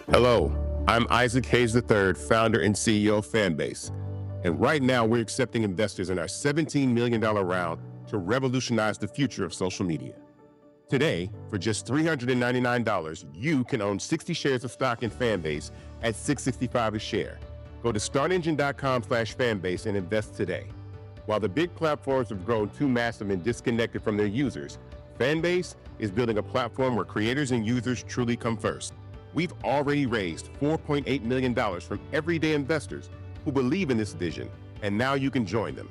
Hello, I'm Isaac Hayes III, founder and CEO of Fanbase. And right now we're accepting investors in our $17 million round to revolutionize the future of social media. Today, for just $399, you can own 60 shares of stock in Fanbase at $665 a share. Go to startengine.com/fanbase and invest today. While the big platforms have grown too massive and disconnected from their users, Fanbase is building a platform where creators and users truly come first. We've already raised $4.8 million from everyday investors who believe in this vision, and now you can join them.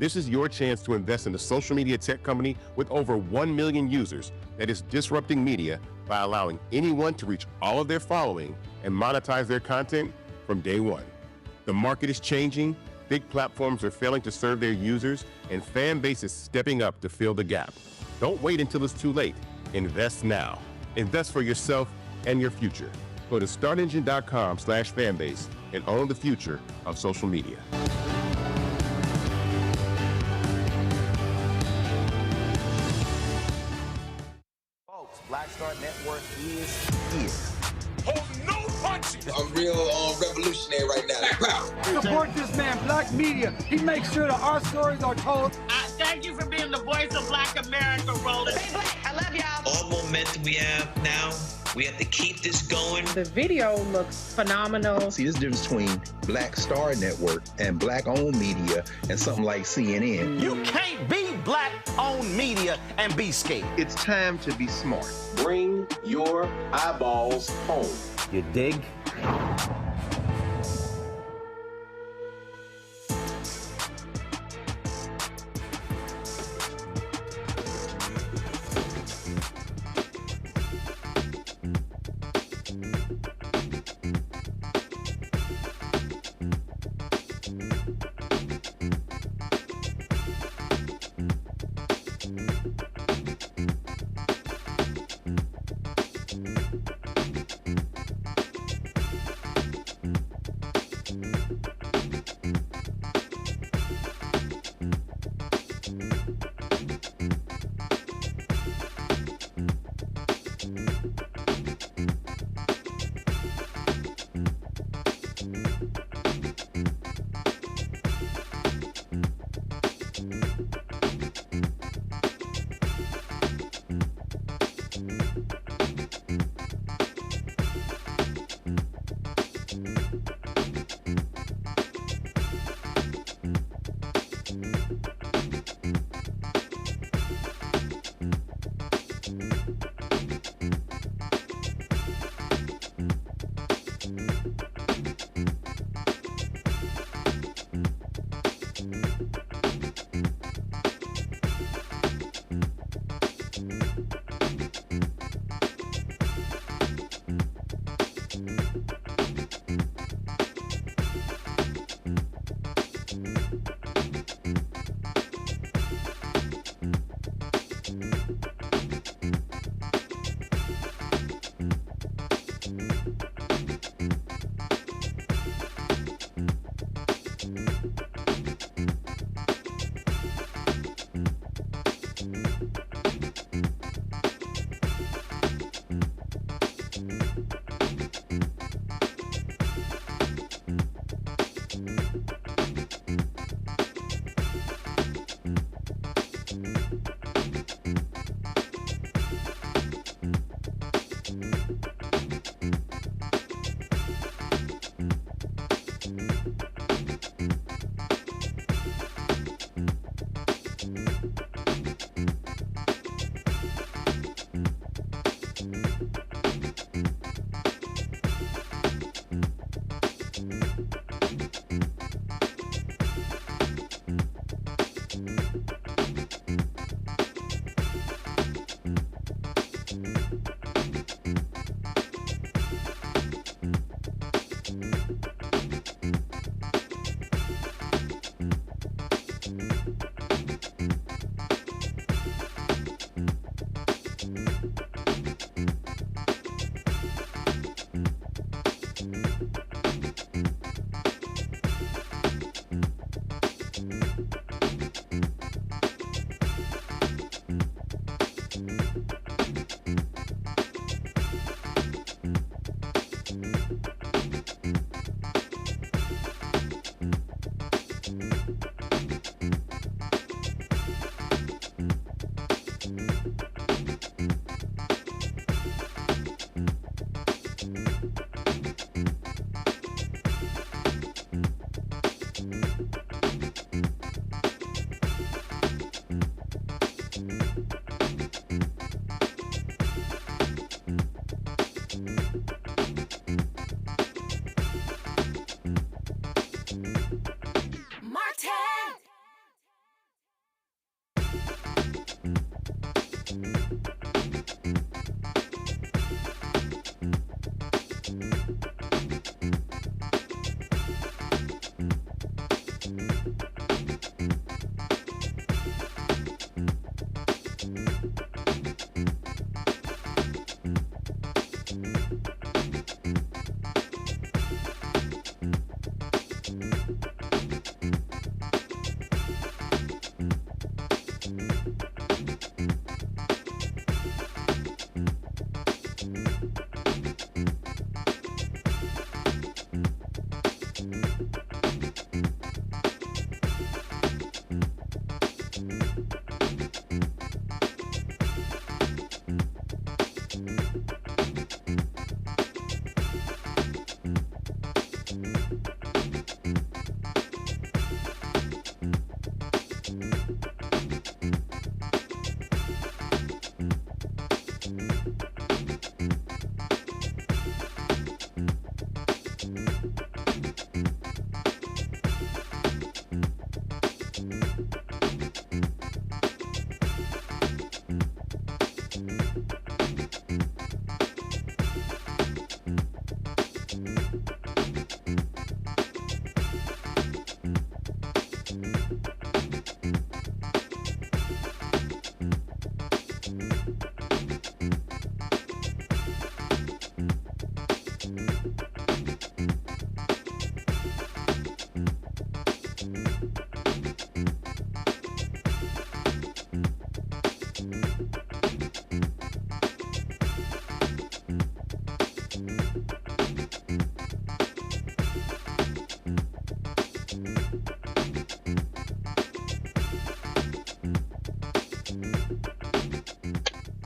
This is your chance to invest in a social media tech company with over 1 million users that is disrupting media by allowing anyone to reach all of their following and monetize their content from day one. The market is changing, big platforms are failing to serve their users, and Fanbase is stepping up to fill the gap. Don't wait until it's too late. Invest now. Invest for yourself and your future. Go to startengine.com/fanbase and own the future of social media. Folks, Black Star Network is here. Hold no punches. I'm real revolutionary right now. Support this man, Black Media. He makes sure that our stories are told. Thank you for being the voice of Black America, Roland. Stay black. I love y'all. All momentum we have now, we have to keep this going. The video looks phenomenal. See, this difference between Black Star Network and Black-owned media and something like CNN. You can't be Black-owned media and be scared. It's time to be smart. Bring your eyeballs home. You dig?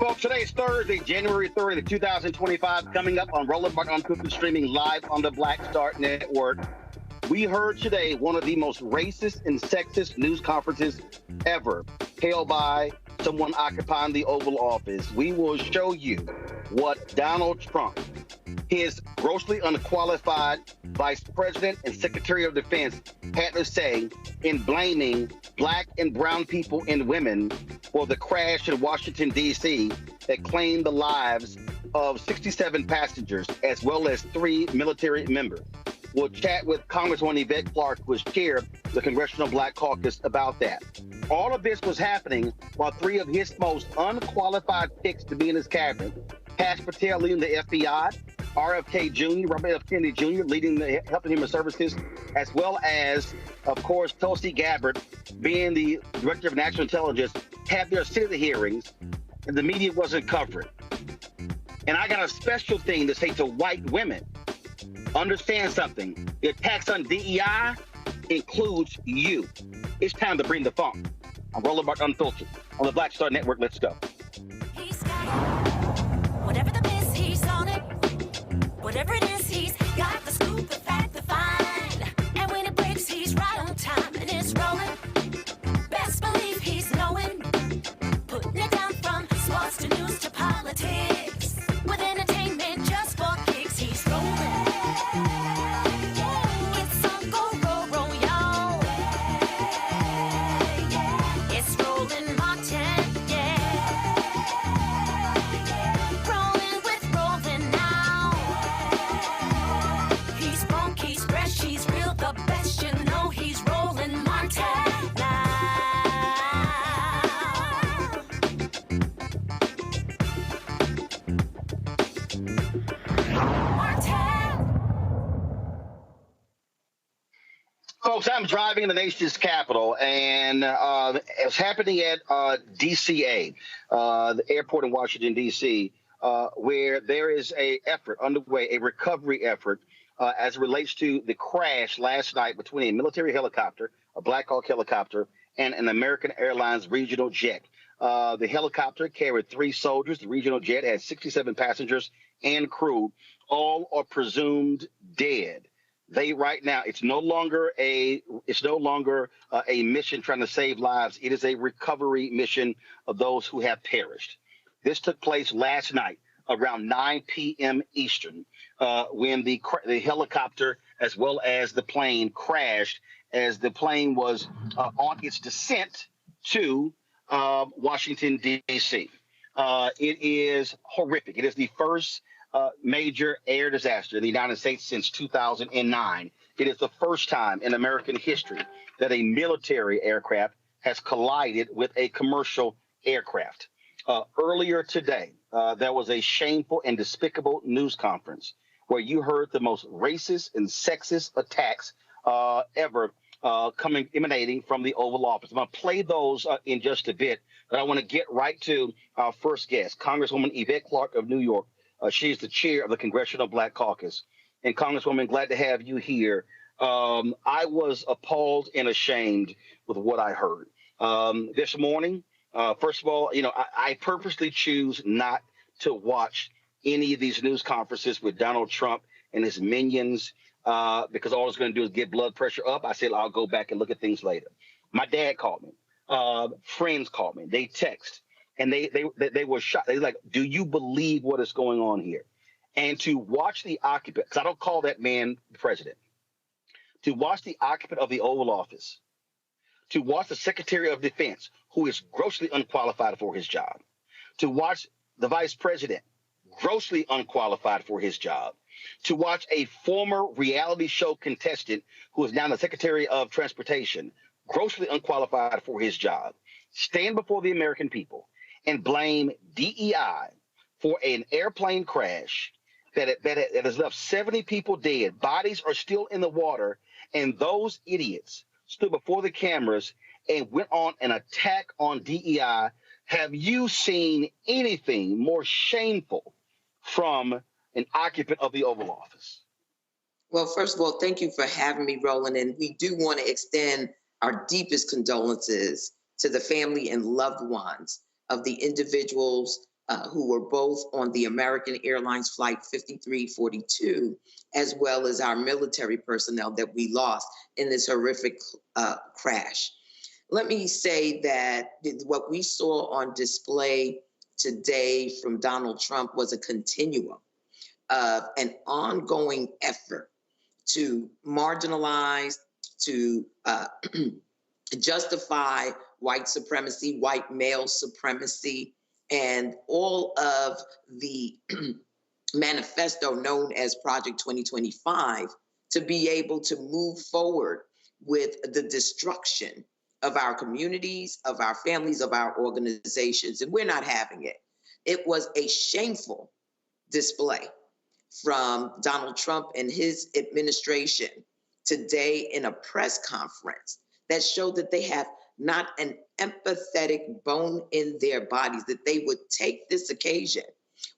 Folks, today is Thursday, January 30th, 2025, coming up on Roland Martin Uncooked, streaming live on the Black Start Network. We heard today one of the most racist and sexist news conferences ever, held by someone occupying the Oval Office. We will show you what Donald Trump, his grossly unqualified Vice President and Secretary of Defense, had to say in blaming Black and brown people and women for the crash in Washington, D.C. that claimed the lives of 67 passengers as well as 3 military members. We'll chat with Congresswoman Yvette Clarke, who is chair of the Congressional Black Caucus, about that. All of this was happening while 3 of his most unqualified picks to be in his cabinet, Kash Patel leading the FBI, RFK Jr., Robert F. Kennedy Jr. leading the Health and Human Services, as well as, of course, Tulsi Gabbard being the Director of National Intelligence, had their Senate hearings, and the media wasn't covering. And I got a special thing to say to white women. Understand something. The attacks on DEI includes you. It's time to bring the funk. I'm Roland Martin Unfiltered on the Black Star Network. Let's go. He's got it. Whatever the miss, he's on it. Whatever it is, he's got the scoop, the fact, the find. And when it breaks, he's right on time and it's rolling. Best believe he's knowing. Putting it down from sports to news to politics. With entertainment just for kicks, he's rolling. It's on go, roll, roll, y'all. It's rolling Martin, yeah. Rolling with rolling now. He's funk, he's fresh, he's real, the best, you know he's rolling Martin now. Folks, I'm driving in the nation's capital, and it's happening at DCA, the airport in Washington, D.C., where there is a effort underway, a recovery effort, as it relates to the crash last night between a military helicopter, a Black Hawk helicopter, and an American Airlines regional jet. The helicopter carried 3 soldiers. The regional jet had 67 passengers and crew. All are presumed dead. They right now, it's no longer a mission trying to save lives. It is a recovery mission of those who have perished. This took place last night around 9 p.m. Eastern, when the helicopter as well as the plane crashed as the plane was on its descent to Washington, D.C. It is horrific. It is the first major air disaster in the United States since 2009. It is the first time in American history that a military aircraft has collided with a commercial aircraft. Earlier today, there was a shameful and despicable news conference where you heard the most racist and sexist attacks ever emanating from the Oval Office. I'm going to play those in just a bit, but I want to get right to our first guest, Congresswoman Yvette Clarke of New York. She is the chair of the Congressional Black Caucus. And Congresswoman, glad to have you here. I was appalled and ashamed with what I heard. This morning, first of all, I purposely choose not to watch any of these news conferences with Donald Trump and his minions because all it's going to do is get blood pressure up. I said, I'll go back and look at things later. My dad called me. Friends called me. They text. And they were shocked. They were like, do you believe what is going on here? And to watch the occupant, because I don't call that man the president, to watch the occupant of the Oval Office, to watch the Secretary of Defense, who is grossly unqualified for his job, to watch the Vice President, grossly unqualified for his job, to watch a former reality show contestant who is now the Secretary of Transportation, grossly unqualified for his job, stand before the American people and blame DEI for an airplane crash that has left 70 people dead. Bodies are still in the water, and those idiots stood before the cameras and went on an attack on DEI. Have you seen anything more shameful from an occupant of the Oval Office? Well, first of all, thank you for having me, Roland, and we do want to extend our deepest condolences to the family and loved ones of the individuals who were both on the American Airlines Flight 5342, as well as our military personnel that we lost in this horrific crash. Let me say that what we saw on display today from Donald Trump was a continuum of an ongoing effort to marginalize, to justify white supremacy, white male supremacy, and all of the manifesto known as Project 2025 to be able to move forward with the destruction of our communities, of our families, of our organizations, and we're not having it. It was a shameful display from Donald Trump and his administration today in a press conference that showed that they have not an empathetic bone in their bodies, that they would take this occasion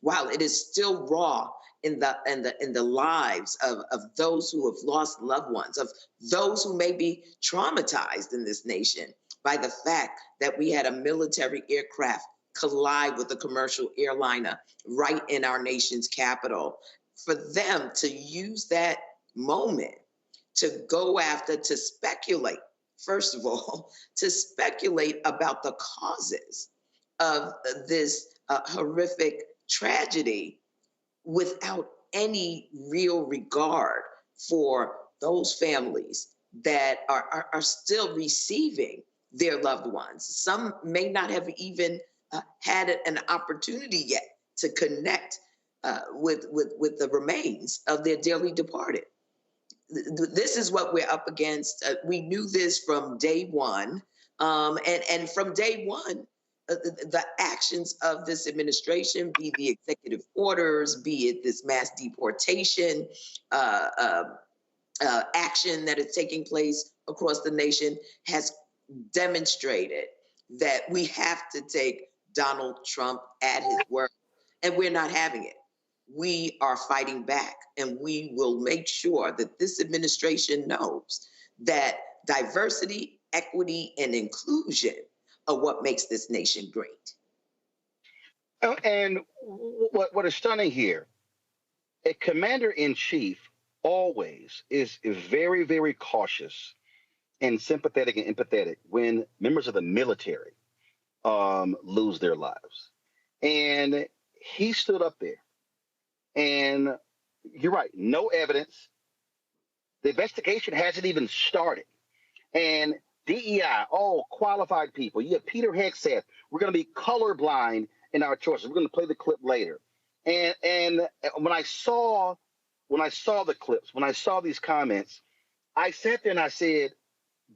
while it is still raw in the lives of those who have lost loved ones, of those who may be traumatized in this nation by the fact that we had a military aircraft collide with a commercial airliner right in our nation's capital. For them to use that moment to go after, to speculate, first of all, to speculate about the causes of this horrific tragedy without any real regard for those families that are still receiving their loved ones. Some may not have even had an opportunity yet to connect with the remains of their dearly departed. This is what we're up against. We knew this from day one. And from day one, the actions of this administration, be the executive orders, be it this mass deportation action that is taking place across the nation, has demonstrated that we have to take Donald Trump at his word, and we're not having it. We are fighting back, and we will make sure that this administration knows that diversity, equity, and inclusion are what makes this nation great. And what is stunning here, a commander-in-chief always is very, very cautious and sympathetic and empathetic when members of the military lose their lives. And he stood up there. And you're right, no evidence. The investigation hasn't even started. And DEI, all qualified people. You have Peter Hegseth. We're going to be colorblind in our choices. We're going to play the clip later. And when I saw the clips, when I saw these comments, I sat there and I said,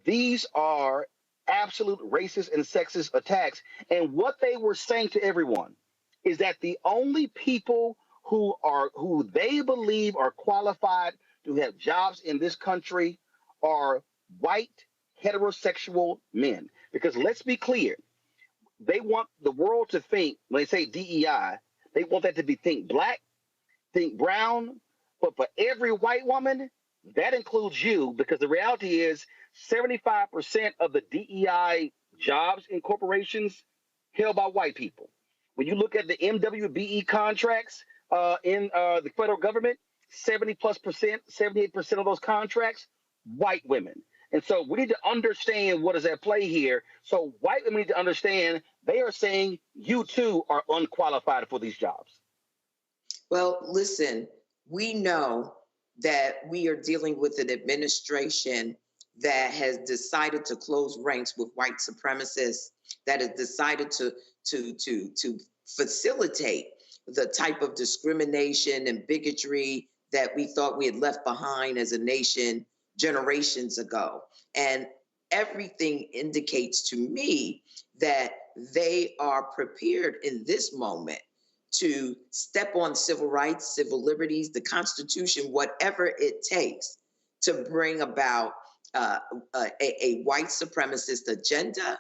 these are absolute racist and sexist attacks. And what they were saying to everyone is that the only people who they believe are qualified to have jobs in this country are white heterosexual men. Because let's be clear, they want the world to think, when they say DEI, they want that to be think black, think brown, but for every white woman, that includes you, because the reality is 75% of the DEI jobs in corporations held by white people. When you look at the MWBE contracts in the federal government, 78% of those contracts, white women. And so we need to understand what is at play here. So white women need to understand they are saying you too are unqualified for these jobs. Well, listen, we know that we are dealing with an administration that has decided to close ranks with white supremacists, that has decided to facilitate the type of discrimination and bigotry that we thought we had left behind as a nation generations ago. And everything indicates to me that they are prepared in this moment to step on civil rights, civil liberties, the Constitution, whatever it takes to bring about a white supremacist agenda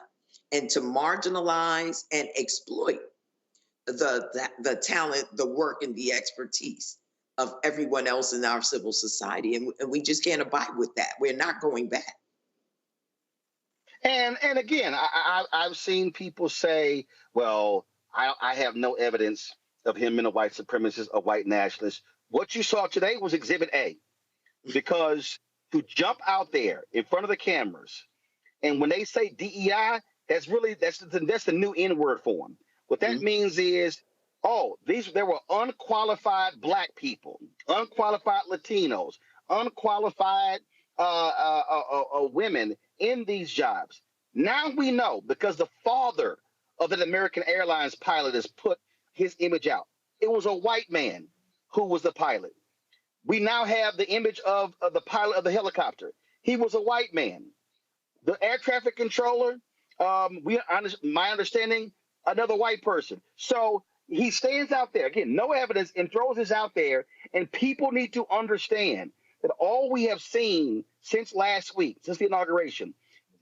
and to marginalize and exploit the talent, the work, and the expertise of everyone else in our civil society. And we just can't abide with that. We're not going back. And again, I've seen people say, well, I have no evidence of him being a white supremacist, a white nationalist. What you saw today was Exhibit A, because to jump out there in front of the cameras, and when they say DEI, that's the new N word for them. What that means is, there were unqualified Black people, unqualified Latinos, unqualified women in these jobs. Now we know, because the father of an American Airlines pilot has put his image out. It was a white man who was the pilot. We now have the image of the pilot of the helicopter. He was a white man. The air traffic controller, my understanding, another white person. So he stands out there, again, no evidence, and throws this out there, and people need to understand that all we have seen since last week, since the inauguration,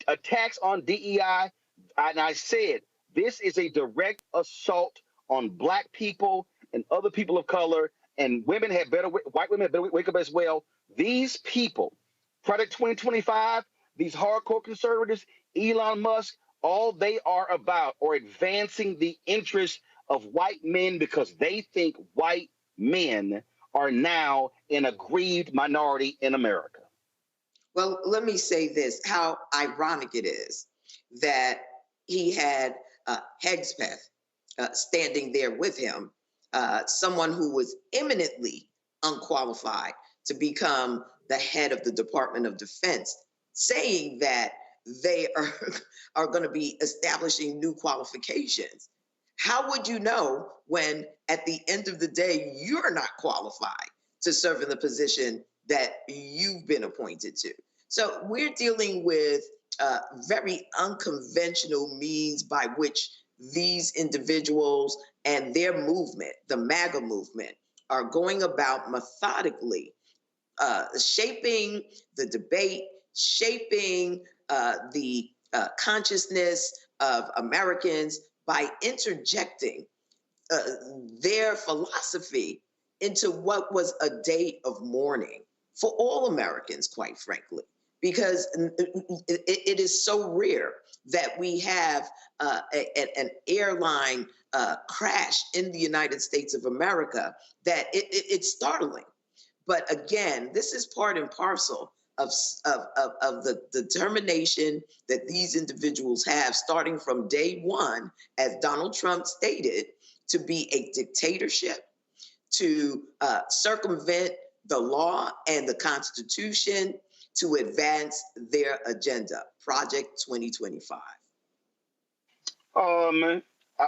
attacks on DEI, and I said, this is a direct assault on Black people and other people of color, and white women had better wake up as well. These people, Project 2025, these hardcore conservatives, Elon Musk, all they are about are advancing the interests of white men, because they think white men are now an aggrieved minority in America. Well, let me say this, how ironic it is that he had Hegspeth standing there with him, someone who was eminently unqualified to become the head of the Department of Defense, saying that they are going to be establishing new qualifications. How would you know when at the end of the day, you're not qualified to serve in the position that you've been appointed to? So we're dealing with very unconventional means by which these individuals and their movement, the MAGA movement, are going about methodically shaping the debate, shaping the consciousness of Americans by interjecting their philosophy into what was a day of mourning for all Americans, quite frankly, because it is so rare that we have an airline crash in the United States of America that it's startling. But again, this is part and parcel of the determination that these individuals have, starting from day one, as Donald Trump stated, to be a dictatorship, to circumvent the law and the Constitution, to advance their agenda, Project 2025.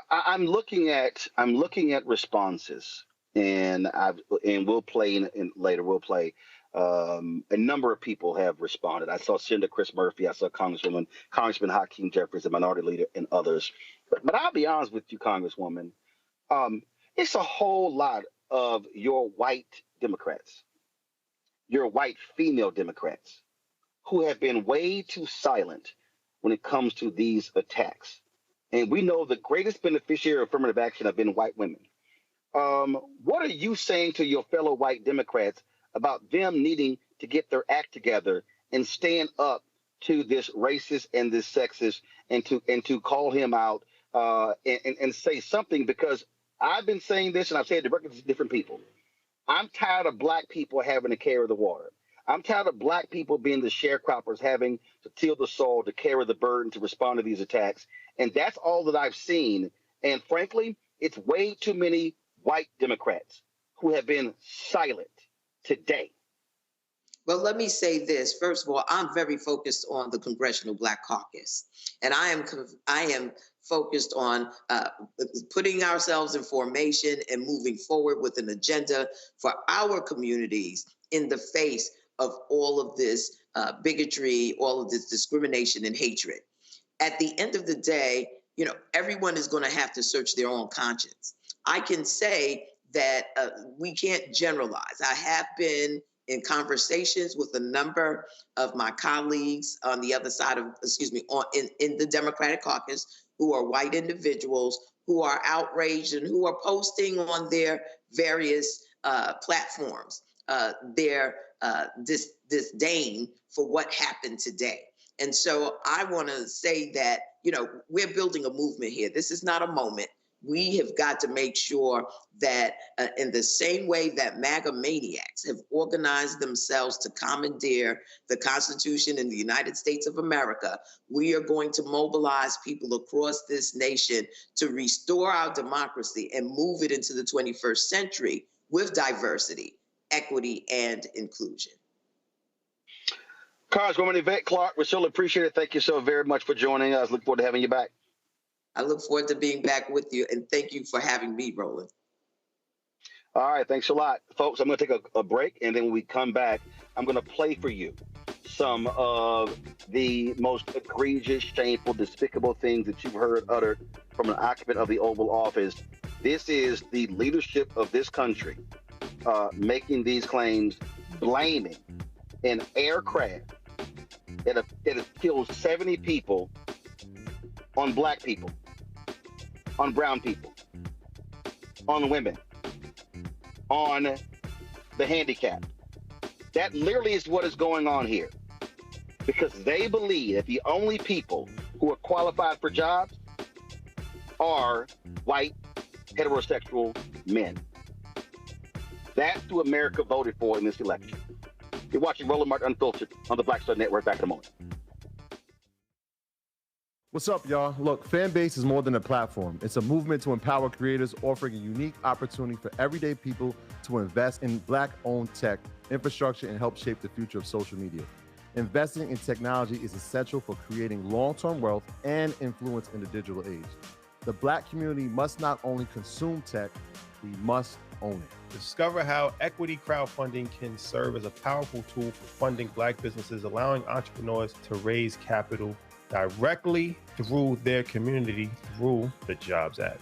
I'm looking at responses, and we'll play later. We'll play. A number of people have responded. I saw Senator Chris Murphy. I saw Congressman Hakeem Jeffries, the minority leader, and others. But I'll be honest with you, Congresswoman. It's a whole lot of your white Democrats, your white female Democrats, who have been way too silent when it comes to these attacks. And we know the greatest beneficiary of affirmative action have been white women. What are you saying to your fellow white Democrats about them needing to get their act together and stand up to this racist and this sexist, and to call him out and say something? Because I've been saying this, and I've said it directly to different people. I'm tired of Black people having to carry the water. I'm tired of Black people being the sharecroppers, having to till the soil, to carry the burden, to respond to these attacks. And that's all that I've seen. And frankly, it's way too many white Democrats who have been silent today. Well, let me say this. First of all, I'm very focused on the Congressional Black Caucus, and I am focused on putting ourselves in formation and moving forward with an agenda for our communities in the face of all of this bigotry, all of this discrimination and hatred. At the end of the day, everyone is going to have to search their own conscience. I can say that we can't generalize. I have been in conversations with a number of my colleagues on the other side of, in the Democratic caucus, who are white individuals who are outraged and who are posting on their various platforms their disdain for what happened today. And so I want to say that, we're building a movement here. This is not a moment. We have got to make sure that in the same way that MAGA maniacs have organized themselves to commandeer the Constitution in the United States of America, we are going to mobilize people across this nation to restore our democracy and move it into the 21st century with diversity, equity, and inclusion. Congresswoman Yvette Clarke, we still appreciate it. Thank you so very much for joining us. Look forward to having you back. I look forward to being back with you, and thank you for having me, Roland. All right, thanks a lot. Folks, I'm going to take a break, and then when we come back, I'm going to play for you some of the most egregious, shameful, despicable things that you've heard uttered from an occupant of the Oval Office. This is the leadership of this country making these claims, blaming an aircraft that has killed 70 people on black people, on brown people, on women, on the handicapped. That literally is what is going on here, because they believe that the only people who are qualified for jobs are white, heterosexual men. That's who America voted for in this election. You're watching Roland Martin Unfiltered on the Black Star Network. Back in a moment. What's up, y'all? Look, Fanbase is more than a platform. It's a movement to empower creators, offering a unique opportunity for everyday people to invest in Black-owned tech, infrastructure, and help shape the future of social media. Investing in technology is essential for creating long-term wealth and influence in the digital age. The Black community must not only consume tech, we must own it. Discover how equity crowdfunding can serve as a powerful tool for funding Black businesses, allowing entrepreneurs to raise capital directly through their community through the Jobs Act.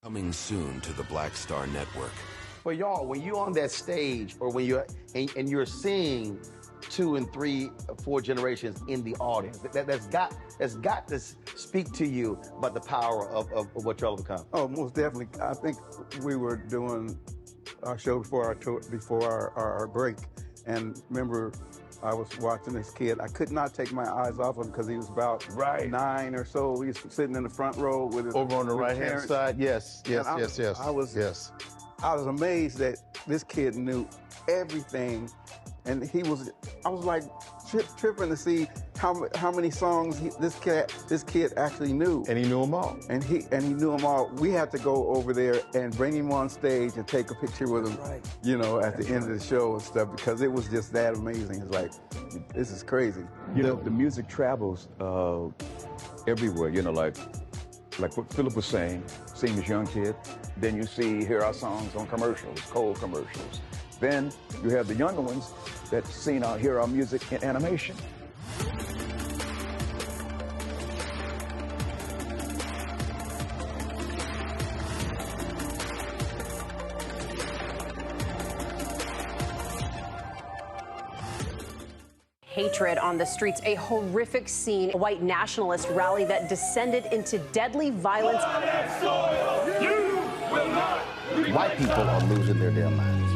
Coming soon to the Black Star Network. But y'all, when you're on that stage, or when you're and you're seeing 2 and 3, 4 generations in the audience, that's got to speak to you about the power of what y'all have become. Oh, most definitely. I think we were doing our show before our break, and remember, I was watching this kid. I could not take my eyes off him because he was about 9 or so. He was sitting in the front row with his, over on the right-hand side. Yes. I was amazed that this kid knew everything, and I was like tripping to see how many songs this kid actually knew. And he knew them all. And he knew them all. We had to go over there and bring him on stage and take a picture with him, at the end of the show and stuff, because it was just that amazing. It's like, this is crazy. The music travels everywhere, like what Philip was saying, seeing this young kid, then you hear our songs on commercials, cold commercials. Then you have the younger ones that hear our music in animation. Hatred on the streets, a horrific scene, a white nationalist rally that descended into deadly violence. White people are losing their damn minds.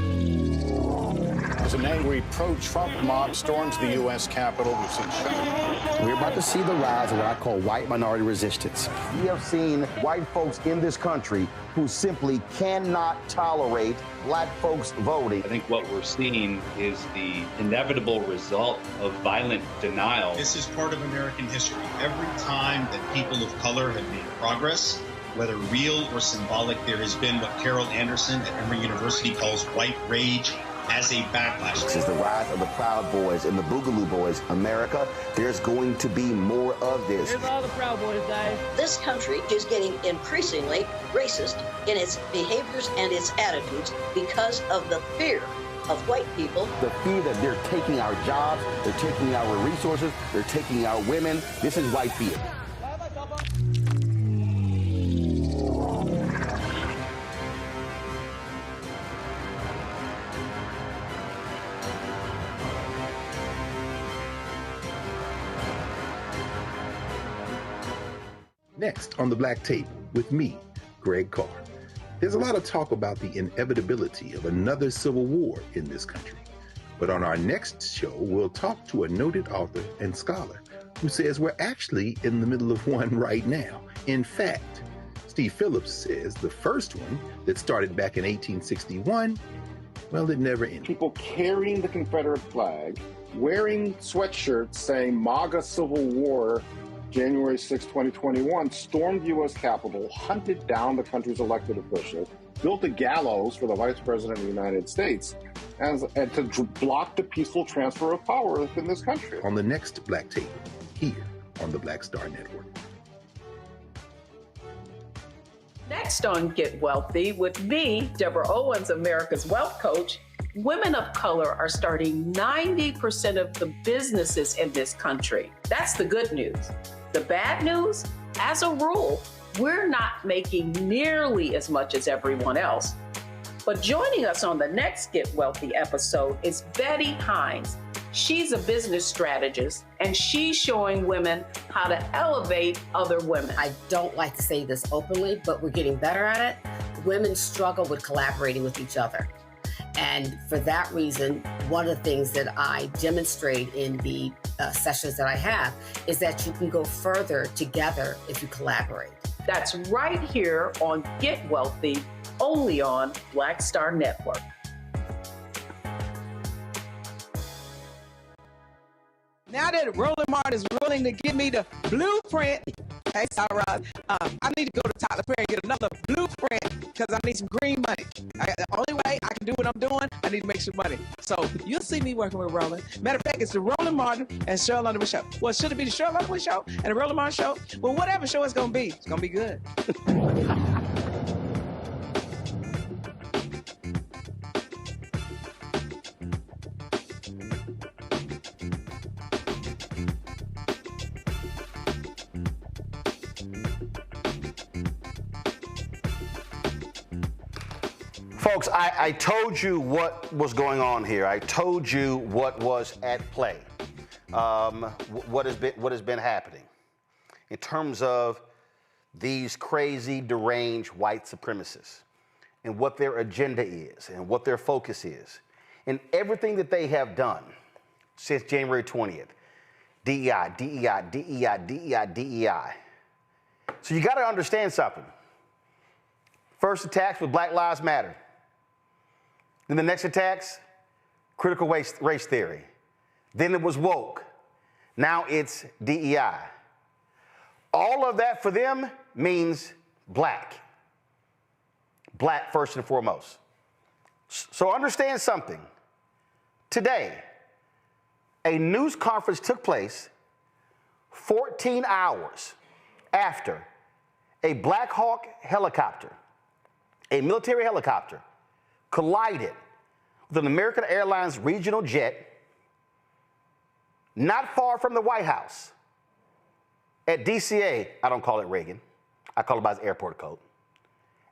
As an angry pro-Trump mob storms the U.S. Capitol, we've seen shooting. We're about to see the rise of what I call white minority resistance. We have seen white folks in this country who simply cannot tolerate black folks voting. I think what we're seeing is the inevitable result of violent denial. This is part of American history. Every time that people of color have made progress, whether real or symbolic, there has been what Carol Anderson at Emory University calls white rage as a backlash. This is the rise of the Proud Boys and the Boogaloo Boys. America, there's going to be more of this. Here's all the Proud Boys, guys. This country is getting increasingly racist in its behaviors and its attitudes because of the fear of white people. The fear that they're taking our jobs, they're taking our resources, they're taking our women. This is white fear. Next on the Black Tape with me, Greg Carr. There's a lot of talk about the inevitability of another civil war in this country. But on our next show, we'll talk to a noted author and scholar who says we're actually in the middle of one right now. In fact, Steve Phillips says the first one that started back in 1861, well, it never ended. People carrying the Confederate flag, wearing sweatshirts saying MAGA Civil War, January 6, 2021, stormed the U.S. Capitol, hunted down the country's elected officials, built a gallows for the Vice President of the United States, and to block the peaceful transfer of power within this country. On the next Black Table, here on the Black Star Network. Next on Get Wealthy, with me, Deborah Owens, America's Wealth Coach, women of color are starting 90% of the businesses in this country. That's the good news. The bad news, as a rule, we're not making nearly as much as everyone else. But joining us on the next Get Wealthy episode is Betty Hines. She's a business strategist, and she's showing women how to elevate other women. I don't like to say this openly, but we're getting better at it. Women struggle with collaborating with each other. And for that reason, one of the things that I demonstrate in the sessions that I have is that you can go further together if you collaborate. That's right here on Get Wealthy, only on Black Star Network. Now that Roland Martin is willing to give me the blueprint, hey, Sarah, I need to go to Tyler Perry and get another blueprint because I need some green money. The only way I can do what I'm doing, I need to make some money. So you'll see me working with Roland. Matter of fact, it's the Roland Martin and Cheryl Underwood show. Well, should it be the Cheryl Underwood show and the Roland Martin show? Well, whatever show it's going to be good. Folks, I told you what was going on here. I told you what was at play, what has been happening in terms of these crazy, deranged white supremacists and what their agenda is and what their focus is and everything that they have done since January 20th. DEI, DEI, DEI, DEI, DEI. So you got to understand something. First attacks with Black Lives Matter. Then the next attacks, critical race theory. Then it was woke. Now it's DEI. All of that for them means black. Black first and foremost. So understand something. Today, a news conference took place 14 hours after a Black Hawk helicopter, a military helicopter, collided with an American Airlines regional jet not far from the White House at DCA. I don't call it Reagan. I call it by his airport code.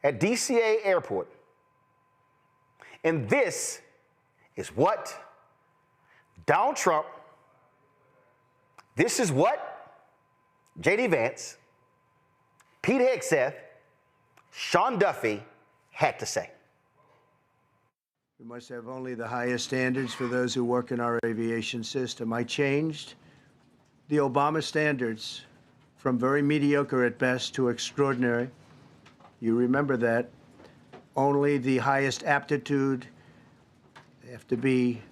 At DCA Airport. And this is what Donald Trump, this is what J.D. Vance, Pete Hegseth, Sean Duffy had to say. We must have only the highest standards for those who work in our aviation system. I changed the Obama standards from very mediocre at best to extraordinary. You remember that. Only the highest aptitude, they have to be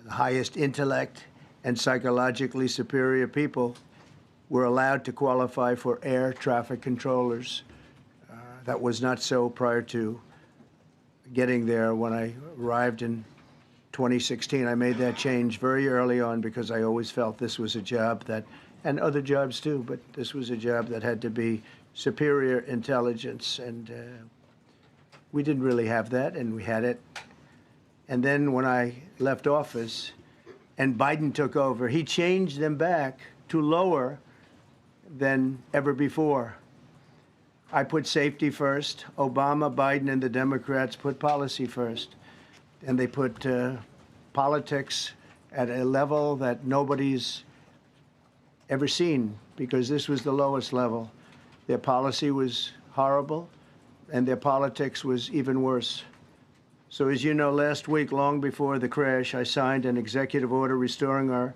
the highest intellect and psychologically superior people were allowed to qualify for air traffic controllers. That was not so prior to getting there. When I arrived in 2016, I made that change very early on because I always felt this was a job that, and other jobs too, but this was a job that had to be superior intelligence, and we didn't really have that, and we had it. And then when I left office and Biden took over, he changed them back to lower than ever before. I put safety first. Obama, Biden, and the Democrats put policy first. And they put politics at a level that nobody's ever seen, because this was the lowest level. Their policy was horrible, and their politics was even worse. So as you know, last week, long before the crash, I signed an executive order restoring our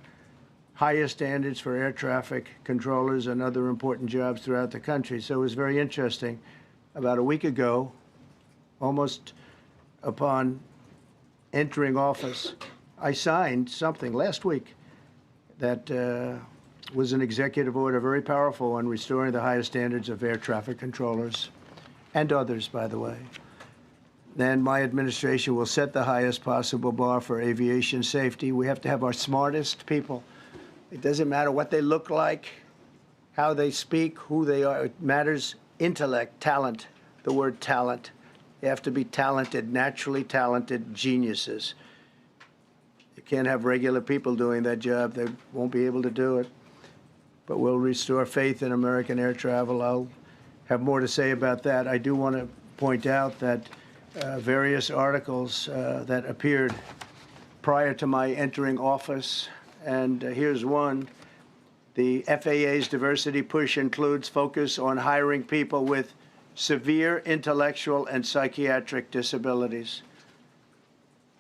highest standards for air traffic controllers and other important jobs throughout the country. So it was very interesting. About a week ago, almost upon entering office, I signed something last week that was an executive order, very powerful, on restoring the highest standards of air traffic controllers and others, by the way. Then my administration will set the highest possible bar for aviation safety. We have to have our smartest people. It doesn't matter what they look like, how they speak, who they are. It matters intellect, talent, the word talent. You have to be talented, naturally talented geniuses. You can't have regular people doing that job. They won't be able to do it. But we'll restore faith in American air travel. I'll have more to say about that. I do want to point out that various articles that appeared prior to my entering office, and here's one. The FAA's diversity push includes focus on hiring people with severe intellectual and psychiatric disabilities.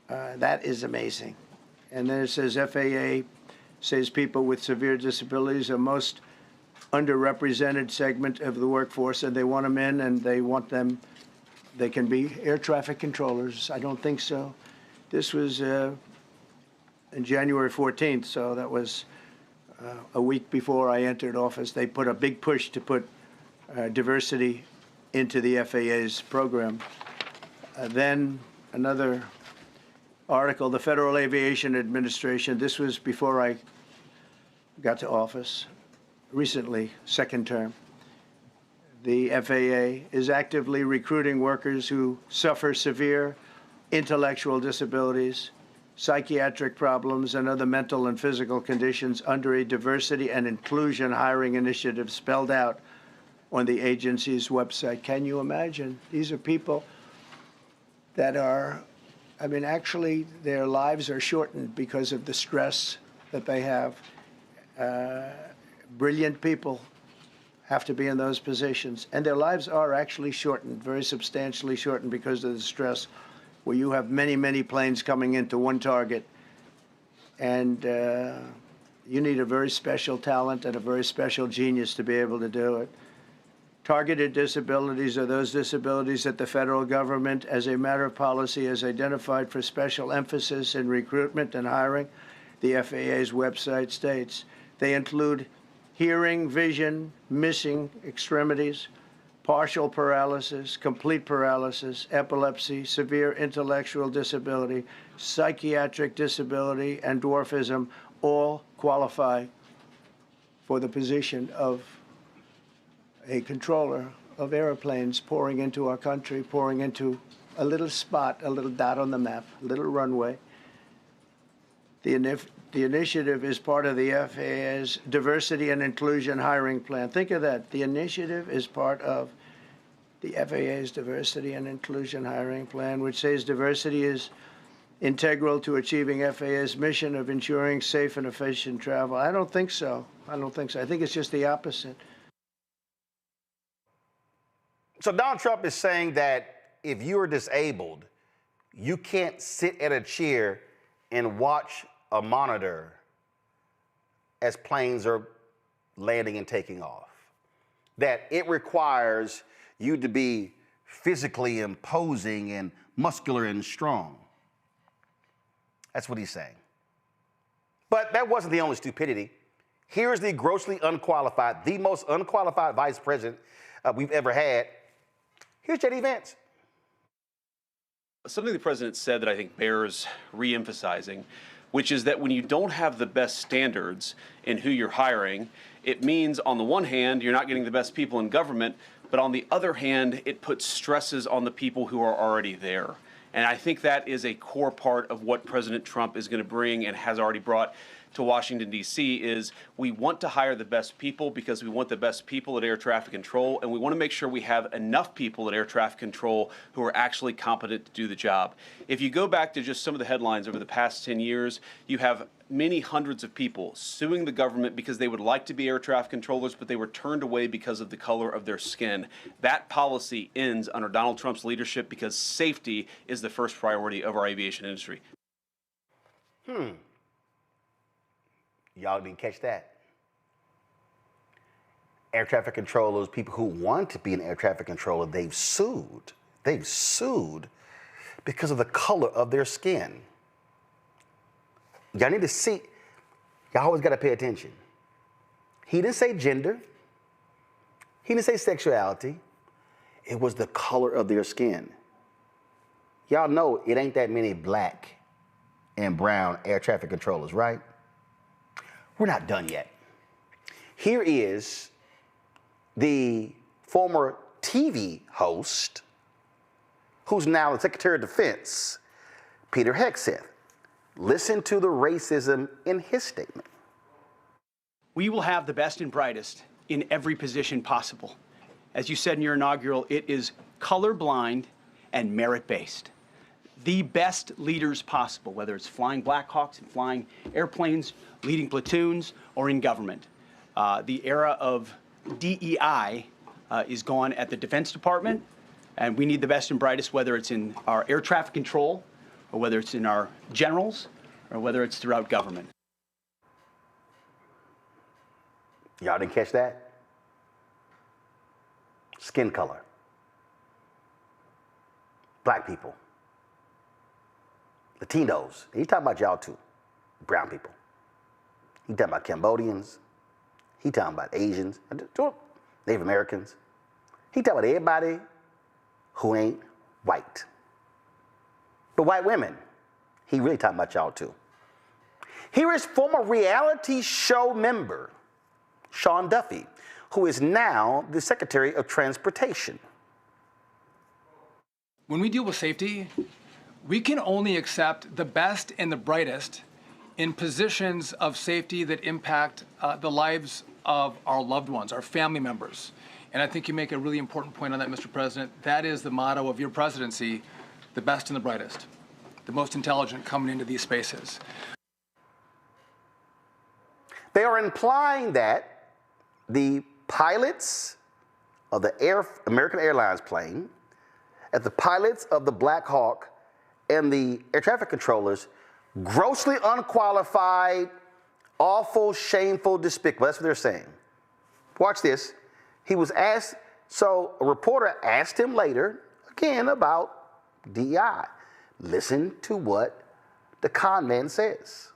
That is amazing. And then it says FAA says people with severe disabilities are most underrepresented segment of the workforce, and they want them in, and they want them. They can be air traffic controllers. I don't think so. This was in January 14th, so that was a week before I entered office. They put a big push to put diversity into the FAA's program. Then another article, the Federal Aviation Administration, this was before I got to office, recently, second term. The FAA is actively recruiting workers who suffer severe intellectual disabilities, psychiatric problems, and other mental and physical conditions under a diversity and inclusion hiring initiative spelled out on the agency's website. Can you imagine? These are people that are, I mean, actually, their lives are shortened because of the stress that they have. Brilliant people have to be in those positions. And their lives are actually shortened, very substantially shortened because of the stress, where you have many, many planes coming into one target. And you need a very special talent and a very special genius to be able to do it. Targeted disabilities are those disabilities that the federal government, as a matter of policy, has identified for special emphasis in recruitment and hiring. The FAA's website states they include hearing, vision, missing extremities, partial paralysis, complete paralysis, epilepsy, severe intellectual disability, psychiatric disability, and dwarfism all qualify for the position of a controller of airplanes pouring into our country, pouring into a little spot, a little dot on the map, a little runway. The initiative is part of the FAA's diversity and inclusion hiring plan. Think of that. The initiative is part of the FAA's diversity and inclusion hiring plan, which says diversity is integral to achieving FAA's mission of ensuring safe and efficient travel. I don't think so. I don't think so. I think it's just the opposite. So Donald Trump is saying that if you are disabled, you can't sit at a chair and watch a monitor as planes are landing and taking off. That it requires you to be physically imposing and muscular and strong. That's what he's saying. But that wasn't the only stupidity. Here's the grossly unqualified, the most unqualified vice president we've ever had. Here's J.D. Vance. Something the president said that I think bears re-emphasizing, which is that when you don't have the best standards in who you're hiring, it means on the one hand, you're not getting the best people in government, but on the other hand, it puts stresses on the people who are already there. And I think that is a core part of what President Trump is going to bring and has already brought to Washington, D.C. is we want to hire the best people because we want the best people at air traffic control, and we want to make sure we have enough people at air traffic control who are actually competent to do the job. If you go back to just some of the headlines over the past 10 years, you have many hundreds of people suing the government because they would like to be air traffic controllers, but they were turned away because of the color of their skin. That policy ends under Donald Trump's leadership because safety is the first priority of our aviation industry. Y'all didn't catch that. Air traffic controllers, people who want to be an air traffic controller, they've sued. They've sued because of the color of their skin. Y'all need to see, y'all always got to pay attention. He didn't say gender. He didn't say sexuality. It was the color of their skin. Y'all know it ain't that many black and brown air traffic controllers, right? We're not done yet. Here is the former TV host, who's now the Secretary of Defense, Peter Hegseth. Listen to the racism in his statement. We will have the best and brightest in every position possible. As you said in your inaugural, it is colorblind and merit-based. The best leaders possible, whether it's flying Black Hawks and flying airplanes, leading platoons, or in government. The era of DEI is gone at the Defense Department, and we need the best and brightest, whether it's in our air traffic control, or whether it's in our generals, or whether it's throughout government. Y'all didn't catch that? Skin color. Black people. Latinos. He's talking about y'all too. Brown people. He's talking about Cambodians. He's talking about Asians. Native Americans. He's talking about everybody who ain't white. But white women, he really talking about y'all too. Here is former reality show member, Sean Duffy, who is now the Secretary of Transportation. When we deal with safety, we can only accept the best and the brightest in positions of safety that impact the lives of our loved ones, our family members. And I think you make a really important point on that, Mr. President. That is the motto of your presidency, the best and the brightest, the most intelligent coming into these spaces. They are implying that the pilots of the American Airlines plane, and the pilots of the Black Hawk, and the air traffic controllers, grossly unqualified, awful, shameful, despicable. That's what they're saying. Watch this. He was asked, so a reporter asked him later, again, about DEI. Listen to what the con man says.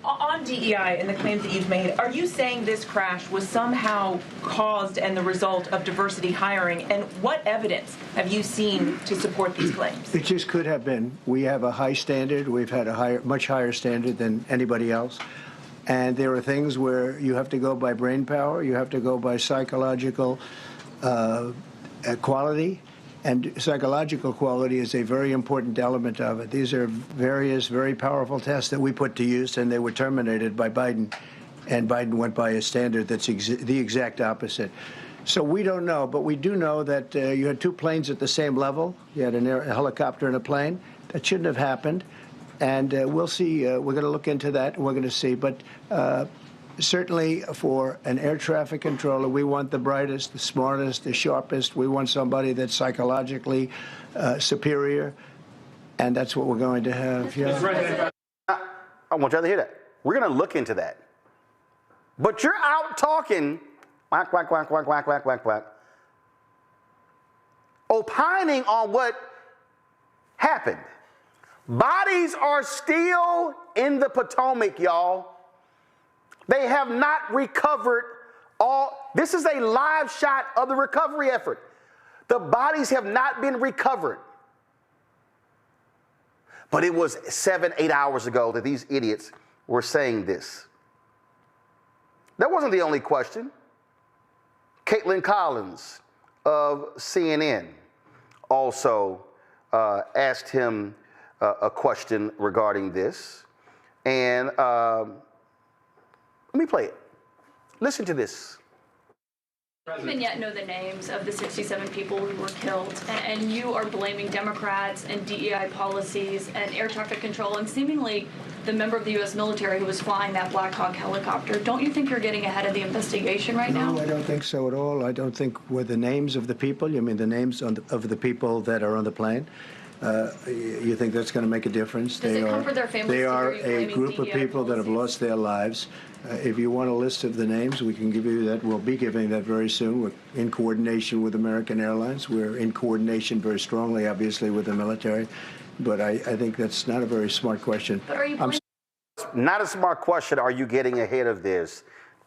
On DEI and the claims that you've made, are you saying this crash was somehow caused and the result of diversity hiring? And what evidence have you seen to support these claims? It just could have been. We have a high standard. We've had a much higher standard than anybody else. And there are things where you have to go by brain power. You have to go by psychological quality. And psychological quality is a very important element of it. These are various very powerful tests that we put to use, and they were terminated by Biden. And Biden went by a standard that's the exact opposite. So we don't know, but we do know that you had two planes at the same level. You had a helicopter and a plane. That shouldn't have happened. And we'll see. We're going to look into that, and we're going to see. But certainly for an air traffic controller, we want the brightest, the smartest, the sharpest. We want somebody that's psychologically superior, and that's what we're going to have. Yeah. I want y'all to hear that. We're going to look into that. But you're out talking, quack, quack, quack, quack, quack, quack, quack, quack, opining on what happened. Bodies are still in the Potomac, y'all. They have not recovered all. This is a live shot of the recovery effort. The bodies have not been recovered. But it was 7-8 hours ago that these idiots were saying this. That wasn't the only question. Caitlin Collins of CNN also asked him a question regarding this. And let me play it. Listen to this. We don't even yet know the names of the 67 people who were killed, and you are blaming Democrats and DEI policies and air traffic control and seemingly the member of the U.S. military who was flying that Black Hawk helicopter. Don't you think you're getting ahead of the investigation right now? No, I don't think so at all. I don't think with the names of the people, you mean the names of the people that are on the plane? You think that's going to make a difference? Does it comfort their families They to are hear you a group of DEI people that have lost their lives. If you want a list of the names, we can give you that. We'll be giving that very soon. We're in coordination with American Airlines. We're in coordination very strongly, obviously, with the military. But I think that's not a very smart question. But are you Not a smart question. Are you getting ahead of this?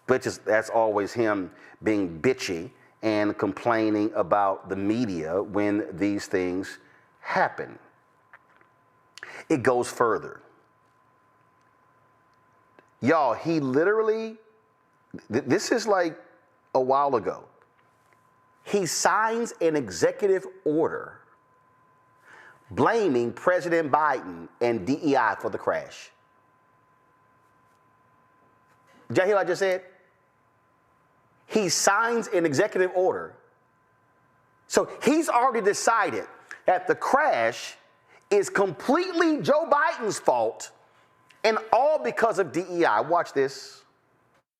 But that's always him being bitchy and complaining about the media when these things happen. It goes further. Y'all, he literally, this is like a while ago. He signs an executive order blaming President Biden and DEI for the crash. Did y'all hear what I just said? He signs an executive order. So he's already decided that the crash is completely Joe Biden's fault and all because of DEI. Watch this.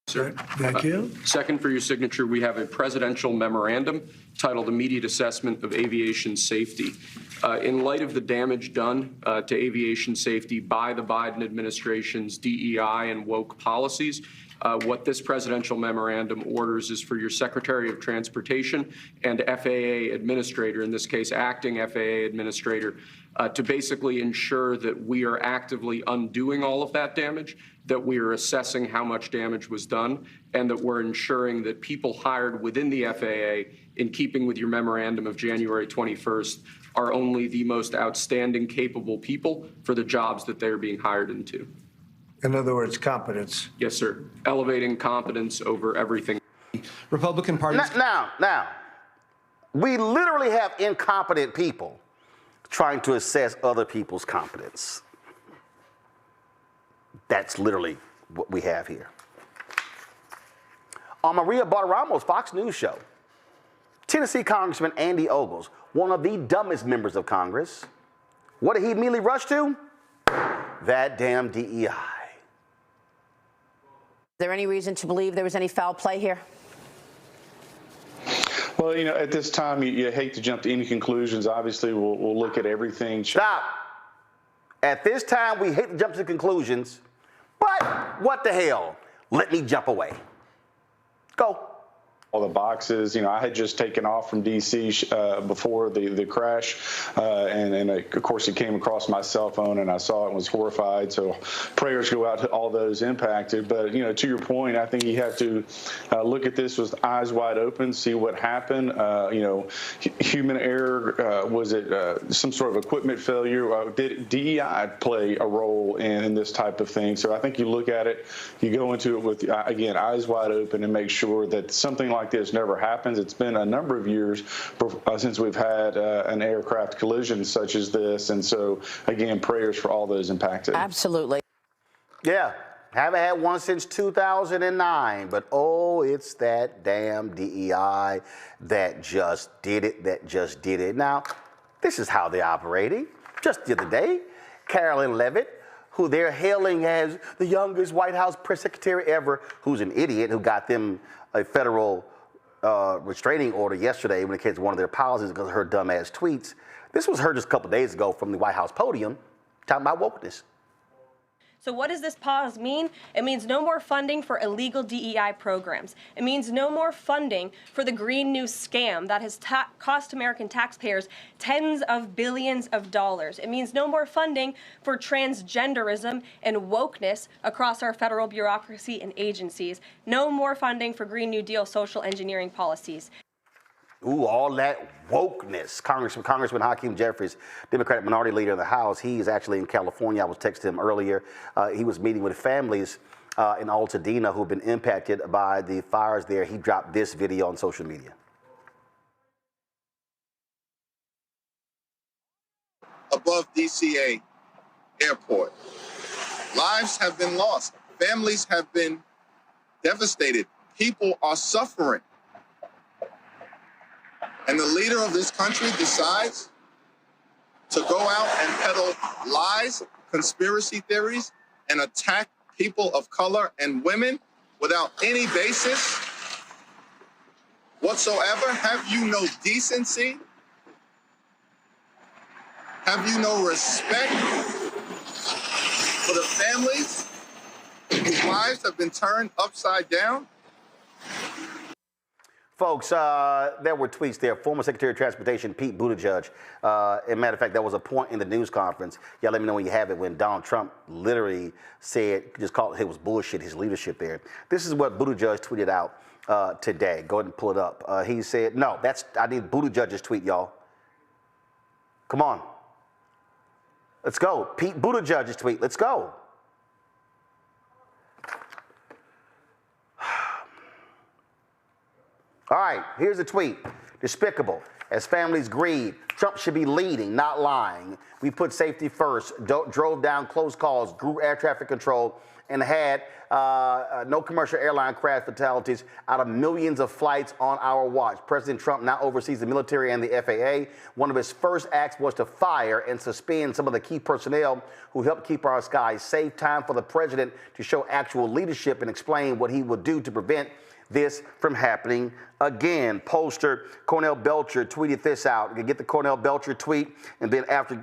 Sir. Thank you. Second, for your signature, we have a presidential memorandum titled Immediate Assessment of Aviation Safety. In light of the damage done to aviation safety by the Biden administration's DEI and woke policies, what this presidential memorandum orders is for your Secretary of Transportation and FAA administrator, in this case, acting FAA administrator, to basically ensure that we are actively undoing all of that damage, that we are assessing how much damage was done, and that we're ensuring that people hired within the FAA, in keeping with your memorandum of January 21st, are only the most outstanding, capable people for the jobs that they're being hired into. In other words, competence. Yes, sir. Elevating competence over everything. Republican Party. Now, we literally have incompetent people trying to assess other people's competence. That's literally what we have here. On Maria Bartiramo's Fox News show, Tennessee Congressman Andy Ogles, one of the dumbest members of Congress, what did he immediately rush to? That damn DEI. Is there any reason to believe there was any foul play here? Well, you know, at this time, you hate to jump to any conclusions. Obviously, we'll look at everything. Stop. At this time, we hate to jump to conclusions, but what the hell? Let me jump away. Go. All the boxes. You know, I had just taken off from D.C. Before the crash, and of course it came across my cell phone, and I saw it and was horrified. So prayers go out to all those impacted. But, you know, to your point, I think you have to look at this with eyes wide open, see what happened. You know, human error, was it some sort of equipment failure? Did DEI play a role in this type of thing? So I think you look at it, you go into it with, again, eyes wide open and make sure that something like this never happens. It's been a number of years since we've had an aircraft collision such as this. And so, again, prayers for all those impacted. Absolutely. Yeah, haven't had one since 2009, but oh, it's that damn DEI that just did it, Now, this is how they're operating. Just the other day, Carolyn Levitt, who they're hailing as the youngest White House press secretary ever, who's an idiot who got them a federal restraining order yesterday when it came to one of their policies because of her dumbass tweets. This was her just a couple days ago from the White House podium talking about wokeness. So what does this pause mean? It means no more funding for illegal DEI programs. It means no more funding for the Green New scam that has cost American taxpayers tens of billions of dollars. It means no more funding for transgenderism and wokeness across our federal bureaucracy and agencies. No more funding for Green New Deal social engineering policies. Ooh, all that wokeness. Congressman Hakeem Jeffries, Democratic minority leader in the House, he is actually in California. I was texting him earlier. He was meeting with families in Altadena who have been impacted by the fires there. He dropped this video on social media. Above DCA airport. Lives have been lost. Families have been devastated. People are suffering. and the leader of this country decides to go out and peddle lies, conspiracy theories, and attack people of color and women without any basis whatsoever, have you no decency? Have you no respect for the families whose lives have been turned upside down? Folks, there were tweets there. Former Secretary of Transportation Pete Buttigieg. As a matter of fact, there was a point in the news conference. Y'all let me know when you have it, when Donald Trump literally said, just called it was bullshit, his leadership there. This is what Buttigieg tweeted out today. Go ahead and pull it up. He said, no, I need Buttigieg's tweet, y'all. Come on. Let's go. Pete Buttigieg's tweet. Let's go. All right, here's a tweet. Despicable. As families grieve, Trump should be leading, not lying. We put safety first, drove down close calls, grew air traffic control, and had no commercial airline crash fatalities out of millions of flights on our watch. President Trump now oversees the military and the FAA. One of his first acts was to fire and suspend some of the key personnel who helped keep our skies safe. Time for the president to show actual leadership and explain what he would do to prevent this from happening again. Pollster Cornell Belcher tweeted this out. You can get the Cornell Belcher tweet, and then after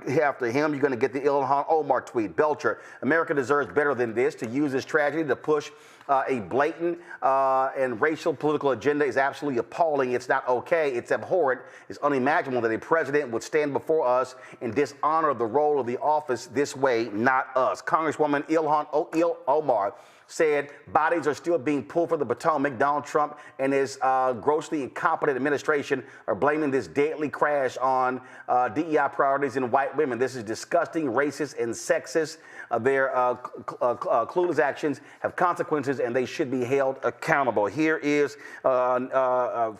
him, you're going to get the Ilhan Omar tweet. Belcher, America deserves better than this. To use this tragedy to push a blatant and racial political agenda is absolutely appalling. It's not okay. It's abhorrent. It's unimaginable that a president would stand before us and dishonor the role of the office this way, not us. Congresswoman Ilhan Omar said bodies are still being pulled from the Potomac. Donald Trump and his grossly incompetent administration are blaming this deadly crash on DEI priorities in white women. This is disgusting, racist, and sexist. Their clueless actions have consequences, and they should be held accountable. Here is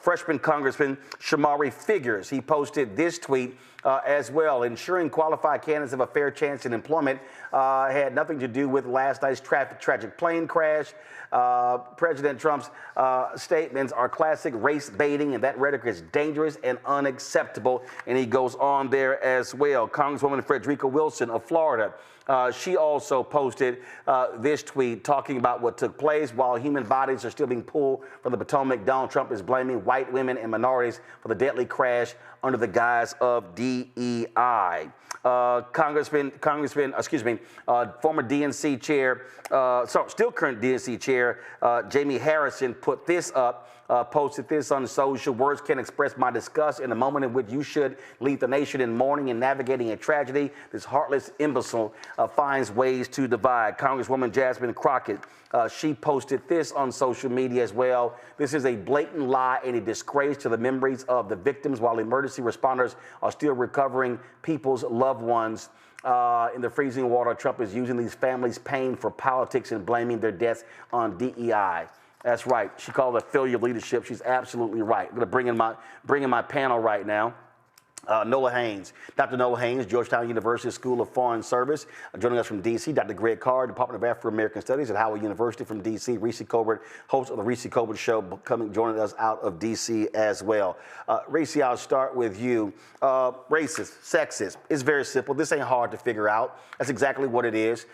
freshman Congressman Shamari Figures. He posted this tweet as well. Ensuring qualified candidates have a fair chance in employment had nothing to do with last night's tragic plane crash. President Trump's statements are classic race baiting, and that rhetoric is dangerous and unacceptable. And he goes on there as well. Congresswoman Frederica Wilson of Florida. She also posted this tweet talking about what took place. While human bodies are still being pulled from the Potomac, Donald Trump is blaming white women and minorities for the deadly crash under the guise of DEI. Former DNC chair, still current DNC chair, Jamie Harrison put this up. Posted this on social. Words can't express my disgust in a moment in which you should lead the nation in mourning and navigating a tragedy. This heartless imbecile finds ways to divide. Congresswoman Jasmine Crockett, she posted this on social media as well. This is a blatant lie and a disgrace to the memories of the victims while emergency responders are still recovering people's loved ones. In the freezing water, Trump is using these families' pain for politics and blaming their deaths on DEI. That's right. She called it a failure of leadership. She's absolutely right. I'm going to bring in my panel right now. Nola Haynes. Dr. Nola Haynes, Georgetown University School of Foreign Service. Joining us from D.C., Dr. Greg Carr, Department of Afro-American Studies at Howard University from D.C. Reese Colbert, host of the Reese Colbert Show, joining us out of D.C. as well. Reese, I'll start with you. Racist, sexist. It's very simple. This ain't hard to figure out. That's exactly what it is.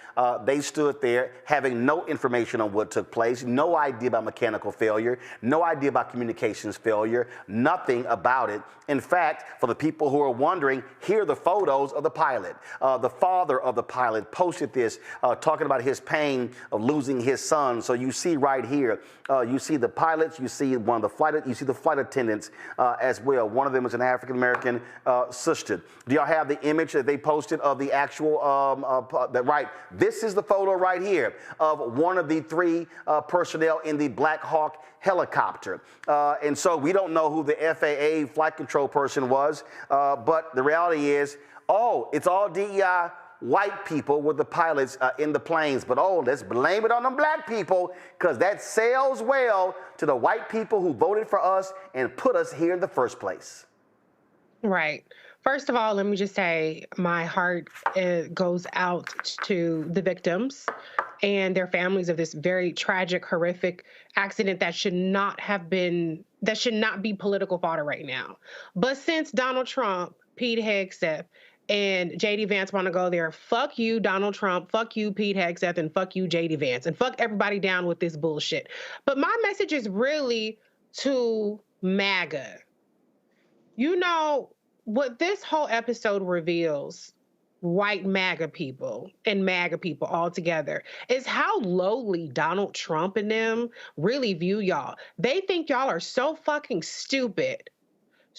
They stood there having no information on what took place, no idea about mechanical failure, no idea about communications failure, nothing about it. In fact, for the people who are wondering, here are the photos of the pilot. The father of the pilot posted this, talking about his pain of losing his son. So you see right here, you see the pilots, you see the flight attendants as well. One of them is an African-American sister. Do y'all have the image that they posted of the actual, right? This is the photo right here of one of the three personnel in the Black Hawk helicopter. And so we don't know who the FAA flight control person was, but the reality is, it's all DEI white people were the pilots in the planes. But let's blame it on them black people, because that sells well to the white people who voted for us and put us here in the first place. Right. First of all, let me just say my heart goes out to the victims and their families of this very tragic, horrific accident that should not be political fodder right now. But since Donald Trump, Pete Hegseth, and JD Vance want to go there, fuck you, Donald Trump, fuck you, Pete Hegseth, and fuck you, JD Vance, and fuck everybody down with this bullshit. But my message is really to MAGA. You know, what this whole episode reveals, white MAGA people and MAGA people all together, is how lowly Donald Trump and them really view y'all. They think y'all are so fucking stupid,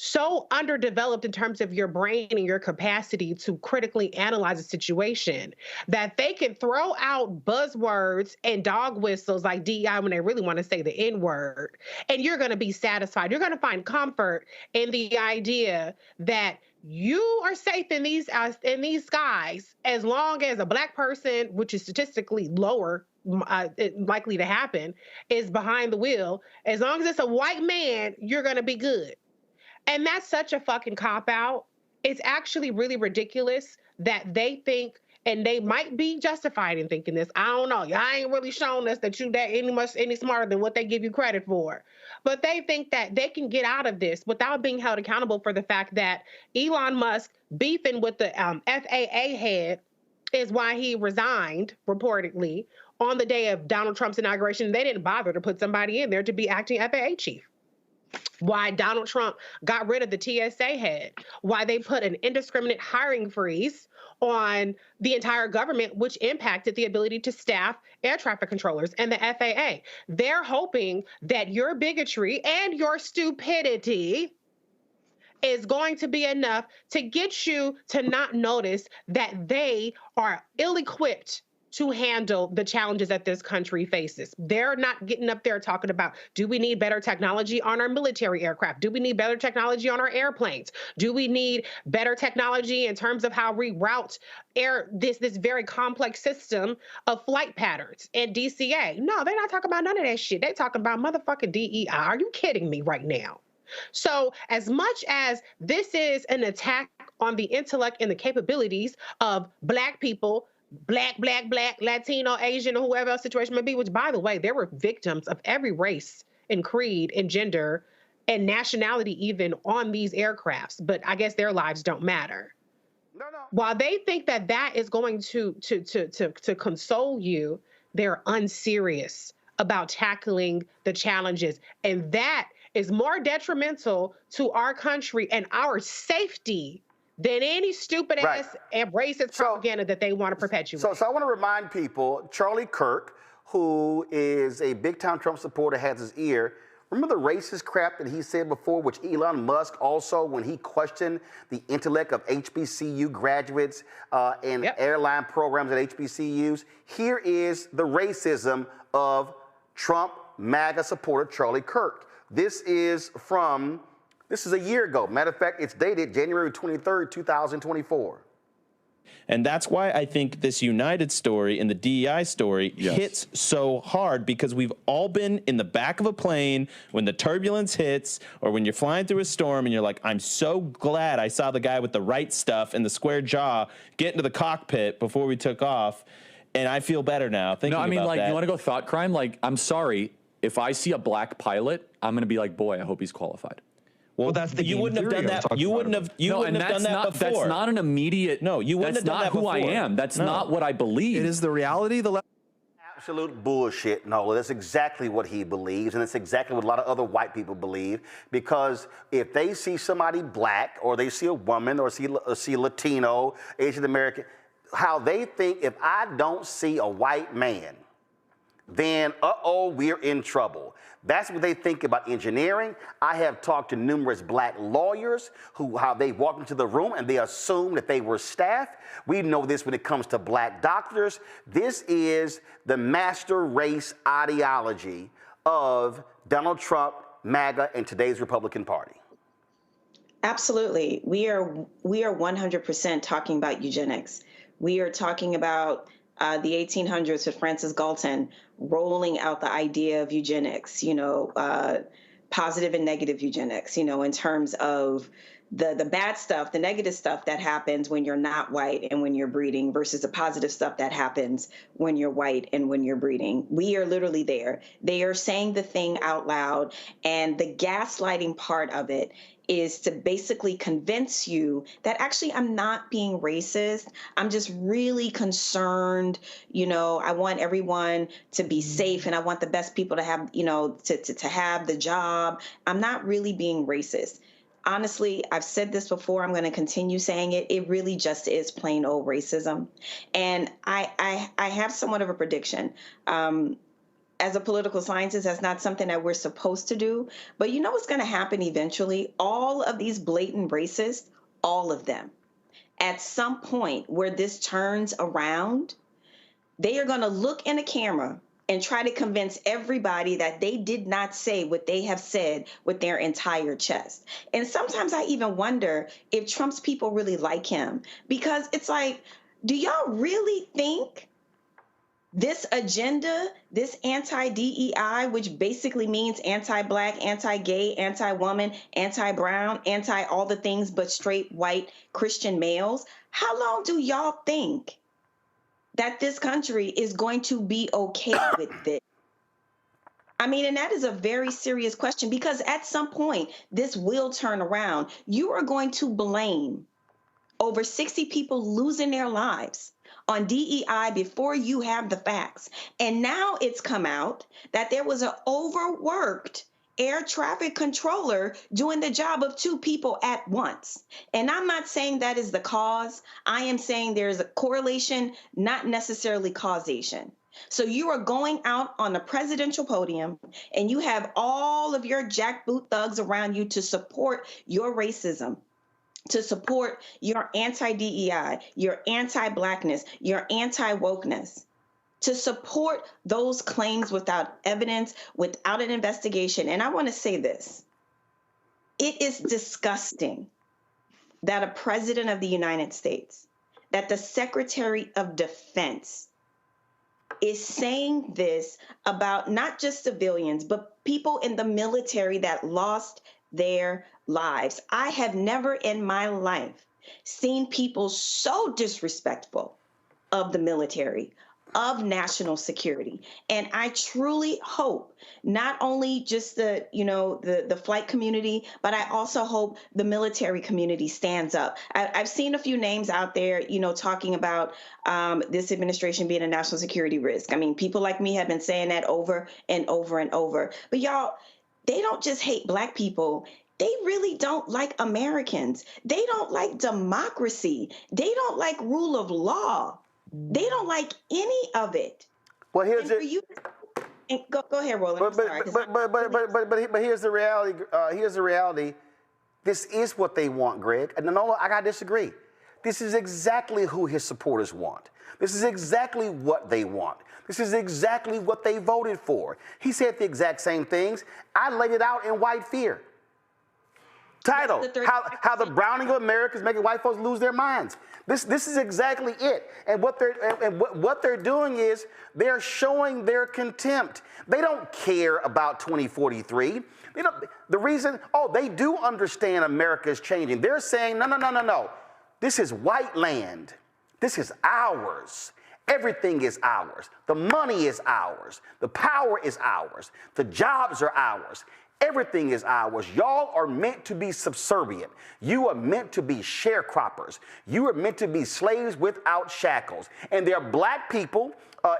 so underdeveloped in terms of your brain and your capacity to critically analyze a situation, that they can throw out buzzwords and dog whistles like DEI when they really want to say the N-word, and you're going to be satisfied. You're going to find comfort in the idea that you are safe in these skies as long as a black person, which is statistically lower likely to happen, is behind the wheel. As long as it's a white man, you're going to be good. And that's such a fucking cop-out. It's actually really ridiculous that they think, and they might be justified in thinking this. I don't know. Y'all ain't really shown us that you that any smarter than what they give you credit for. But they think that they can get out of this without being held accountable for the fact that Elon Musk beefing with the FAA head is why he resigned, reportedly, on the day of Donald Trump's inauguration. They didn't bother to put somebody in there to be acting FAA chief. Why Donald Trump got rid of the TSA head, why they put an indiscriminate hiring freeze on the entire government, which impacted the ability to staff air traffic controllers and the FAA. They're hoping that your bigotry and your stupidity is going to be enough to get you to not notice that they are ill-equipped to handle the challenges that this country faces. They're not getting up there talking about, do we need better technology on our military aircraft? Do we need better technology on our airplanes? Do we need better technology in terms of how we route this very complex system of flight patterns and DCA? No, they're not talking about none of that shit. They're talking about motherfucking DEI. Are you kidding me right now? So as much as this is an attack on the intellect and the capabilities of black people, black, Latino, Asian, or whoever else situation may be, which, by the way, there were victims of every race and creed and gender and nationality even on these aircrafts, but I guess their lives don't matter. No. While they think that that is going to console you, they're unserious about tackling the challenges. And that is more detrimental to our country and our safety than any stupid ass and racist propaganda that they want to perpetuate. So I want to remind people, Charlie Kirk, who is a big-time Trump supporter, has his ear. Remember the racist crap that he said before, which Elon Musk also, when he questioned the intellect of HBCU graduates and airline programs at HBCUs? Here is the racism of Trump MAGA supporter Charlie Kirk. This is a year ago. Matter of fact, it's dated January 23rd, 2024. And that's why I think this United story and the DEI story hits so hard, because we've all been in the back of a plane when the turbulence hits, or when you're flying through a storm and you're like, I'm so glad I saw the guy with the right stuff and the square jaw get into the cockpit before we took off, and I feel better now thinking about that. No, I mean, like, you want to go thought crime? Like, I'm sorry, if I see a black pilot, I'm going to be like, boy, I hope he's qualified. Well, that's the you wouldn't have done that. You wouldn't have. You wouldn't have done that before. That's not an immediate. No, you wouldn't have done that before. That's not who I am. That's not what I believe. It is the reality. Absolute bullshit, Nola. That's exactly what he believes, and it's exactly what a lot of other white people believe. Because if they see somebody black, or they see a woman, or see Latino, Asian American, how they think, if I don't see a white man, then we're in trouble. That's what they think about engineering. I have talked to numerous black lawyers how they walk into the room and they assume that they were staff. We know this when it comes to black doctors. This is the master race ideology of Donald Trump, MAGA, and today's Republican Party. Absolutely. We are 100% talking about eugenics. We are talking about the 1800s with Francis Galton rolling out the idea of eugenics, positive and negative eugenics, in terms of the bad stuff, the negative stuff that happens when you're not white and when you're breeding versus the positive stuff that happens when you're white and when you're breeding. We are literally there. They are saying the thing out loud, and the gaslighting part of it is to basically convince you that actually I'm not being racist. I'm just really concerned. You know, I want everyone to be safe and I want the best people to have, you know, to have the job. I'm not really being racist. Honestly, I've said this before, I'm going to continue saying it. It really just is plain old racism. And I have somewhat of a prediction. As a political scientist, that's not something that we're supposed to do. But you know what's going to happen eventually? All of these blatant racists, all of them, at some point where this turns around, they are going to look in a camera and try to convince everybody that they did not say what they have said with their entire chest. And sometimes I even wonder if Trump's people really like him, because it's like, do y'all really think this agenda, this anti-DEI, which basically means anti-black, anti-gay, anti-woman, anti-brown, anti-all the things but straight white Christian males, how long do y'all think that this country is going to be okay with this? I mean, and that is a very serious question, because at some point, this will turn around. You are going to blame over 60 people losing their lives on DEI before you have the facts. And now it's come out that there was an overworked air traffic controller doing the job of two people at once. And I'm not saying that is the cause. I am saying there's a correlation, not necessarily causation. So you are going out on the presidential podium and you have all of your jackboot thugs around you to support your racism, to support your anti-DEI, your anti-blackness, your anti-wokeness, to support those claims without evidence, without an investigation. And I want to say this. It is disgusting that a president of the United States, that the Secretary of Defense is saying this about not just civilians, but people in the military that lost their lives. I have never in my life seen people so disrespectful of the military, of national security. And I truly hope not only just the flight community, but I also hope the military community stands up. I've seen a few names out there, talking about this administration being a national security risk. I mean, people like me have been saying that over and over and over. But y'all, they don't just hate Black people. They really don't like Americans. They don't like democracy. They don't like rule of law. They don't like any of it. Well, here's go ahead, Roland. But here's the reality. Here's the reality. This is what they want, Greg. And no, I gotta disagree. This is exactly who his supporters want. This is exactly what they want. This is exactly what they voted for. He said the exact same things. I laid it out in White Fear. Title, how the browning of America is making white folks lose their minds. This is exactly it. And what they're doing is they're showing their contempt. They don't care about 2043. The reason, they do understand America is changing. They're saying, no. This is white land. This is ours. Everything is ours. The money is ours. The power is ours. The jobs are ours. Everything is ours. Y'all are meant to be subservient. You are meant to be sharecroppers. You are meant to be slaves without shackles. And there are Black people,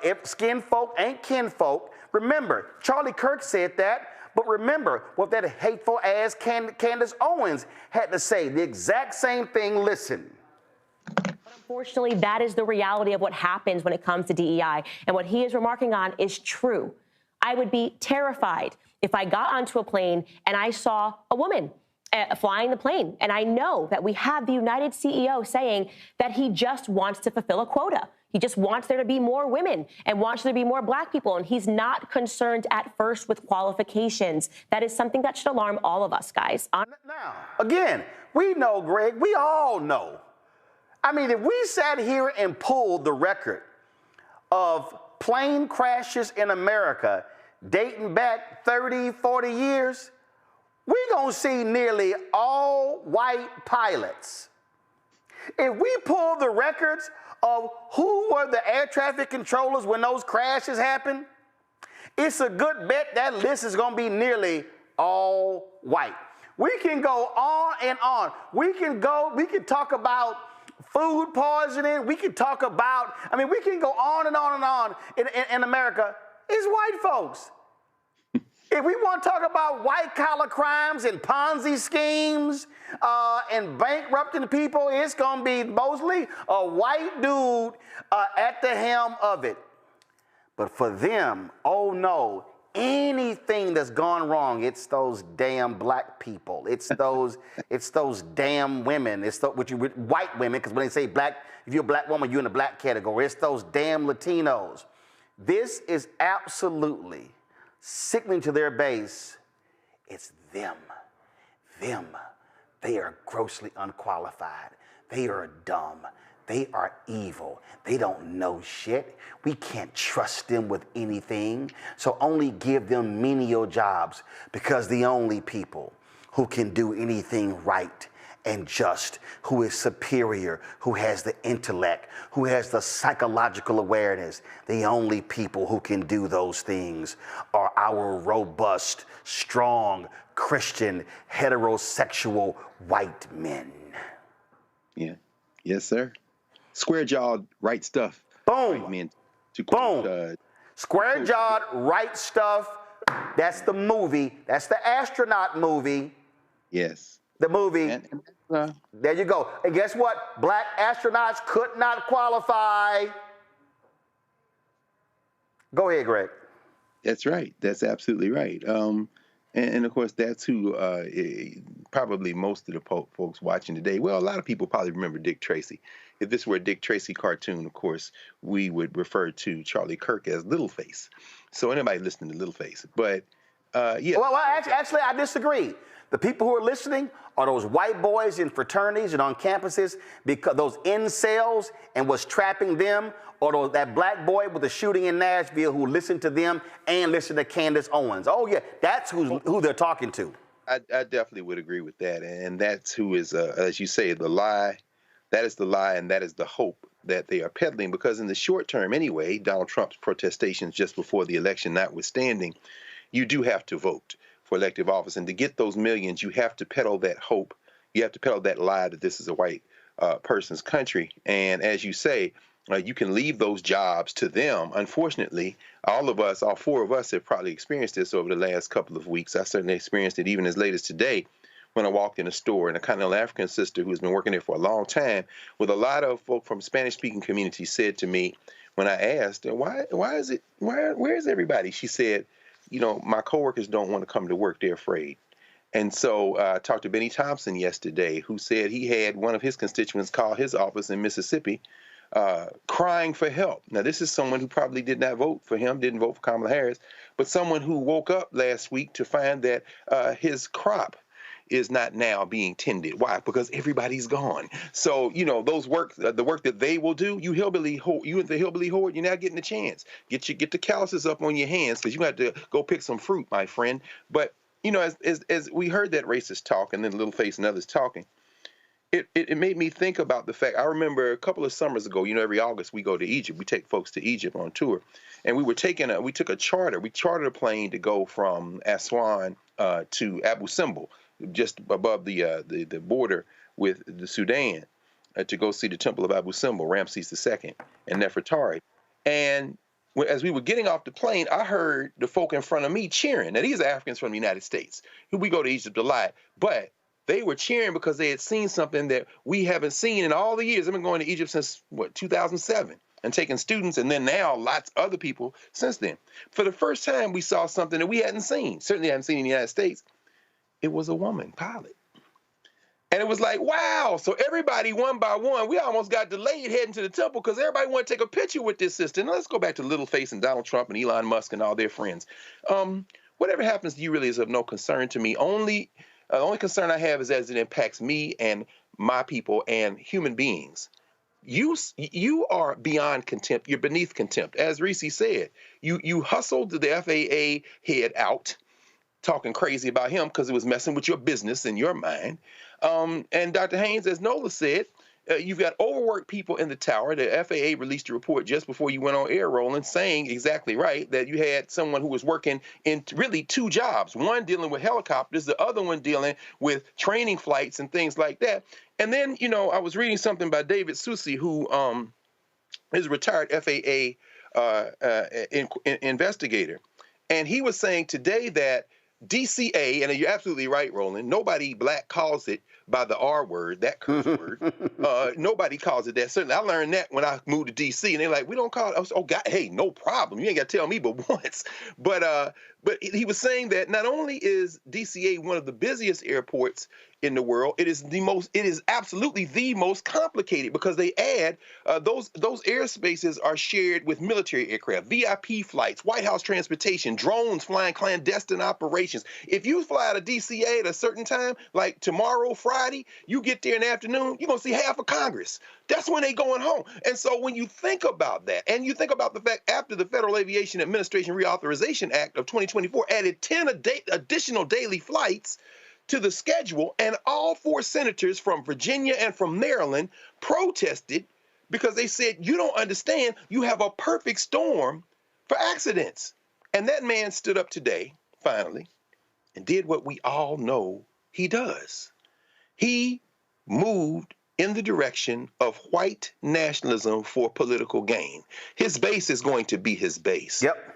if skin folk ain't kinfolk. Remember, Charlie Kirk said that, but remember what that hateful ass Candace Owens had to say. The exact same thing. Listen. Unfortunately, that is the reality of what happens when it comes to DEI. And what he is remarking on is true. I would be terrified if I got onto a plane and I saw a woman flying the plane. And I know that we have the United CEO saying that he just wants to fulfill a quota. He just wants there to be more women and wants there to be more Black people. And he's not concerned at first with qualifications. That is something that should alarm all of us, guys. Now, again, we know, Greg, we all know. I mean, if we sat here and pulled the record of plane crashes in America dating back 30, 40 years, we're going to see nearly all white pilots. If we pull the records of who were the air traffic controllers when those crashes happened, it's a good bet that list is going to be nearly all white. We can go on and on. We can talk about food poisoning. We can talk about, we can go on and on and on in America. It's white folks. If we want to talk about white-collar crimes and Ponzi schemes and bankrupting people, it's going to be mostly a white dude at the helm of it. But for them, oh no, anything that's gone wrong, it's those damn black people. It's those damn women. It's white women, because when they say black, if you're a black woman, you're in the black category. It's those damn Latinos. This is absolutely sickening to their base. It's them. They are grossly unqualified. They are dumb. They are evil. They don't know shit. We can't trust them with anything. So only give them menial jobs, because the only people who can do anything right and just, who is superior, who has the intellect, who has the psychological awareness, the only people who can do those things are our robust, strong, Christian, heterosexual white men. Yeah. Yes, sir. Square-jawed, right stuff. Boom. Right, man. Boom. Square-jawed, right stuff. That's the movie. That's the astronaut movie. Yes. The movie. There you go. And guess what? Black astronauts could not qualify. Go ahead, Greg. That's right. That's absolutely right. And of course, that's who probably most of the folks watching today. Well, a lot of people probably remember Dick Tracy. If this were a Dick Tracy cartoon, of course, we would refer to Charlie Kirk as Littleface. So anybody listening to Littleface. But yeah. Well, actually, I disagree. The people who are listening are those white boys in fraternities and on campuses, because those incels and what's trapping them, or that black boy with the shooting in Nashville who listened to them and listened to Candace Owens. Oh, yeah, that's who they're talking to. I definitely would agree with that. And that's who is, as you say, the lie. That is the lie, and that is the hope that they are peddling. Because in the short term anyway, Donald Trump's protestations just before the election notwithstanding, you do have to vote for elective office. And to get those millions, you have to peddle that hope. You have to peddle that lie that this is a white person's country. And as you say, you can leave those jobs to them. Unfortunately, all four of us have probably experienced this over the last couple of weeks. I certainly experienced it even as late as today when I walked in a store, and a continental African sister who's been working there for a long time with a lot of folk from Spanish-speaking communities said to me when I asked, where is everybody? She said, my coworkers don't want to come to work. They're afraid. And so I talked to Benny Thompson yesterday, who said he had one of his constituents call his office in Mississippi crying for help. Now, this is someone who probably did not vote for him, didn't vote for Kamala Harris, but someone who woke up last week to find that his crop is not now being tended. Why? Because everybody's gone. So, the work that they will do, you at the hillbilly horde, you're not getting a chance. Get the calluses up on your hands, because you have to go pick some fruit, my friend. But, as we heard that racist talk, and then Littleface and others talking, it made me think about the fact, I remember a couple of summers ago, every August we go to Egypt. We take folks to Egypt on tour. And we took a charter. We chartered a plane to go from Aswan to Abu Simbel, just above the border with the Sudan, to go see the Temple of Abu Simbel, Ramses II, and Nefertari. And as we were getting off the plane, I heard the folk in front of me cheering. Now, these are Africans from the United States. We go to Egypt a lot, but they were cheering because they had seen something that we haven't seen in all the years. I've been going to Egypt since, 2007, and taking students, and then now lots of other people since then. For the first time, we saw something that we hadn't seen, certainly hadn't seen in the United States. It was a woman pilot. And it was like, wow. So everybody, one by one, we almost got delayed heading to the temple because everybody wanted to take a picture with this sister. Now let's go back to Littleface and Donald Trump and Elon Musk and all their friends. Whatever happens to you really is of no concern to me. The only concern I have is as it impacts me and my people and human beings. You are beyond contempt. You're beneath contempt. As Reese said, you hustled the FAA head out. talking crazy about him because it was messing with your business and your mind. And Dr. Haynes, as Nola said, you've got overworked people in the tower. The FAA released a report just before you went on air, Roland, saying exactly right, that you had someone who was working in really two jobs, one dealing with helicopters, the other one dealing with training flights and things like that. And then, you know, I was reading something by David Susi, who is a retired FAA investigator. And he was saying today that DCA, and you're absolutely right, Roland, nobody black calls it by the R word, that curse word. Nobody calls it that. Certainly, I learned that when I moved to DC, and they're like, we don't call it. I was, oh, God, hey, no problem. You ain't got to tell me but once. But he was saying that not only is DCA one of the busiest airports in the world, it is absolutely the most complicated, because they add those airspaces are shared with military aircraft, VIP flights, White House transportation, drones flying clandestine operations. If you fly to DCA at a certain time, like tomorrow, Friday, you get there in the afternoon, you're going to see half of Congress. That's when they going home. And so when you think about that, and you think about the fact after the Federal Aviation Administration Reauthorization Act of 2024 added 10 additional daily flights to the schedule, and all 4 senators from Virginia and from Maryland protested because they said, you don't understand, you have a perfect storm for accidents. And that man stood up today, finally, and did what we all know he does. He moved in the direction of white nationalism for political gain. His base is going to be his base. Yep.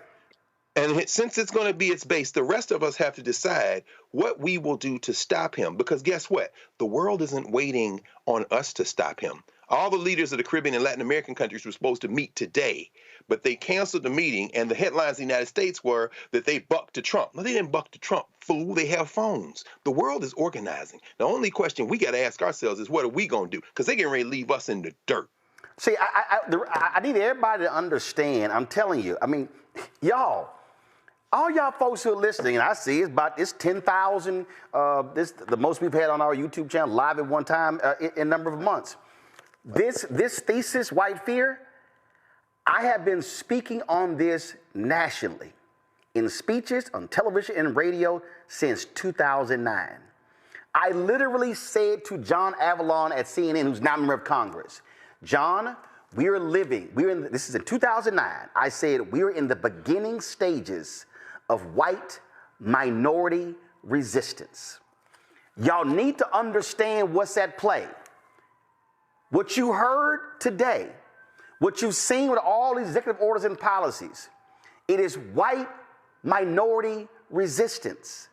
And since it's going to be its base, the rest of us have to decide what we will do to stop him. Because guess what? The world isn't waiting on us to stop him. All the leaders of the Caribbean and Latin American countries were supposed to meet today, but they canceled the meeting, and the headlines in the United States were that they bucked to Trump. No, they didn't buck to Trump, fool. They have phones. The world is organizing. The only question we got to ask ourselves is, what are we going to do? Because they're getting ready to leave us in the dirt. See, I need everybody to understand. I'm telling you. I mean, y'all. All y'all folks who are listening, and I see it's about this 10,000, the most we've had on our YouTube channel live at one time in a number of months. This thesis, white fear, I have been speaking on this nationally in speeches, on television and radio since 2009. I literally said to John Avalon at CNN, who's now a member of Congress, John, this is in 2009, I said we are in the beginning stages of white minority resistance. Y'all need to understand what's at play. What you heard today, what you've seen with all these executive orders and policies, it is white minority resistance.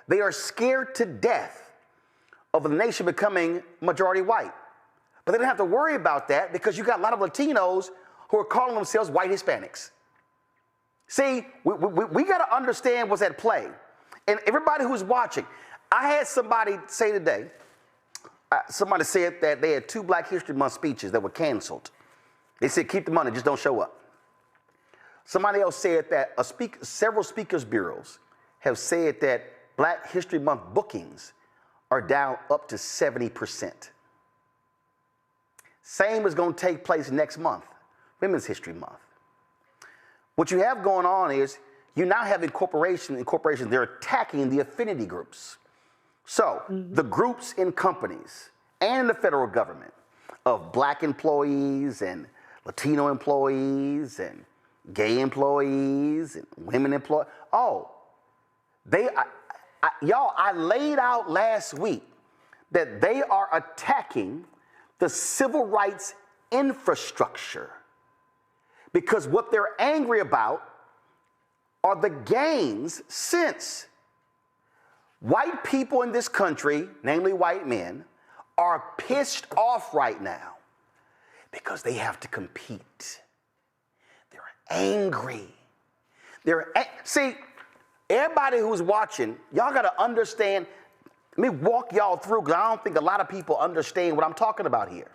They are scared to death of the nation becoming majority white. But they don't have to worry about that because you got a lot of Latinos who are calling themselves white Hispanics. See, we got to understand what's at play. And everybody who's watching, I had somebody say today, somebody said that they had 2 Black History Month speeches that were canceled. They said, keep the money, just don't show up. Somebody else said that several speakers bureaus have said that Black History Month bookings are down up to 70%. Same is going to take place next month, Women's History Month. What you have going on is you now have corporations, they're attacking the affinity groups. So the groups in companies and the federal government of Black employees and Latino employees and gay employees and women employees, I laid out last week that they are attacking the civil rights infrastructure. Because what they're angry about are the gains since white people in this country, namely white men, are pissed off right now because they have to compete. They're angry. See, everybody who's watching, y'all got to understand. Let me walk y'all through because I don't think a lot of people understand what I'm talking about here.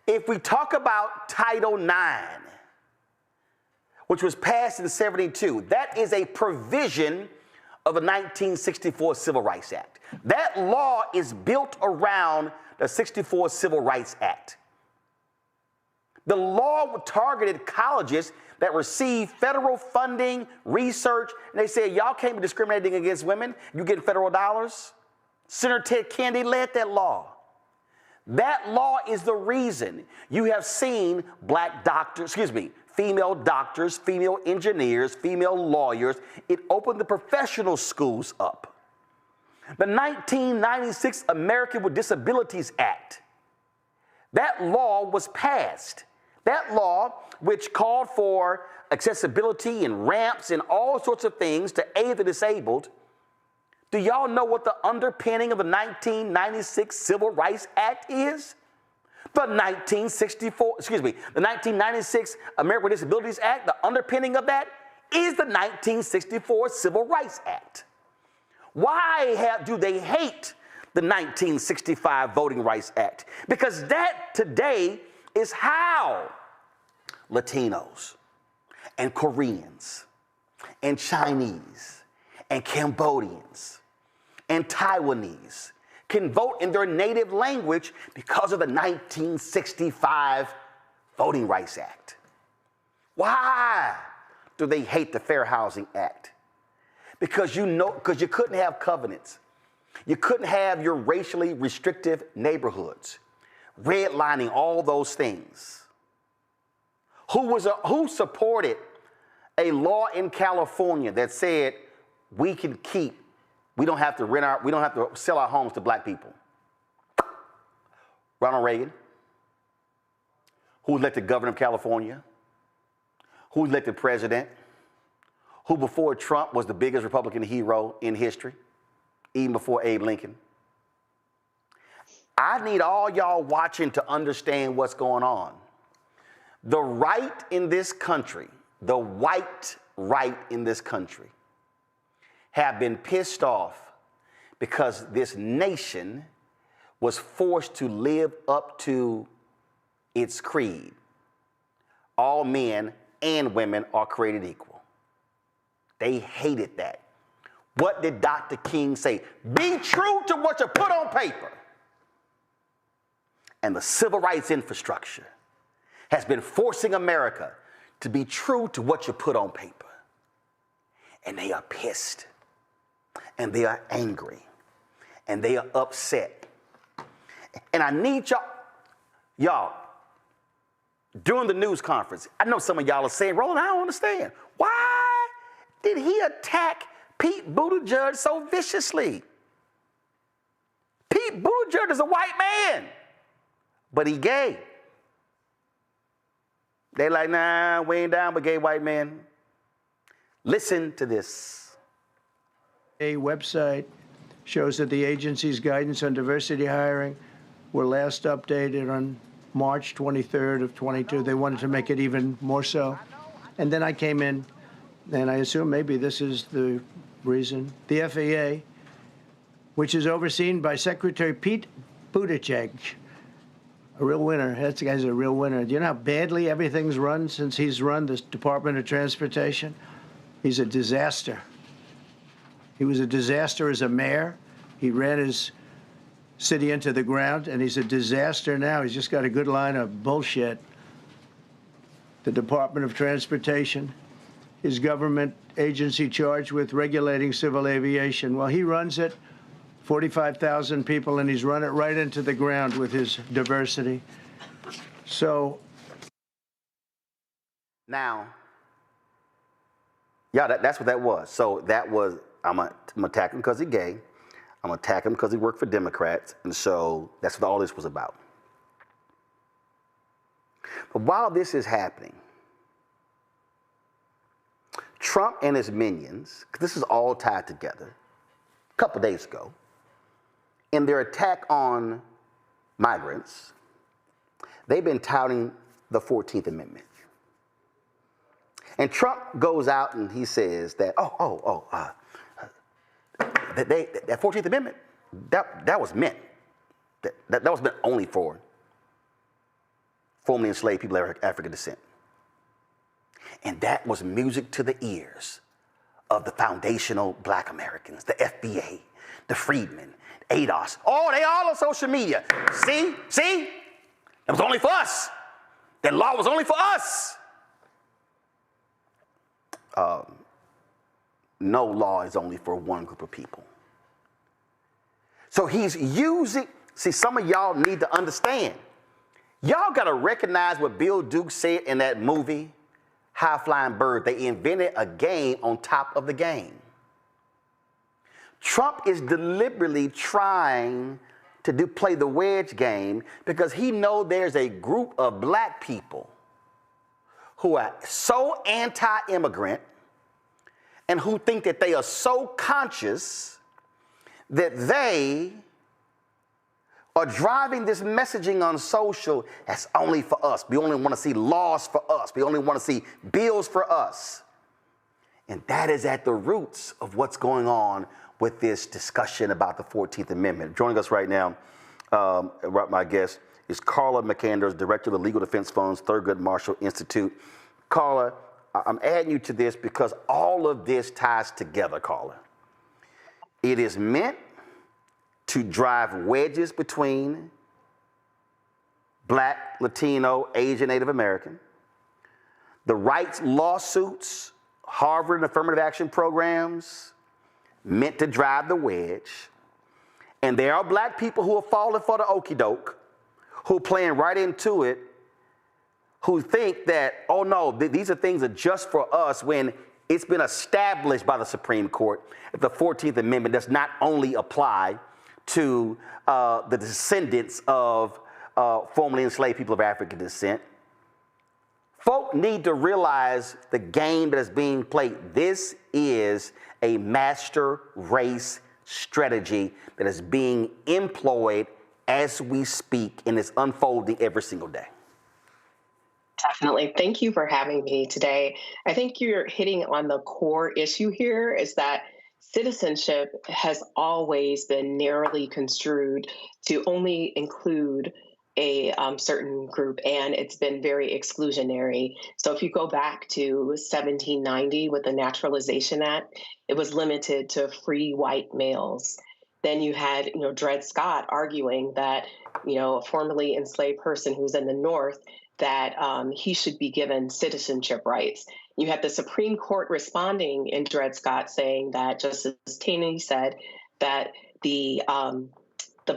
If we talk about Title IX, which was passed in 1972, that is a provision of the 1964 Civil Rights Act. That law is built around the 1964 Civil Rights Act. The law targeted colleges that receive federal funding, research, and they said, y'all can't be discriminating against women. You getting federal dollars. Senator Ted Kennedy led that law. That law is the reason you have seen female doctors, female engineers, female lawyers. It opened the professional schools up. The 1996 American with Disabilities Act, that law was passed. That law, which called for accessibility and ramps and all sorts of things to aid the disabled. Do y'all know what the underpinning of the 1996 Civil Rights Act is? The 1996 American with Disabilities Act, the underpinning of that is the 1964 Civil Rights Act. Why do they hate the 1965 Voting Rights Act? Because that today is how Latinos and Koreans and Chinese and Cambodians and Taiwanese can vote in their native language because of the 1965 Voting Rights Act. Why do they hate the Fair Housing Act? Because you couldn't have covenants. You couldn't have your racially restrictive neighborhoods, redlining, all those things. Who supported a law in California that said we don't have to sell our homes to black people? Ronald Reagan, who was elected governor of California, who was elected president, who before Trump was the biggest Republican hero in history, even before Abe Lincoln. I need all y'all watching to understand what's going on. The right in this country, the white right in this country, have been pissed off because this nation was forced to live up to its creed. All men and women are created equal. They hated that. What did Dr. King say? Be true to what you put on paper. And the civil rights infrastructure has been forcing America to be true to what you put on paper. And they are pissed. And they are angry. And they are upset. And I need y'all, during the news conference, I know some of y'all are saying, Roland, I don't understand. Why did he attack Pete Buttigieg so viciously? Pete Buttigieg is a white man, but he gay. They like, nah, we ain't down with gay white men. Listen to this. A website shows that the agency's guidance on diversity hiring were last updated on March 23rd of 22. They wanted to make it even more so. And then I came in, and I assume maybe this is the reason. The FAA, which is overseen by Secretary Pete Buttigieg, a real winner. That guy's a real winner. Do you know how badly everything's run since he's run this Department of Transportation? He's a disaster. He was a disaster as a mayor. He ran his city into the ground, and he's a disaster now. He's just got a good line of bullshit. The Department of Transportation, his government agency charged with regulating civil aviation. Well, he runs it, 45,000 people, and he's run it right into the ground with his diversity. So now, yeah, that's what that was. So that was, I'm gonna attack him because he's gay. I'm gonna attack him because he worked for Democrats. And so that's what all this was about. But while this is happening, Trump and his minions, because this is all tied together, a couple days ago, in their attack on migrants, they've been touting the 14th Amendment. And Trump goes out and he says that, that 14th Amendment, that was meant, that was meant only for formerly enslaved people of African descent. And that was music to the ears of the foundational black Americans, the FBA, the freedmen, ADOS. Oh, they all on social media. See? It was only for us. That law was only for us. No law is only for one group of people. So he's using, see, some of y'all need to understand. Y'all got to recognize what Bill Duke said in that movie, High Flying Bird. They invented a game on top of the game. Trump is deliberately trying to play the wedge game because he knows there's a group of black people who are so anti-immigrant and who think that they are so conscious that they are driving this messaging on social as only for us. We only want to see laws for us. We only want to see bills for us. And that is at the roots of what's going on with this discussion about the 14th Amendment. Joining us right now, my guest is Carla McAnders, Director of the Legal Defense Fund's Thurgood Marshall Institute. Carla, I'm adding you to this because all of this ties together, Carla. It is meant to drive wedges between Black, Latino, Asian, Native American. The rights lawsuits, Harvard and affirmative action programs, meant to drive the wedge. And there are black people who are falling for the okie doke, who are playing right into it, who think that, oh no, these are things that are just for us, when it's been established by the Supreme Court that the 14th Amendment does not only apply to the descendants of formerly enslaved people of African descent. Folk need to realize the game that is being played. This is a master race strategy that is being employed as we speak and is unfolding every single day. Definitely. Thank you for having me today. I think you're hitting on the core issue here, is that citizenship has always been narrowly construed to only include a certain group, and it's been very exclusionary. So if you go back to 1790 with the Naturalization Act, it was limited to free white males. Then you had, Dred Scott arguing that, a formerly enslaved person who's in the North, that he should be given citizenship rights. You had the Supreme Court responding in Dred Scott saying that, just as Taney said, that the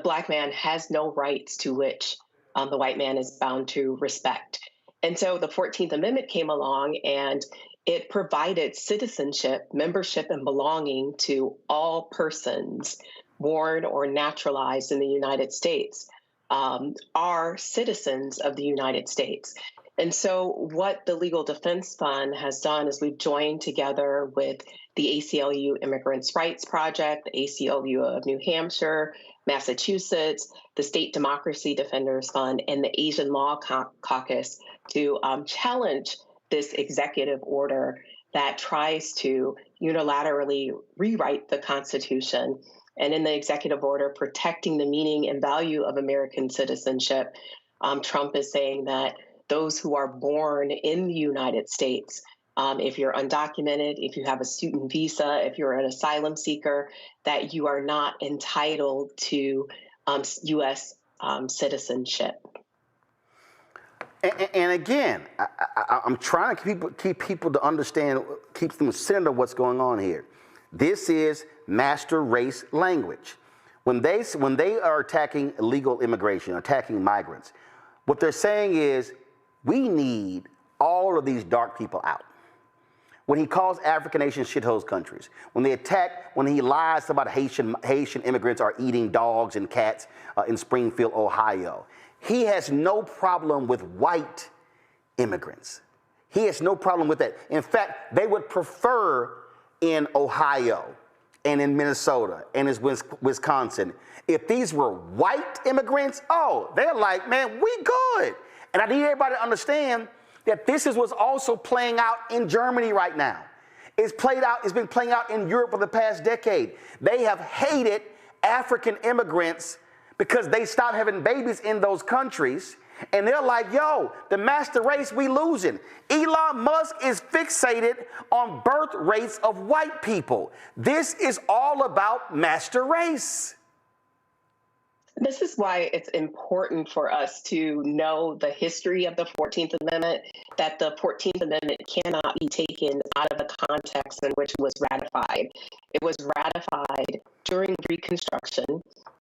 Black man has no rights to which the white man is bound to respect. And so the 14th Amendment came along and it provided citizenship, membership, and belonging to all persons born or naturalized in the United States, are citizens of the United States. And so what the Legal Defense Fund has done is we've joined together with the ACLU Immigrants' Rights Project, the ACLU of New Hampshire, Massachusetts, the State Democracy Defenders Fund, and the Asian Law Caucus to challenge this executive order that tries to unilaterally rewrite the Constitution. And in the executive order protecting the meaning and value of American citizenship, Trump is saying that those who are born in the United States, if you're undocumented, if you have a student visa, if you're an asylum seeker, that you are not entitled to U.S. citizenship. And again, I'm trying to keep people to understand, keep them centered on what's going on here. This is master race language. When they are attacking illegal immigration, attacking migrants, what they're saying is we need all of these dark people out. When he calls African nations shithole countries, when he lies about Haitian immigrants are eating dogs and cats in Springfield, Ohio, he has no problem with white immigrants. He has no problem with that. In fact, they would prefer in Ohio and in Minnesota and in Wisconsin, if these were white immigrants, they're like, man, we good. And I need everybody to understand that this is what's also playing out in Germany right now. It's been playing out in Europe for the past decade. They have hated African immigrants because they stopped having babies in those countries. And they're like, yo, the master race, we losing. Elon Musk is fixated on birth rates of white people. This is all about master race. This is why it's important for us to know the history of the 14th Amendment, that the 14th Amendment cannot be taken out of the context in which it was ratified. It was ratified during Reconstruction,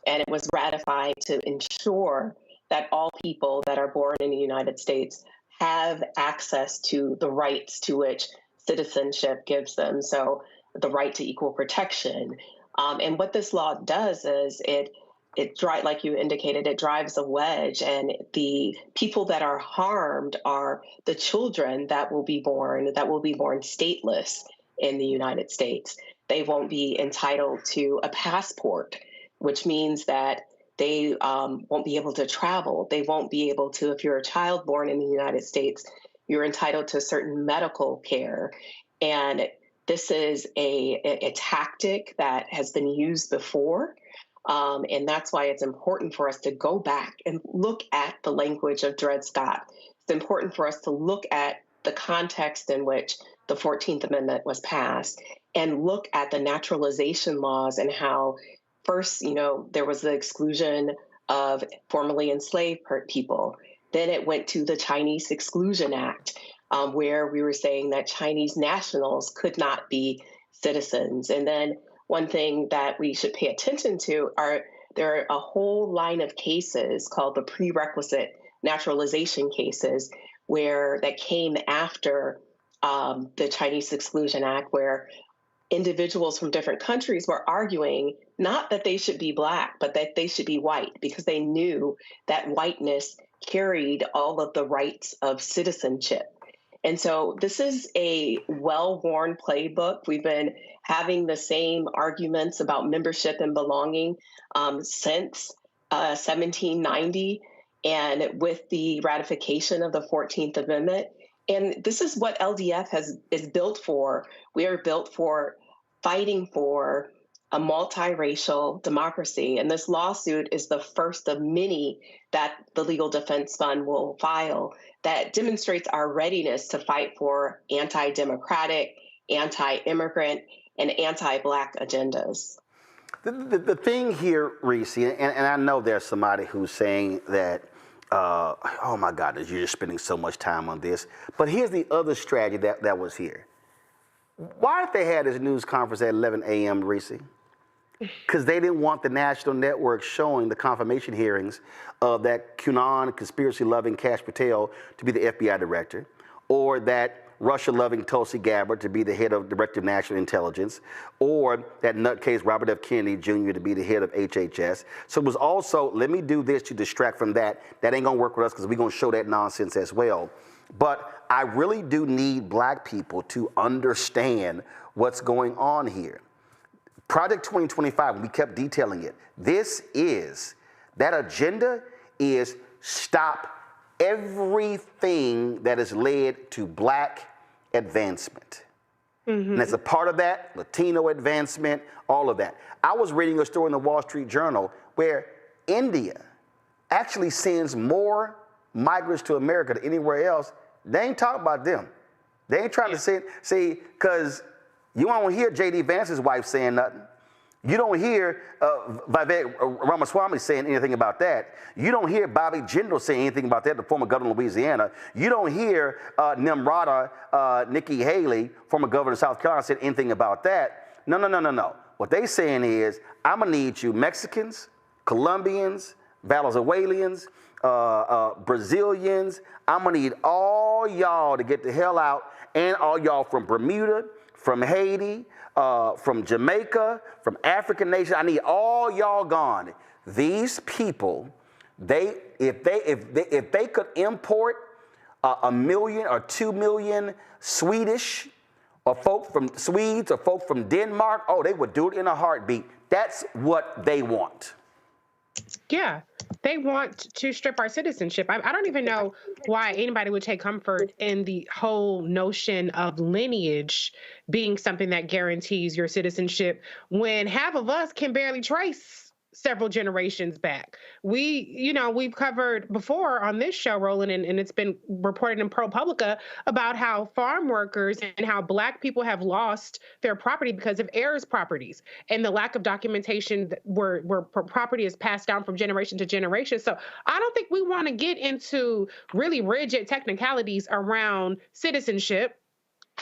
and it was ratified to ensure that all people that are born in the United States have access to the rights to which citizenship gives them. So the right to equal protection. And what this law does is like you indicated, it drives a wedge, and the people that are harmed are the children that will be born stateless in the United States. They won't be entitled to a passport, which means that they won't be able to travel. They won't be able to, if you're a child born in the United States, you're entitled to certain medical care. And this is a tactic that has been used before. And that's why it's important for us to go back and look at the language of Dred Scott. It's important for us to look at the context in which the 14th Amendment was passed and look at the naturalization laws and how first, there was the exclusion of formerly enslaved people. Then it went to the Chinese Exclusion Act, where we were saying that Chinese nationals could not be citizens. And then one thing that we should pay attention to there are a whole line of cases called the prerequisite naturalization cases that came after the Chinese Exclusion Act, where individuals from different countries were arguing not that they should be Black, but that they should be white, because they knew that whiteness carried all of the rights of citizenship. And so this is a well-worn playbook. We've been having the same arguments about membership and belonging since 1790, and with the ratification of the 14th Amendment. And this is what LDF is built for. We are built for fighting for a multiracial democracy. And this lawsuit is the first of many that the Legal Defense Fund will file that demonstrates our readiness to fight for anti-democratic, anti-immigrant, and anti-Black agendas. The thing here, Reese, and I know there's somebody who's saying that, oh my God, you're just spending so much time on this. But here's the other strategy that was here. Why did they have this news conference at 11 a.m., Reese? Because they didn't want the national network showing the confirmation hearings of that QAnon conspiracy-loving Kash Patel to be the FBI director, or that Russia-loving Tulsi Gabbard to be the head of Director of National Intelligence, or that nutcase Robert F. Kennedy Jr. to be the head of HHS. So it was also, let me do this to distract from that. That ain't gonna work with us because we're gonna show that nonsense as well. But I really do need Black people to understand what's going on here. Project 2025, we kept detailing it. That agenda is stop everything that has led to Black advancement. Mm-hmm. And as a part of that, Latino advancement, all of that. I was reading a story in the Wall Street Journal where India actually sends more migrants to America than anywhere else. They ain't talking about them. They ain't trying to see, because you won't hear J.D. Vance's wife saying nothing. You don't hear Vivek Ramaswamy saying anything about that. You don't hear Bobby Jindal saying anything about that, the former governor of Louisiana. You don't hear Nimrata Nikki Haley, former governor of South Carolina, saying anything about that. No. What they saying is, I'm going to need you Mexicans, Colombians, Venezuelans, Brazilians. I'm going to need all y'all to get the hell out, and all y'all from Bermuda, from Haiti, from Jamaica, from African nations. I need all y'all gone. These people, if they could import 1 million or 2 million Swedish or folk from Swedes or folk from Denmark, oh, they would do it in a heartbeat. That's what they want. Yeah, they want to strip our citizenship. I don't even know why anybody would take comfort in the whole notion of lineage being something that guarantees your citizenship when half of us can barely trace several generations back. We've covered before on this show, Roland, and it's been reported in ProPublica about how farm workers and how Black people have lost their property because of heirs properties and the lack of documentation where property is passed down from generation to generation. So I don't think we want to get into really rigid technicalities around citizenship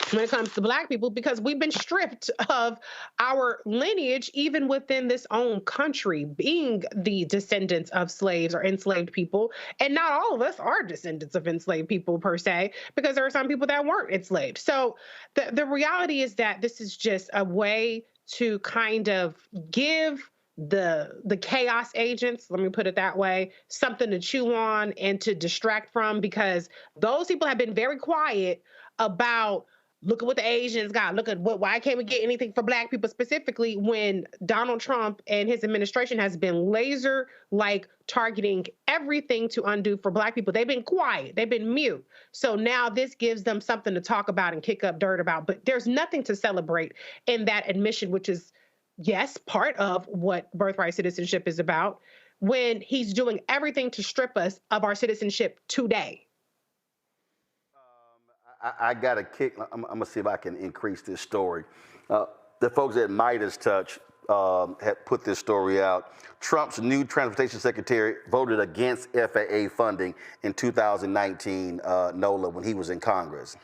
when it comes to Black people, because we've been stripped of our lineage, even within this own country, being the descendants of slaves or enslaved people. And not all of us are descendants of enslaved people per se, because there are some people that weren't enslaved. So the reality is that this is just a way to kind of give the chaos agents, let me put it that way, something to chew on and to distract from, because those people have been very quiet about, look at what the Asians got. Look at why can't we get anything for Black people specifically, when Donald Trump and his administration has been laser-like targeting everything to undo for Black people. They've been quiet. They've been mute. So now this gives them something to talk about and kick up dirt about. But there's nothing to celebrate in that admission, which is, yes, part of what birthright citizenship is about, when he's doing everything to strip us of our citizenship today. I got a kick. I'm going to see if I can increase this story. The folks at Midas Touch had put this story out. Trump's new transportation secretary voted against FAA funding in 2019, NOLA, when he was in Congress.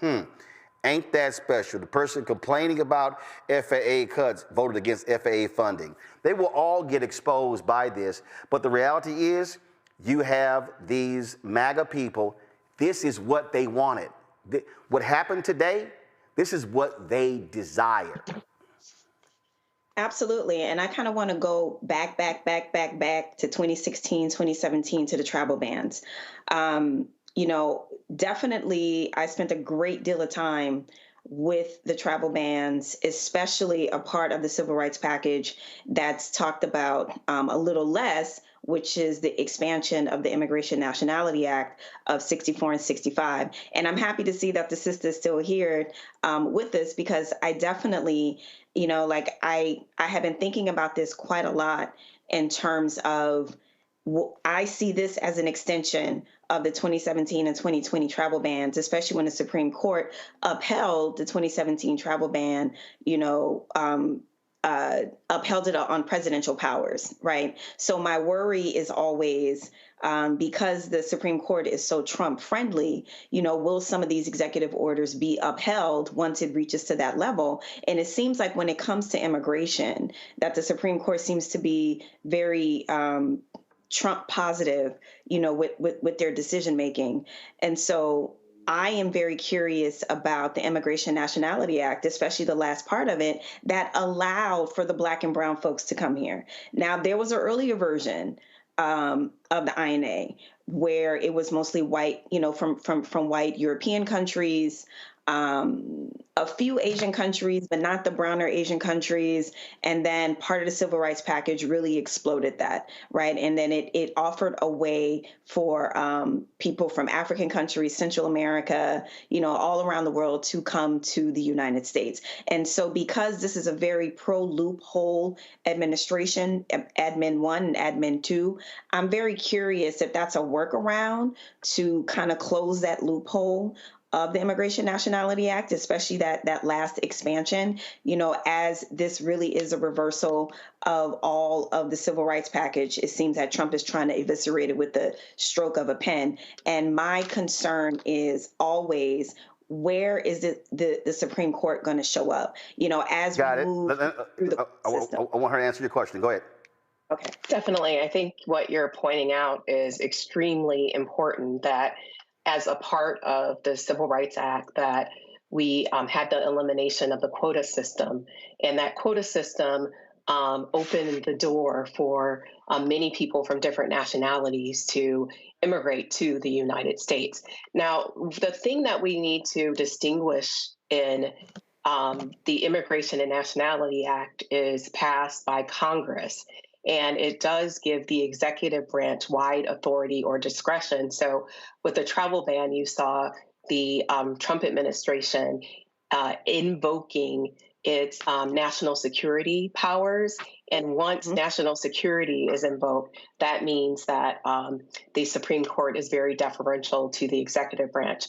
Ain't that special? The person complaining about FAA cuts voted against FAA funding. They will all get exposed by this, but the reality is you have these MAGA people. This is what they wanted. What happened today, this is what they desire. Absolutely. And I kind of want to go back to 2016, 2017 to the travel bans. Definitely I spent a great deal of time with the travel bans, especially a part of the civil rights package that's talked about a little less, which is the expansion of the Immigration Nationality Act of 64 and 65. And I'm happy to see that the sister is still here with us, because I definitely, I have been thinking about this quite a lot in terms of, I see this as an extension of the 2017 and 2020 travel bans, especially when the Supreme Court upheld the 2017 travel ban, upheld it on presidential powers, right? So my worry is always, because the Supreme Court is so Trump friendly, will some of these executive orders be upheld once it reaches to that level? And it seems like when it comes to immigration, that the Supreme Court seems to be very Trump positive, with their decision making. And so I am very curious about the Immigration Nationality Act, especially the last part of it that allowed for the Black and brown folks to come here. Now, there was an earlier version of the INA where it was mostly white, from white European countries, a few Asian countries, but not the brown or Asian countries. And then part of the civil rights package really exploded that, right? And then it offered a way for people from African countries, Central America, all around the world to come to the United States. And so because this is a very pro-loophole administration, Admin 1 and Admin 2, I'm very curious if that's a workaround to kind of close that loophole of the Immigration Nationality Act, especially that last expansion, as this really is a reversal of all of the civil rights package. It seems that Trump is trying to eviscerate it with the stroke of a pen. And my concern is always, where is the Supreme Court going to show up, as we move through the system? I want her to answer your question. Go ahead. Okay. Definitely. I think what you're pointing out is extremely important, that as a part of the Civil Rights Act, that we had the elimination of the quota system. And that quota system opened the door for many people from different nationalities to immigrate to the United States. Now, the thing that we need to distinguish in the Immigration and Nationality Act is passed by Congress. And it does give the executive branch wide authority or discretion. So with the travel ban, you saw the Trump administration invoking its national security powers And once national security is invoked, that means that the Supreme Court is very deferential to the executive branch.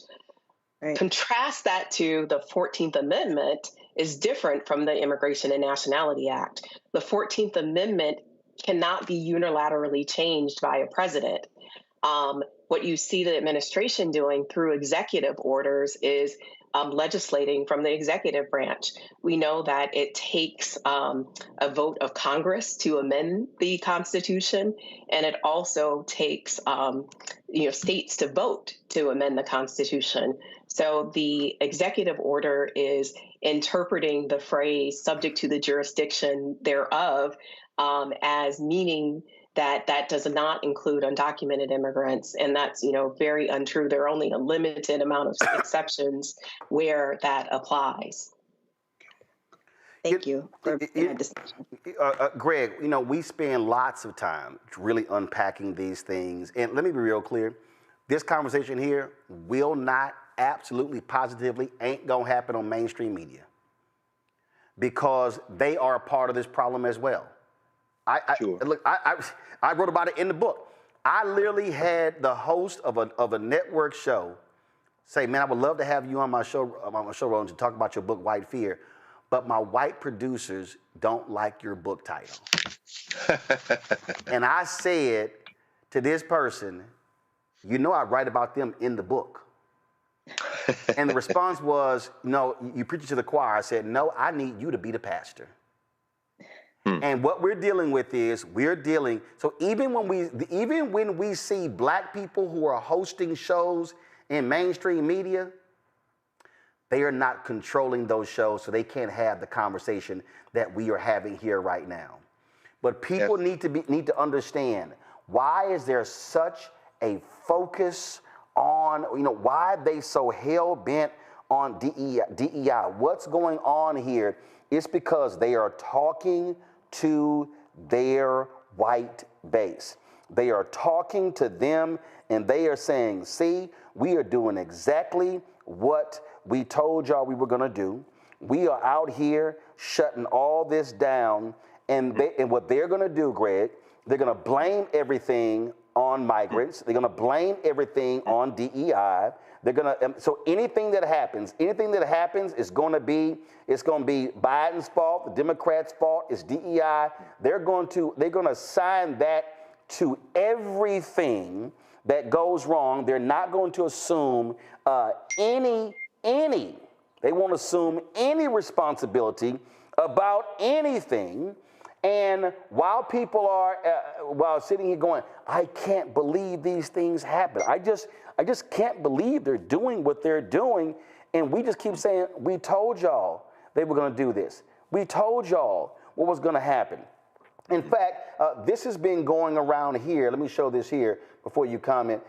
Right. Contrast that to the 14th Amendment is different from the Immigration and Nationality Act. The 14th Amendment cannot be unilaterally changed by a president. What you see the administration doing through executive orders is legislating from the executive branch. We know that it takes a vote of Congress to amend the Constitution, and it also takes states to vote to amend the Constitution. So the executive order is interpreting the phrase "subject to the jurisdiction thereof" as meaning that does not include undocumented immigrants, and that's very untrue. There are only a limited amount of exceptions where that applies. Thank you for that discussion. Greg, we spend lots of time really unpacking these things, and let me be real clear. This conversation here will not, absolutely, positively, ain't gonna happen on mainstream media because they are a part of this problem as well. I wrote about it in the book. I literally had the host of a network show say, "Man, I would love to have you on my show, Roland, to talk about your book, White Fear, but my white producers don't like your book title." And I said to this person, I write about them in the book. And the response was, "No, you preach it to the choir." I said, "No, I need you to be the pastor." And what we're dealing with is so even when we see black people who are hosting shows in mainstream media, they are not controlling those shows, so they can't have the conversation that we are having here right now. But people need to understand, why is there such a focus on, why are they so hell-bent on DEI? What's going on here? It's because they are talking to their white base. They are talking to them, and they are saying, "See, we are doing exactly what we told y'all we were going to do. We are out here shutting all this down." And what they're going to do, Greg, they're going to blame everything on migrants. They're going to blame everything on DEI. They're going to so anything that happens is going to be Biden's fault, the Democrats' fault, it's DEI. They're going to assign that to everything that goes wrong. They're not going to assume they won't assume any responsibility about anything. And while people are sitting here going, "I can't believe these things happen. I just can't believe they're doing what they're doing," and we just keep saying, "We told y'all they were going to do this. We told y'all what was going to happen." In fact, this has been going around here. Let me show this here before you comment.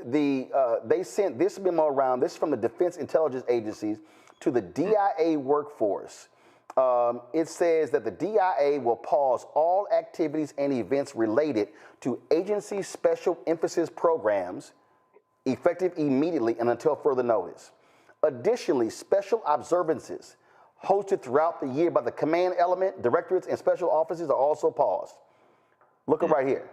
They sent this memo around. This is from the Defense Intelligence Agencies to the DIA workforce. It says that the DIA will pause all activities and events related to agency special emphasis programs effective immediately and until further notice. Additionally, special observances hosted throughout the year by the command element, directorates, and special offices are also paused. Look at right here.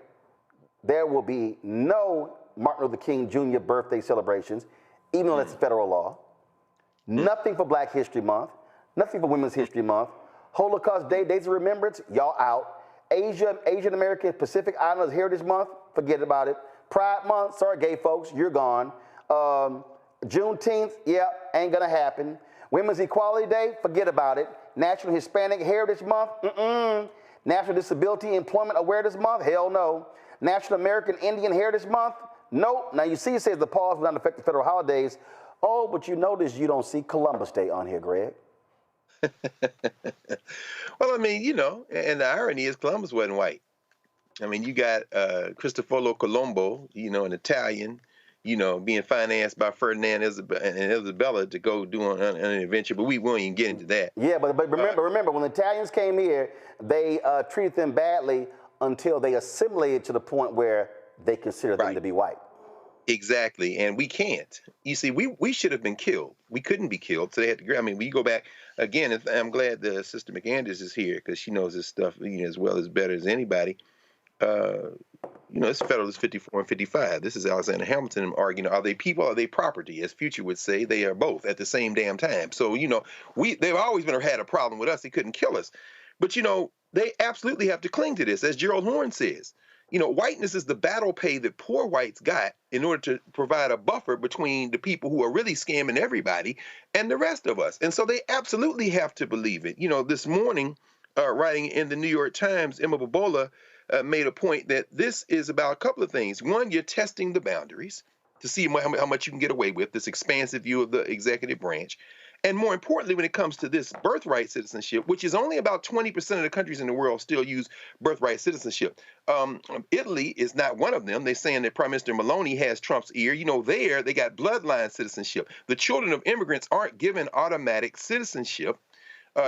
There will be no Martin Luther King Jr. birthday celebrations, even though that's federal law. Nothing for Black History Month. Nothing for Women's History Month. Holocaust Day, Days of Remembrance, y'all out. Asian American Pacific Islanders Heritage Month, forget about it. Pride Month, sorry gay folks, you're gone. Juneteenth, ain't gonna happen. Women's Equality Day, forget about it. National Hispanic Heritage Month, National Disability Employment Awareness Month, hell no. National American Indian Heritage Month, nope. Now you see it says the pause will not affect the federal holidays. Oh, but you notice you don't see Columbus Day on here, Greg. Well, I mean, and the irony is Columbus wasn't white. I mean, you got Cristoforo Colombo, an Italian, being financed by Ferdinand and Isabella to go do an adventure, but we won't even get into that. Yeah, but remember, when the Italians came here, they treated them badly until they assimilated to the point where they considered them to be white. Exactly, and we can't. You see, we should have been killed. We couldn't be killed, so they had to. I mean, we go back again. And I'm glad Sister McAndrews is here because she knows this stuff as well as better as anybody. Uh, it's Federalist 54 and 55. This is Alexander Hamilton arguing: are they people? Or are they property? As Future would say, they are both at the same damn time. So they've always had a problem with us. They couldn't kill us, but they absolutely have to cling to this, as Gerald Horne says. Whiteness is the battle pay that poor whites got in order to provide a buffer between the people who are really scamming everybody and the rest of us. And so they absolutely have to believe it. This morning, writing in the New York Times, Emma Bobola made a point that this is about a couple of things. One, you're testing the boundaries to see how much you can get away with, this expansive view of the executive branch. And more importantly, when it comes to this birthright citizenship, which is only about 20% of the countries in the world still use birthright citizenship. Italy is not one of them. They're saying that Prime Minister Meloni has Trump's ear. There they got bloodline citizenship. The children of immigrants aren't given automatic citizenship.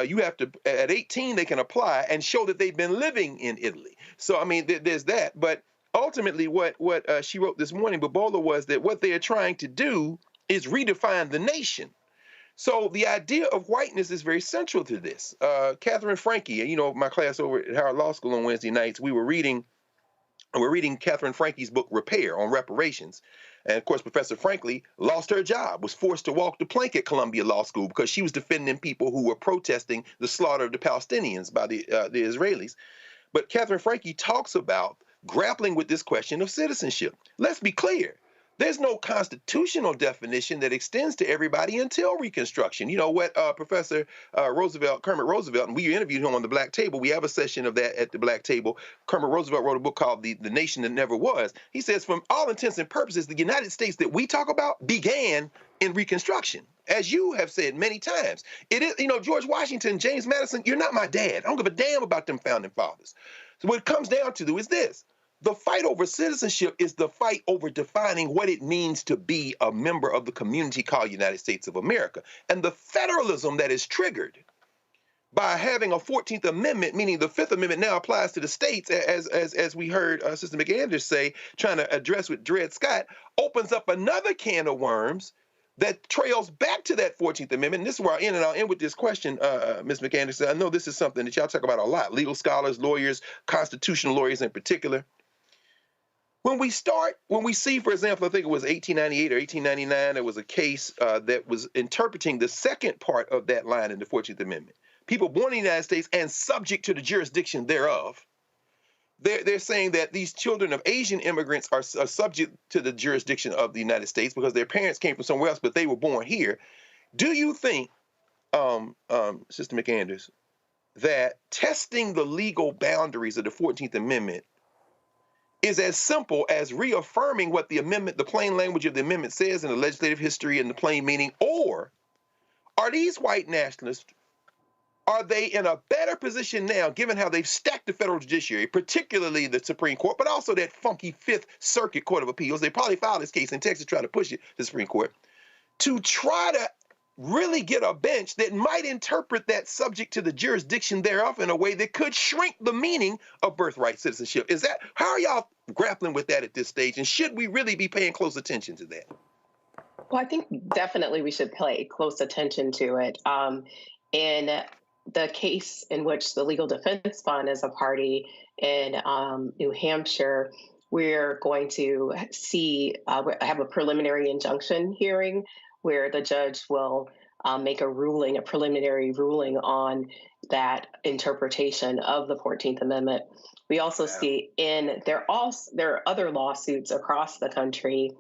You have to, at 18, they can apply and show that they've been living in Italy. So, I mean, there's that. But ultimately, what she wrote this morning, Bobola, was that what they are trying to do is redefine the nation. So the idea of whiteness is very central to this. Catherine Franke, my class over at Howard Law School on Wednesday nights, we're reading Catherine Franke's book, Repair, on reparations. And of course, Professor Franklin lost her job, was forced to walk the plank at Columbia Law School because she was defending people who were protesting the slaughter of the Palestinians by the Israelis. But Catherine Franke talks about grappling with this question of citizenship. Let's be clear. There's no constitutional definition that extends to everybody until Reconstruction. What Professor Kermit Roosevelt, and we interviewed him on the Black Table. We have a session of that at the Black Table. Kermit Roosevelt wrote a book called The Nation That Never Was. He says, from all intents and purposes, the United States that we talk about began in Reconstruction. As you have said many times, it is, George Washington, James Madison, you're not my dad. I don't give a damn about them founding fathers. So what it comes down to is this. The fight over citizenship is the fight over defining what it means to be a member of the community called United States of America. And the federalism that is triggered by having a 14th Amendment, meaning the Fifth Amendment now applies to the states, as we heard Sister McAndrews say, trying to address with Dred Scott, opens up another can of worms that trails back to that 14th Amendment. And this is where I'll end with this question, Ms. McAndrews. I know this is something that y'all talk about a lot, legal scholars, lawyers, constitutional lawyers in particular. When we see, for example, I think it was 1898 or 1899, there was a case that was interpreting the second part of that line in the 14th Amendment. People born in the United States and subject to the jurisdiction thereof. They're saying that these children of Asian immigrants are subject to the jurisdiction of the United States because their parents came from somewhere else, but they were born here. Do you think, Sister McAndrews, that testing the legal boundaries of the 14th Amendment is as simple as reaffirming what the amendment, the plain language of the amendment says in the legislative history and the plain meaning? Or are these white nationalists, are they in a better position now, given how they've stacked the federal judiciary, particularly the Supreme Court, but also that funky Fifth Circuit Court of Appeals? They probably filed this case in Texas, try to push it to the Supreme Court, to try to really get a bench that might interpret that subject to the jurisdiction thereof in a way that could shrink the meaning of birthright citizenship. How are y'all grappling with that at this stage? And should we really be paying close attention to that? Well, I think definitely we should pay close attention to it. In the case in which the Legal Defense Fund is a party in New Hampshire, we're going to have a preliminary injunction hearing where the judge will make a preliminary ruling on that interpretation of the 14th Amendment. We also see there are other lawsuits across the country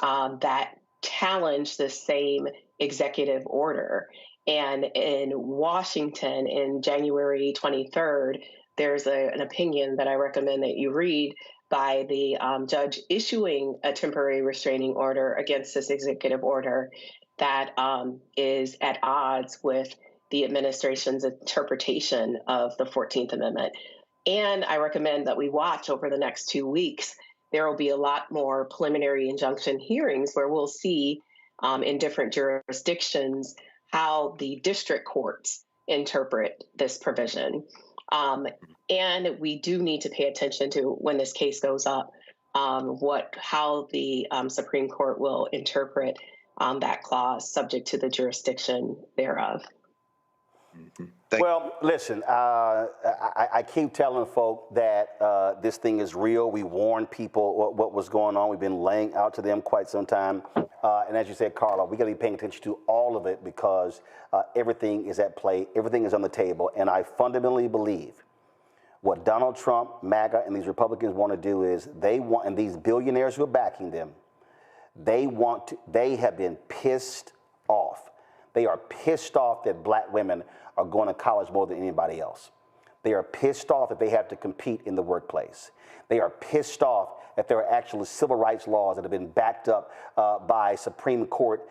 that challenge the same executive order. And in Washington, in January 23rd, there's an opinion that I recommend that you read by the judge issuing a temporary restraining order against this executive order that is at odds with the administration's interpretation of the 14th Amendment. And I recommend that we watch over the next 2 weeks. There will be a lot more preliminary injunction hearings where we'll see in different jurisdictions how the district courts interpret this provision. And we do need to pay attention to when this case goes up how the Supreme Court will interpret that clause, subject to the jurisdiction thereof. Well, listen, I keep telling folk that this thing is real. We warned people what was going on. We've been laying out to them quite some time. And as you said, Carla, we got to be paying attention to all of it because everything is at play. Everything is on the table. And I fundamentally believe what Donald Trump, MAGA, and these Republicans want to do is and these billionaires who are backing them, they have been pissed off. They are pissed off that black women are going to college more than anybody else. They are pissed off that they have to compete in the workplace. They are pissed off that there are actual civil rights laws that have been backed up by Supreme Court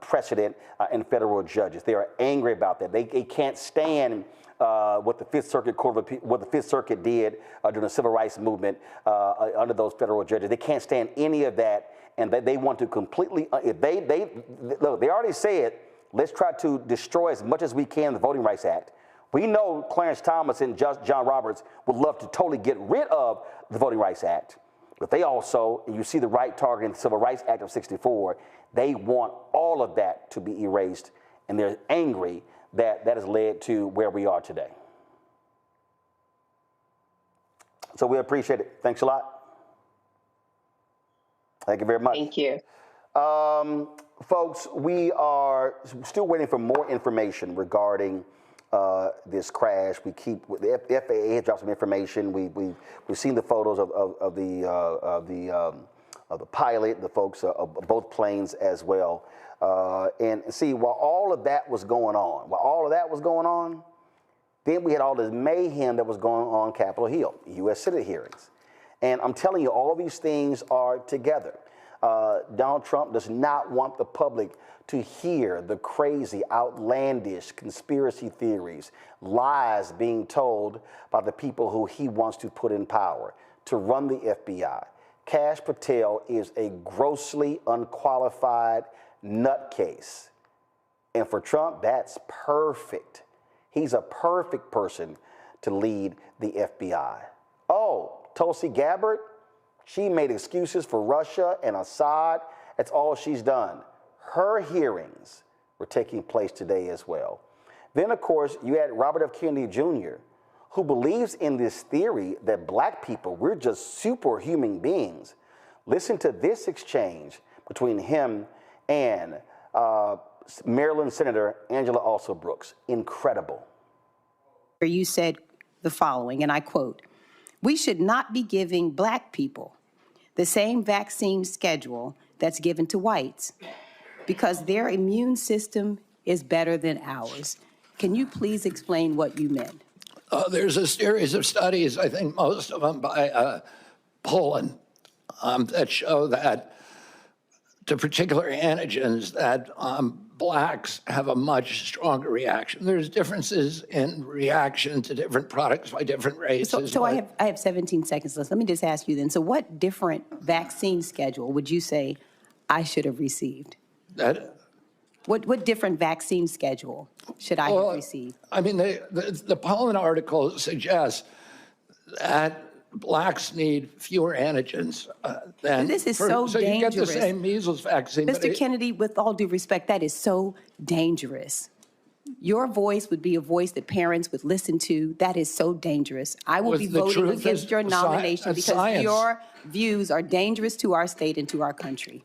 precedent and federal judges. They are angry about that. They can't stand what the Fifth Circuit did during the civil rights movement under those federal judges. They can't stand any of that, and they want to completely. Look, they already said, let's try to destroy as much as we can the Voting Rights Act. We know Clarence Thomas and John Roberts would love to totally get rid of the Voting Rights Act, but they also, and you see the right target in the Civil Rights Act of '64, they want all of that to be erased, and they're angry that has led to where we are today. So we appreciate it. Thanks a lot. Thank you very much. Thank you. Folks, we are still waiting for more information regarding this crash. The FAA has dropped some information. We've seen the photos of the pilot, the folks of both planes as well. And see, while all of that was going on, then we had all this mayhem that was going on Capitol Hill, U.S. Senate hearings. And I'm telling you, all these things are together. Donald Trump does not want the public to hear the crazy, outlandish conspiracy theories, lies being told by the people who he wants to put in power to run the FBI. Kash Patel is a grossly unqualified nutcase. And for Trump, that's perfect. He's a perfect person to lead the FBI. Oh, Tulsi Gabbard, she made excuses for Russia and Assad. That's all she's done. Her hearings were taking place today as well. Then, of course, you had Robert F. Kennedy Jr., who believes in this theory that black people, we're just superhuman beings. Listen to this exchange between him and Maryland Senator Angela Alsobrooks. Incredible. You said the following, and I quote, "We should not be giving black people the same vaccine schedule that's given to whites because their immune system is better than ours." Can you please explain what you meant? There's a series of studies, I think most of them by Poland, that show that to particular antigens that blacks have a much stronger reaction. There's differences in reaction to different products by different races. So I have 17 seconds left. Let me just ask you then. So what different vaccine schedule would you say I should have received? What different vaccine schedule should I have received? I mean, the Poland article suggests that blacks need fewer antigens than. This is so dangerous. So you get the same measles vaccine. Mr. Kennedy, with all due respect, that is so dangerous. Your voice would be a voice that parents would listen to. That is so dangerous. I will be voting against your nomination because your views are dangerous to our state and to our country.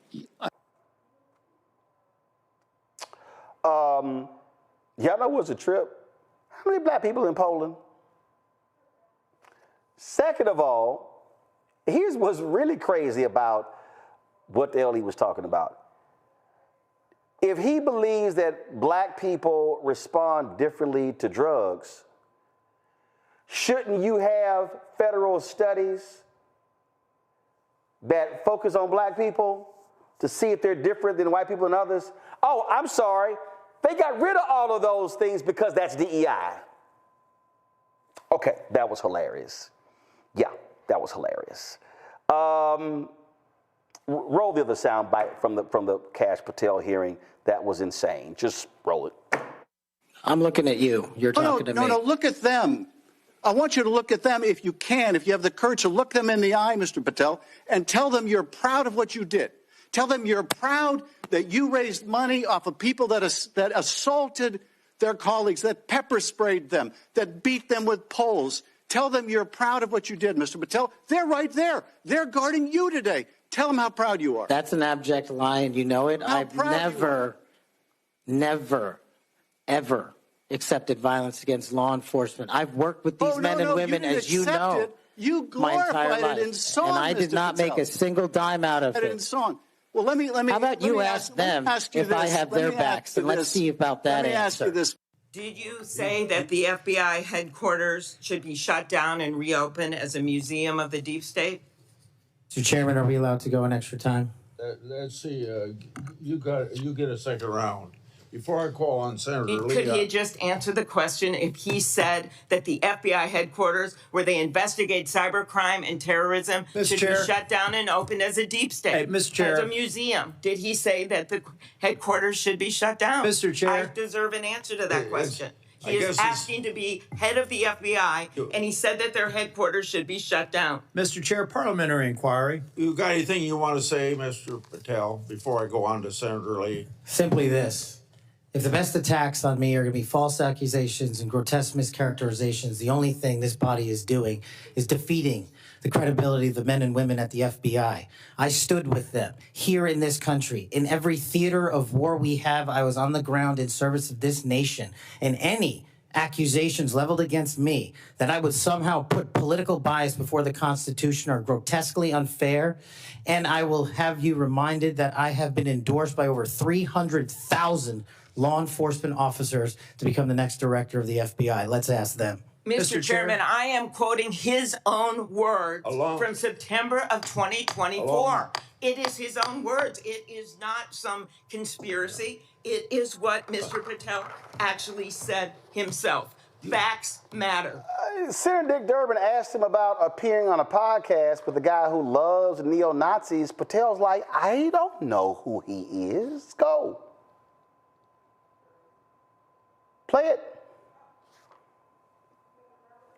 Y'all know what's a trip? How many black people in Poland? Second of all, here's what's really crazy about what the hell he was talking about. If he believes that black people respond differently to drugs, shouldn't you have federal studies that focus on black people to see if they're different than white people and others? Oh, I'm sorry. They got rid of all of those things because that's DEI. Okay, that was hilarious. Yeah, that was hilarious. Roll the other sound bite from the Kash Patel hearing. That was insane. Just roll it. I'm looking at you. You're talking to me. No, look at them. I want you to look at them if you can, if you have the courage to look them in the eye, Mr. Patel, and tell them you're proud of what you did. Tell them you're proud that you raised money off of people that assaulted their colleagues, that pepper sprayed them, that beat them with poles. Tell them you're proud of what you did, Mr. Patel. They're right there. They're guarding you today. Tell them how proud you are. That's an abject lie, and you know it. I've never, ever accepted violence against law enforcement. I've worked with these men and women, as you know, you my entire glorified life, it in song, and I did Mr. not Patel. make a single dime out of it. In song. Well, let me. How about you ask them if I have their backs, and let's see about that answer. Let me ask you this. Did you say that the FBI headquarters should be shut down and reopened as a museum of the deep state? Mr. Chairman, are we allowed to go an extra time? Let's see. You get a second round. Before I call on Senator Lee. Could he just answer the question if he said that the FBI headquarters, where they investigate cybercrime and terrorism, should be shut down and opened as a deep state? Hey, Mr. Chair. As a museum. Did he say that the headquarters should be shut down? Mr. Chair. I deserve an answer to that question. He is asking to be head of the FBI, and he said that their headquarters should be shut down. Mr. Chair, parliamentary inquiry. You got anything you want to say, Mr. Patel, before I go on to Senator Lee? Simply this. If the best attacks on me are going to be false accusations and grotesque mischaracterizations, the only thing this body is doing is defeating the credibility of the men and women at the FBI. I stood with them here in this country. In every theater of war we have, I was on the ground in service of this nation. And any accusations leveled against me that I would somehow put political bias before the Constitution are grotesquely unfair. And I will have you reminded that I have been endorsed by over 300,000 law enforcement officers to become the next director of the FBI. Let's ask them. Mr. Chairman, I am quoting his own words from September of 2024. It is his own words. It is not some conspiracy. It is what Mr. Patel actually said himself. Facts matter. Senator Dick Durbin asked him about appearing on a podcast with a guy who loves neo-Nazis. Patel's like, I don't know who he is. Go. Play it.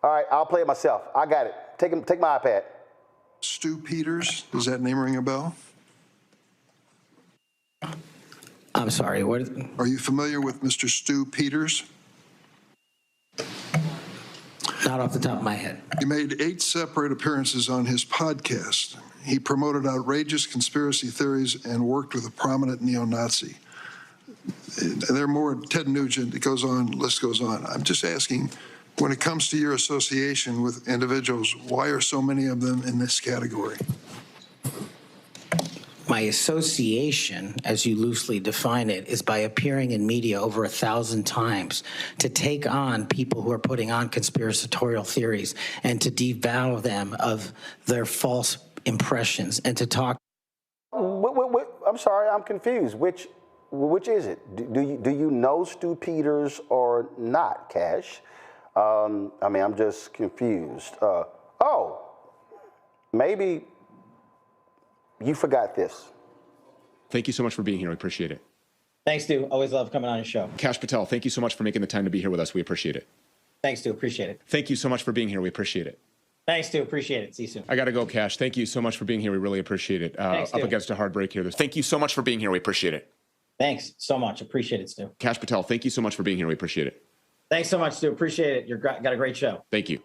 All right, I'll play it myself. I got it. Take my iPad. Stu Peters, does that name ring a bell? I'm sorry, what? Are you familiar with Mr. Stu Peters? Not off the top of my head. He made 8 separate appearances on his podcast. He promoted outrageous conspiracy theories and worked with a prominent neo-Nazi. There are more. Ted Nugent, it goes on, list goes on. I'm just asking, when it comes to your association with individuals, why are so many of them in this category? My association, as you loosely define it, is by appearing in media over 1,000 times to take on people who are putting on conspiratorial theories and to devour them of their false impressions and to talk. I'm sorry, I'm confused. Which is it? Do you know Stu Peters or not, Cash? I mean, I'm just confused. Maybe you forgot this. Thank you so much for being here. We appreciate it. Thanks, Stu. Always love coming on your show. Cash Patel, thank you so much for making the time to be here with us. We appreciate it. Thanks, Stu. Appreciate it. Thank you so much for being here. We appreciate it. Thanks, Stu. Appreciate it. See you soon. I got to go, Cash. Thank you so much for being here. We really appreciate it. Thanks, up Stu. against a hard break here. Thank you so much for being here. We appreciate it. Thanks so much. Appreciate it, Stu. Cash Patel, thank you so much for being here. We appreciate it. Thanks so much, Stu. Appreciate it. You've got a great show. Thank you.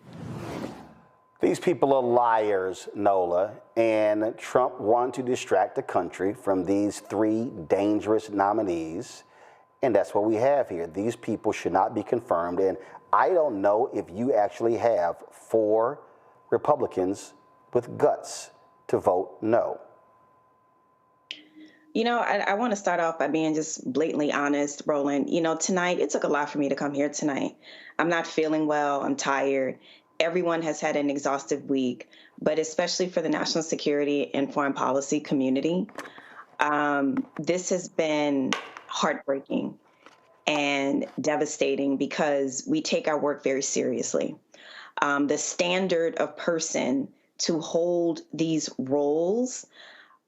These people are liars, Nola, and Trump wanted to distract the country from these 3 dangerous nominees, and that's what we have here. These people should not be confirmed, and I don't know if you actually have 4 Republicans with guts to vote no. You know, I want to start off by being just blatantly honest, Roland. You know, tonight, it took a lot for me to come here tonight. I'm not feeling well. I'm tired. Everyone has had an exhaustive week, but especially for the national security and foreign policy community, this has been heartbreaking and devastating because we take our work very seriously. The standard of person to hold these roles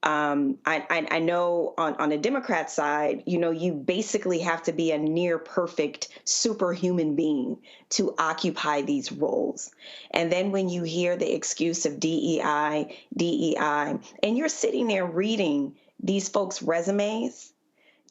I know on the Democrat side, you basically have to be a near perfect superhuman being to occupy these roles. And then when you hear the excuse of DEI, and you're sitting there reading these folks' resumes,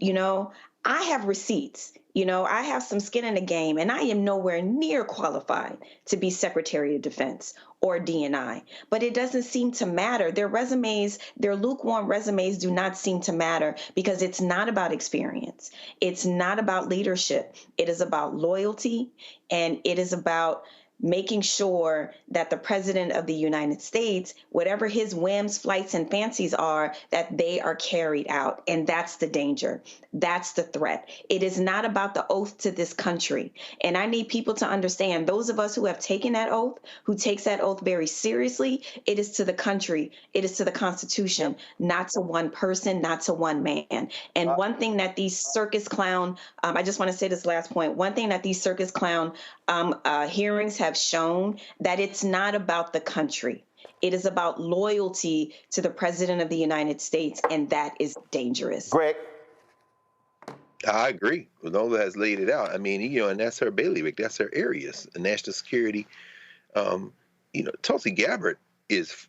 I have receipts. I have some skin in the game, and I am nowhere near qualified to be Secretary of Defense or DNI. But it doesn't seem to matter. Their resumes, their lukewarm resumes do not seem to matter because it's not about experience. It's not about leadership. It is about loyalty, and it is about making sure that the President of the United States, whatever his whims, flights, and fancies are, that they are carried out. And that's the danger. That's the threat. It is not about the oath to this country. And I need people to understand, those of us who have taken that oath, who takes that oath very seriously, it is to the country, it is to the Constitution, not to one person, not to one man. And one thing that these circus clown, I just want to say this last point, one thing that these circus clown hearings have shown, that it's not about the country. It is about loyalty to the President of the United States, and that is dangerous. Greg? I agree. Nola has laid it out. I mean, and that's her bailiwick. That's her areas. National security. Tulsi Gabbard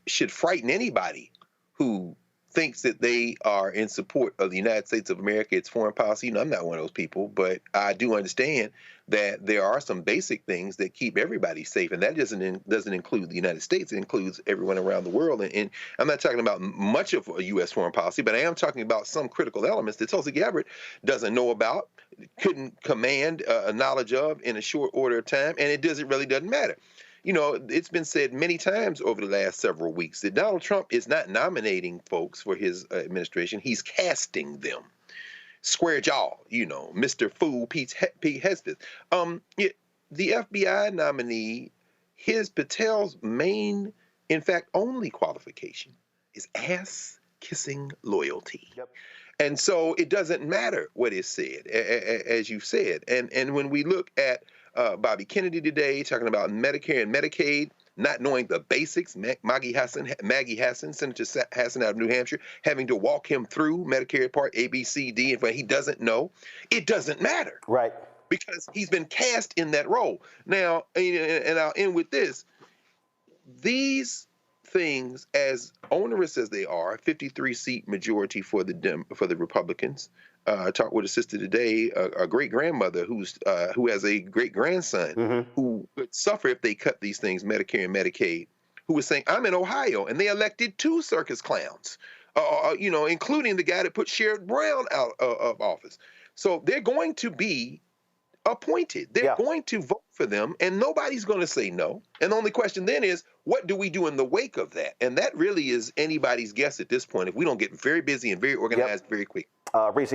should frighten anybody who thinks that they are in support of the United States of America, its foreign policy. I'm not one of those people, but I do understand that there are some basic things that keep everybody safe, and that doesn't include the United States. It includes everyone around the world. And I'm not talking about much of a U.S. foreign policy, but I am talking about some critical elements that Tulsi Gabbard doesn't know about, couldn't command a knowledge of in a short order of time, and it really doesn't matter. It's been said many times over the last several weeks that Donald Trump is not nominating folks for his administration. He's casting them. Square jaw, Mr. Fool, Pete Hegseth. The FBI nominee, Patel's main, in fact, only qualification is ass-kissing loyalty. Yep. And so it doesn't matter what is said, as you've said. And when we look at Bobby Kennedy today, talking about Medicare and Medicaid, not knowing the basics, Maggie Hassan, Senator Hassan out of New Hampshire, having to walk him through Medicare Part A, B, C, D, and he doesn't know, it doesn't matter. Right. Because he's been cast in that role. Now, and I'll end with this. These things, as onerous as they are, 53-seat majority for the Republicans. I talked with a sister today, a great-grandmother who has a great-grandson who would suffer if they cut these things, Medicare and Medicaid, who was saying, I'm in Ohio, and they elected 2 circus clowns, including the guy that put Sherrod Brown out of office. So they're going to be appointed. They're going to vote for them, and nobody's going to say no. And the only question then is, what do we do in the wake of that? And that really is anybody's guess at this point if we don't get very busy and very organized very quick. Reese?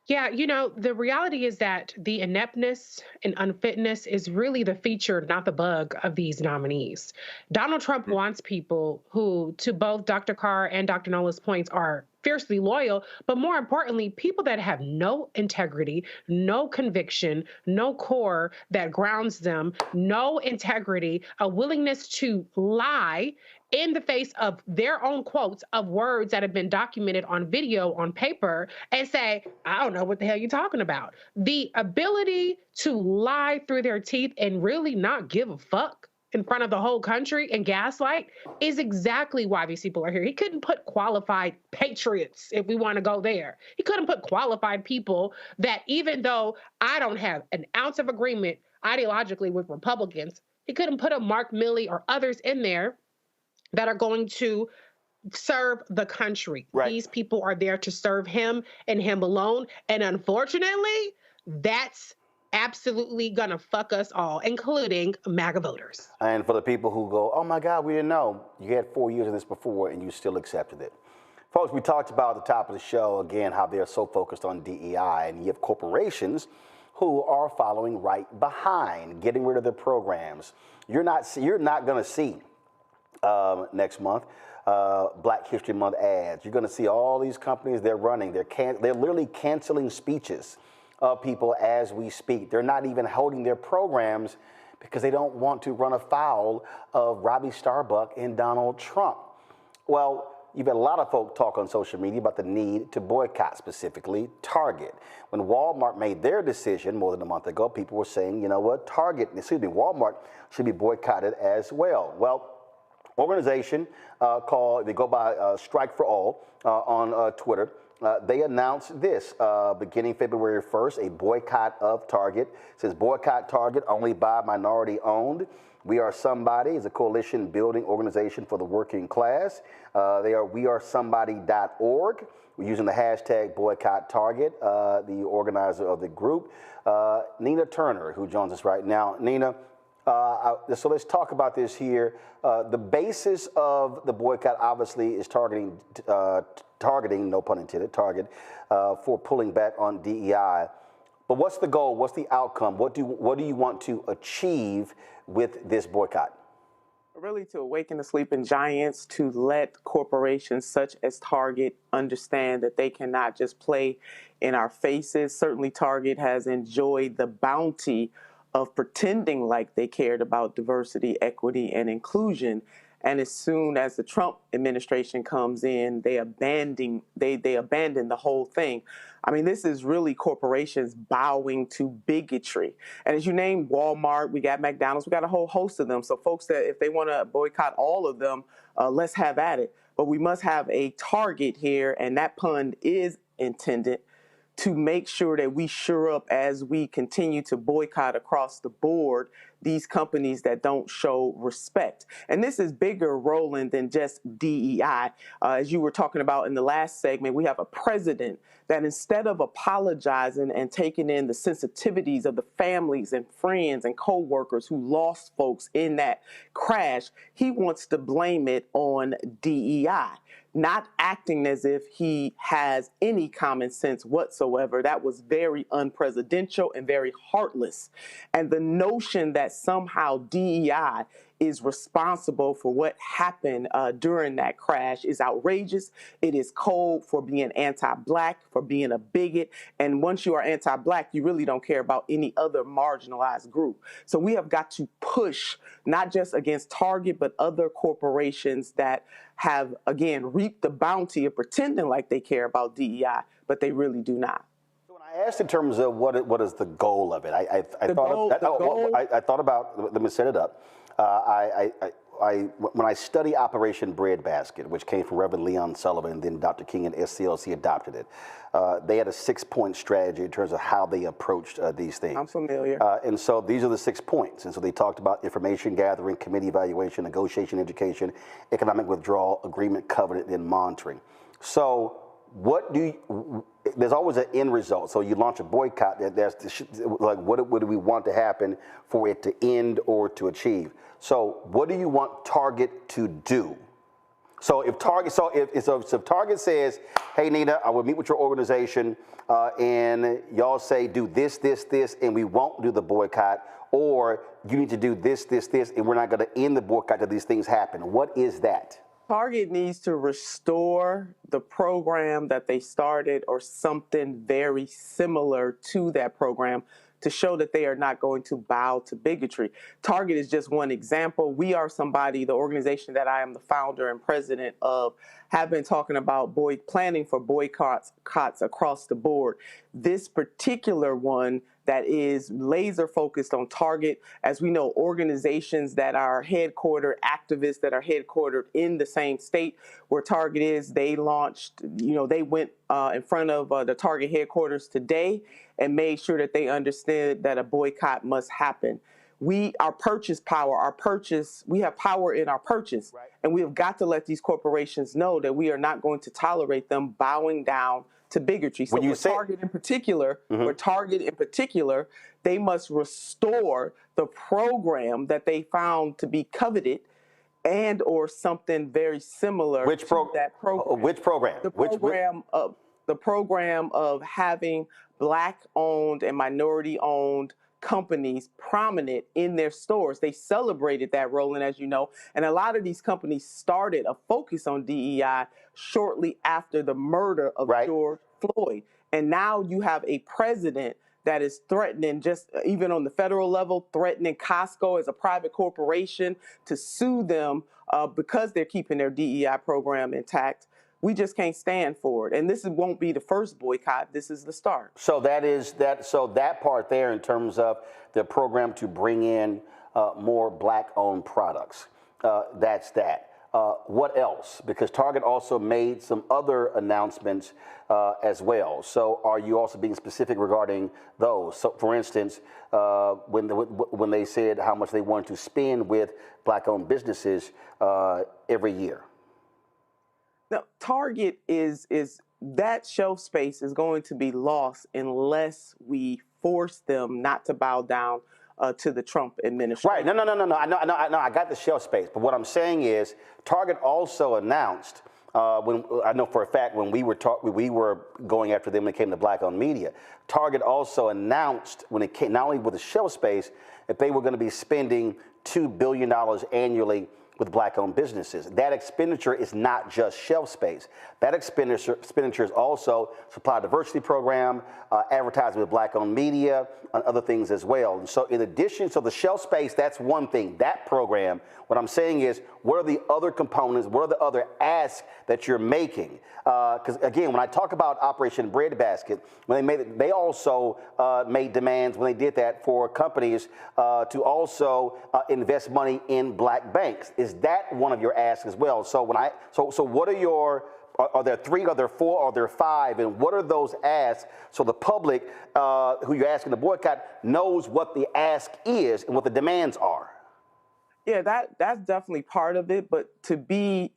Yeah, the reality is that the ineptness and unfitness is really the feature, not the bug, of these nominees. Donald Trump wants people who, to both Dr. Carr and Dr. Nola's points, are fiercely loyal, but more importantly, people that have no integrity, no conviction, no core that grounds them, no integrity, a willingness to lie in the face of their own quotes of words that have been documented on video, on paper, and say, I don't know what the hell you're talking about. The ability to lie through their teeth and really not give a fuck in front of the whole country and gaslight is exactly why these people are here. He couldn't put qualified patriots, if we want to go there. He couldn't put qualified people that, even though I don't have an ounce of agreement ideologically with Republicans, he couldn't put a Mark Milley or others in there that are going to serve the country. Right. These people are there to serve him and him alone. And unfortunately, that's absolutely gonna fuck us all, including MAGA voters. And for the people who go, oh my God, we didn't know. You had 4 years of this before and you still accepted it. Folks, we talked about at the top of the show, again, how they're so focused on DEI, and you have corporations who are following right behind, getting rid of their programs. You're not gonna see next month Black History Month ads. You're gonna see all these companies they're running. They're literally canceling speeches of people as we speak. They're not even holding their programs because they don't want to run afoul of Robbie Starbuck and Donald Trump. Well, you've had a lot of folk talk on social media about the need to boycott, specifically Target. When Walmart made their decision more than a month ago, people were saying, you know what, Walmart should be boycotted as well. Well, organization called, they go by Strike for All on Twitter. They announced this beginning February 1st, a boycott of Target. It says boycott Target, only buy minority owned. We Are Somebody is a coalition building organization for the working class. They are wearesomebody.org. We're using the hashtag boycott Target, the organizer of the group. Nina Turner, who joins us right now. Nina, so let's talk about this here. The basis of the boycott obviously is targeting, no pun intended, Target, for pulling back on DEI. But what's the goal? What's the outcome? What do you want to achieve with this boycott? Really to awaken the sleeping giants, to let corporations such as Target understand that they cannot just play in our faces. Certainly Target has enjoyed the bounty of pretending like they cared about diversity, equity, and inclusion. And as soon as the Trump administration comes in, they abandon the whole thing. I mean, this is really corporations bowing to bigotry. And as you named Walmart, we got McDonald's, we got a whole host of them. So folks, that if they want to boycott all of them, let's have at it. But we must have a target here, and that pun is intended to make sure that we shore up as we continue to boycott across the board these companies that don't show respect. And this is bigger, Roland, than just DEI. As you were talking about in the last segment, we have a president that instead of apologizing and taking in the sensitivities of the families and friends and co-workers who lost folks in that crash, he wants to blame it on DEI. Not acting as if he has any common sense whatsoever. That was very unpresidential and very heartless. And the notion that somehow DEI is responsible for what happened during that crash is outrageous. It is code for being anti-Black, for being a bigot. And once you are anti-Black, you really don't care about any other marginalized group. So we have got to push not just against Target, but other corporations that have, again, reaped the bounty of pretending like they care about DEI, but they really do not. When I asked in terms of what is the goal of it, I thought about, let me set it up. When I study Operation Breadbasket, which came from Reverend Leon Sullivan, and then Dr. King and SCLC adopted it, they had a 6-point strategy in terms of how they approached these things. I'm familiar. And so these are the 6 points. And so they talked about information gathering, committee evaluation, negotiation, education, economic withdrawal, agreement, covenant, and monitoring. So there's always an end result. So you launch a boycott, like what do we want to happen for it to end or to achieve? So what do you want Target to do? So if Target says, hey Nina, I will meet with your organization and y'all say do this, and we won't do the boycott, or you need to do this, and we're not going to end the boycott till these things happen. What is that? Target needs to restore the program that they started or something very similar to that program to show that they are not going to bow to bigotry. Target is just one example. We Are Somebody, the organization that I am the founder and president of, have been talking about planning for boycotts across the board. This particular one that is laser focused on Target. As we know, organizations that are headquartered, activists that are headquartered in the same state where Target is, they launched, they went in front of the Target headquarters today and made sure that they understood that a boycott must happen. Our purchase power, we have power in our purchase. Right. And we have got to let these corporations know that we are not going to tolerate them bowing down to bigotry. So Target in particular, they must restore the program that they found to be coveted and or something very similar to that program. Which program? The program of having Black-owned and minority-owned companies prominent in their stores. They celebrated that, Roland, as you know, and a lot of these companies started a focus on DEI shortly after the murder of George Floyd. And now you have a president that is threatening, just even on the federal level, threatening Costco as a private corporation to sue them because they're keeping their DEI program intact. We just can't stand for it. And this won't be the first boycott. This is the start. So that part there in terms of the program to bring in more black-owned products, that's that. What else? Because Target also made some other announcements as well. So are you also being specific regarding those? So for instance, when they said how much they wanted to spend with black-owned businesses every year. Now, Target is that shelf space is going to be lost unless we force them not to bow down to the Trump administration. Right. No. I got the shelf space. But what I'm saying is Target also announced, when I know for a fact when we were going after them when it came to black-owned media, Target also announced when it came, not only with the shelf space, that they were going to be spending $2 billion annually with black-owned businesses. That expenditure is not just shelf space. That expenditure is also supply diversity program, advertising with black-owned media, and other things as well. And so in addition, so the shelf space, that's one thing, that program. What I'm saying is, what are the other components, what are the other asks that you're making? Because again, when I talk about Operation Breadbasket, when they made it, they also made demands when they did that for companies to also invest money in black banks. Is that one of your asks as well? So so what are your, are there 3, are there 4, are there 5, and what are those asks so the public who you're asking to boycott knows what the ask is and what the demands are? Yeah, that's definitely part of it, but to be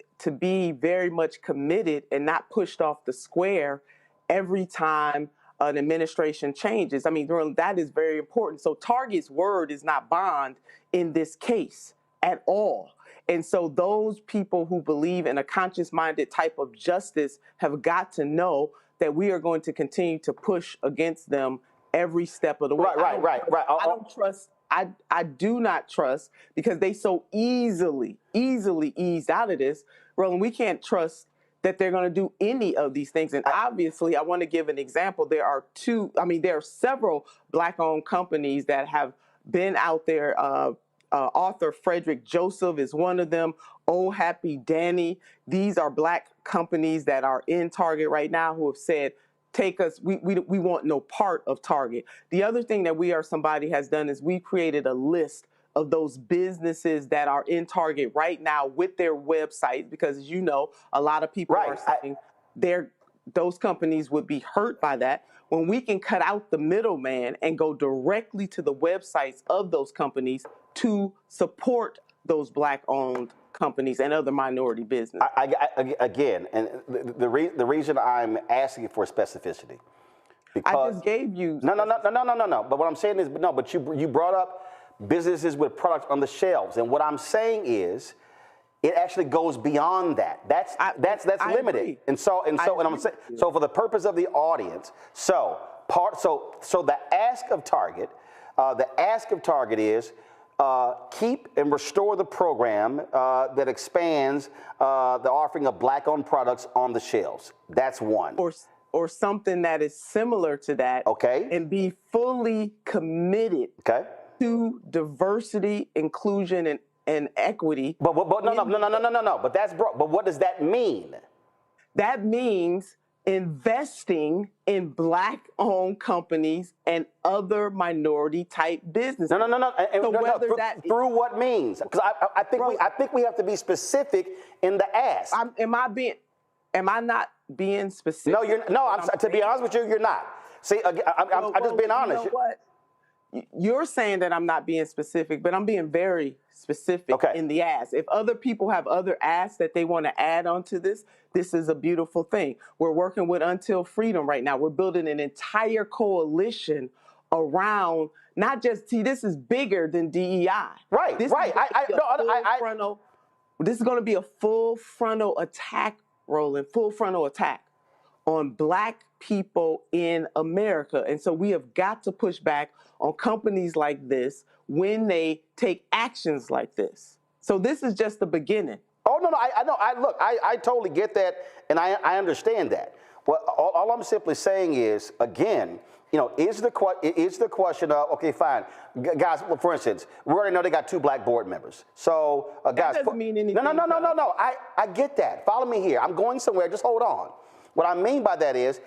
very much committed and not pushed off the square every time an administration changes. I mean, that is very important. So Target's word is not bond in this case at all. And so those people who believe in a conscious-minded type of justice have got to know that we are going to continue to push against them every step of the way. Right. I don't trust. I do not trust, because they so easily eased out of this. Roland, we can't trust that they're going to do any of these things. And obviously, I want to give an example. There are several black-owned companies that have been out there. Author Frederick Joseph is one of them. Oh Happy Danny. These are black companies that are in Target right now who have said, take us, we want no part of Target. The other thing that We Are Somebody has done is we created a list of those businesses that are in Target right now with their websites, because as you know, a lot of people are saying those companies would be hurt by that. When we can cut out the middleman and go directly to the websites of those companies to support those black-owned companies and other minority business. Again, and the reason I'm asking for specificity, because I just gave you no. But what I'm saying is no. But you brought up businesses with products on the shelves, and what I'm saying is, it actually goes beyond that. That's limited. Agree. And I'm saying, so for the purpose of the audience, so the ask of Target is. Keep and restore the program that expands the offering of black-owned products on the shelves. That's one. Or something that is similar to that. Okay. And be fully committed to diversity, inclusion, and equity. But no. But what does that mean? That means investing in black-owned companies and other minority-type businesses. No. Through what means? Because I think we have to be specific in the ask. Am I not being specific? To be honest with you, you're not. See, I'm just being honest. You know what? You're saying that I'm not being specific, but I'm being very specific in the ask. If other people have other asks that they want to add onto this, this is a beautiful thing. We're working with Until Freedom right now. We're building an entire coalition around not just, this is bigger than DEI. Right. This is going to be a full frontal attack, Roland, full frontal attack on black people in America. And so we have got to push back on companies like this when they take actions like this. So this is just the beginning. Oh, no, I know. I totally get that, and I understand that. Well, all I'm simply saying is, again, is the question of, okay, fine, guys, well, for instance, we already know they got 2 black board members. So, guys, that doesn't mean anything. No. I get that. Follow me here. I'm going somewhere. Just hold on. What I mean by that is,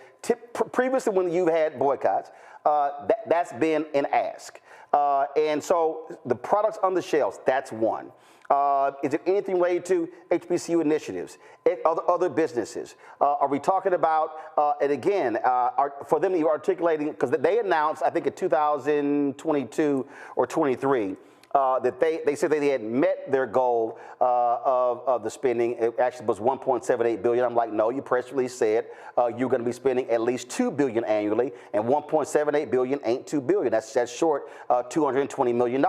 previously when you've had boycotts, that's been an ask. And so the products on the shelves, that's one. Is it anything related to HBCU initiatives, other businesses? Are we talking about, and again, for them to be articulating, because they announced, I think in 2022 or 23, that they said they had met their goal of the spending. It actually was $1.78 billion. I'm like, no, your press release said you're going to be spending at least $2 billion annually, and $1.78 billion ain't $2 billion. That's short $220 million.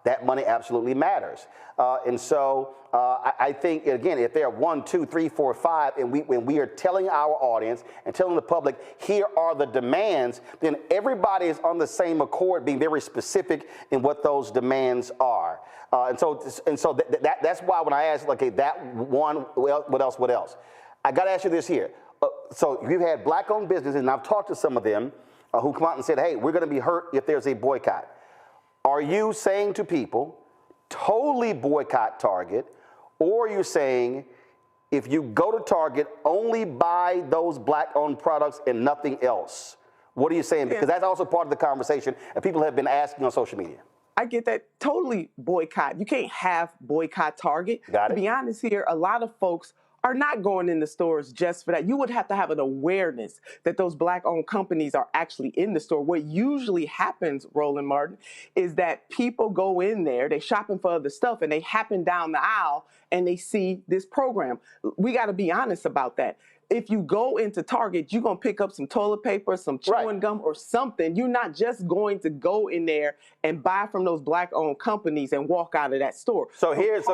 That money absolutely matters. And so I think, again, if there are 1, 2, 3, 4, 5, and when we are telling our audience and telling the public, here are the demands, then everybody is on the same accord, being very specific in what those demands are. And so that's why when I asked, okay, that one, what else? I got to ask you this here. So you've had black-owned businesses, and I've talked to some of them who come out and said, hey, we're going to be hurt if there's a boycott. Are you saying to people, totally boycott Target, or are you saying if you go to Target, only buy those black-owned products and nothing else? What are you saying? Because that's also part of the conversation, and people have been asking on social media. I get that. Totally boycott. You can't have boycott Target. Got it. To be honest here, a lot of folks are not going in the stores just for that. You would have to have an awareness that those black-owned companies are actually in the store. What usually happens, Roland Martin, is that people go in there, they're shopping for other stuff, and they happen down the aisle and they see this program. We got to be honest about that. If you go into Target, you're going to pick up some toilet paper, some chewing gum, or something. You're not just going to go in there and buy from those black-owned companies and walk out of that store. So here is,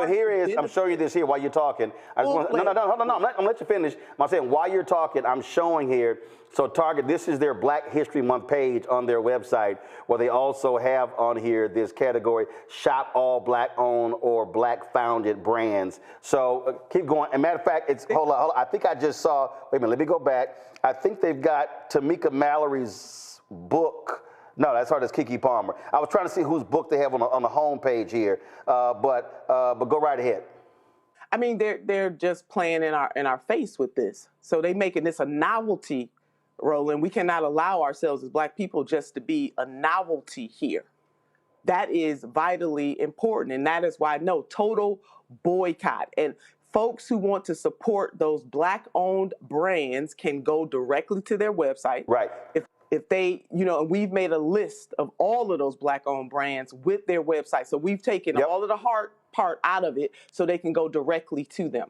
I'm showing you this here while you're talking. Hold on, I'm going to let you finish. I'm saying while you're talking, I'm showing here, so Target, this is their Black History Month page on their website, where they also have on here this category, shop all black-owned or black-founded brands. So keep going. And matter of fact, hold on, I think I just saw, wait a minute, let me go back. I think they've got Tamika Mallory's book. No, that's her, that's Kiki Palmer. I was trying to see whose book they have on the home page here, but go right ahead. I mean, they're just playing in our face with this. So they making this a novelty, Roland. We cannot allow ourselves as black people just to be a novelty here. That is vitally important, and that is why no, total boycott. And folks who want to support those black-owned brands can go directly to their website. Right. If they, and we've made a list of all of those black-owned brands with their website. So we've taken all of the hard part out of it so they can go directly to them.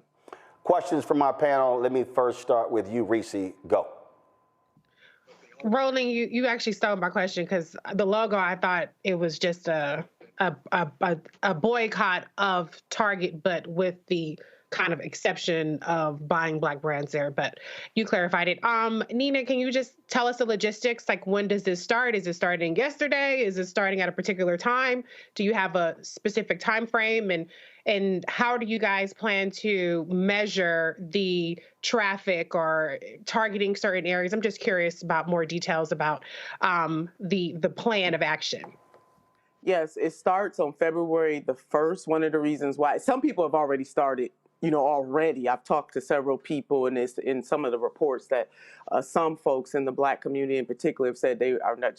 Questions from our panel. Let me first start with you, Reese. Go. Roland, you actually stole my question, because the logo, I thought it was just a boycott of Target, but with the kind of exception of buying black brands there, but you clarified it. Nina, can you just tell us the logistics? Like, when does this start? Is it starting yesterday? Is it starting at a particular time? Do you have a specific time frame? And how do you guys plan to measure the traffic or targeting certain areas? I'm just curious about more details about the plan of action. Yes, it starts on February the 1st. One of the reasons why some people have already started, already. I've talked to several people in some of the reports that some folks in the black community in particular have said they are not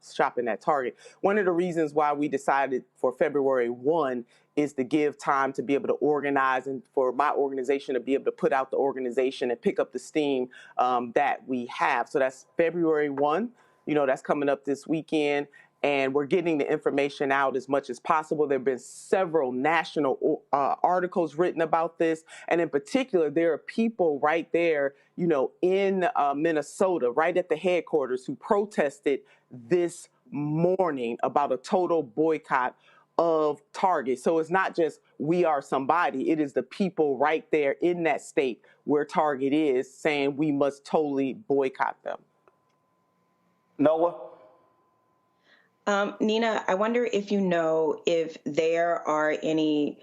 shopping at Target. One of the reasons why we decided for February 1 is to give time to be able to organize and for my organization to be able to put out the organization and pick up the steam that we have. So that's February 1. That's coming up this weekend. And we're getting the information out as much as possible. There have been several national articles written about this. And in particular, there are people right there, in Minnesota, right at the headquarters, who protested this morning about a total boycott of Target. So it's not just we are somebody. It is the people right there in that state where Target is saying we must totally boycott them. Noah? Nina, I wonder if you know if there are any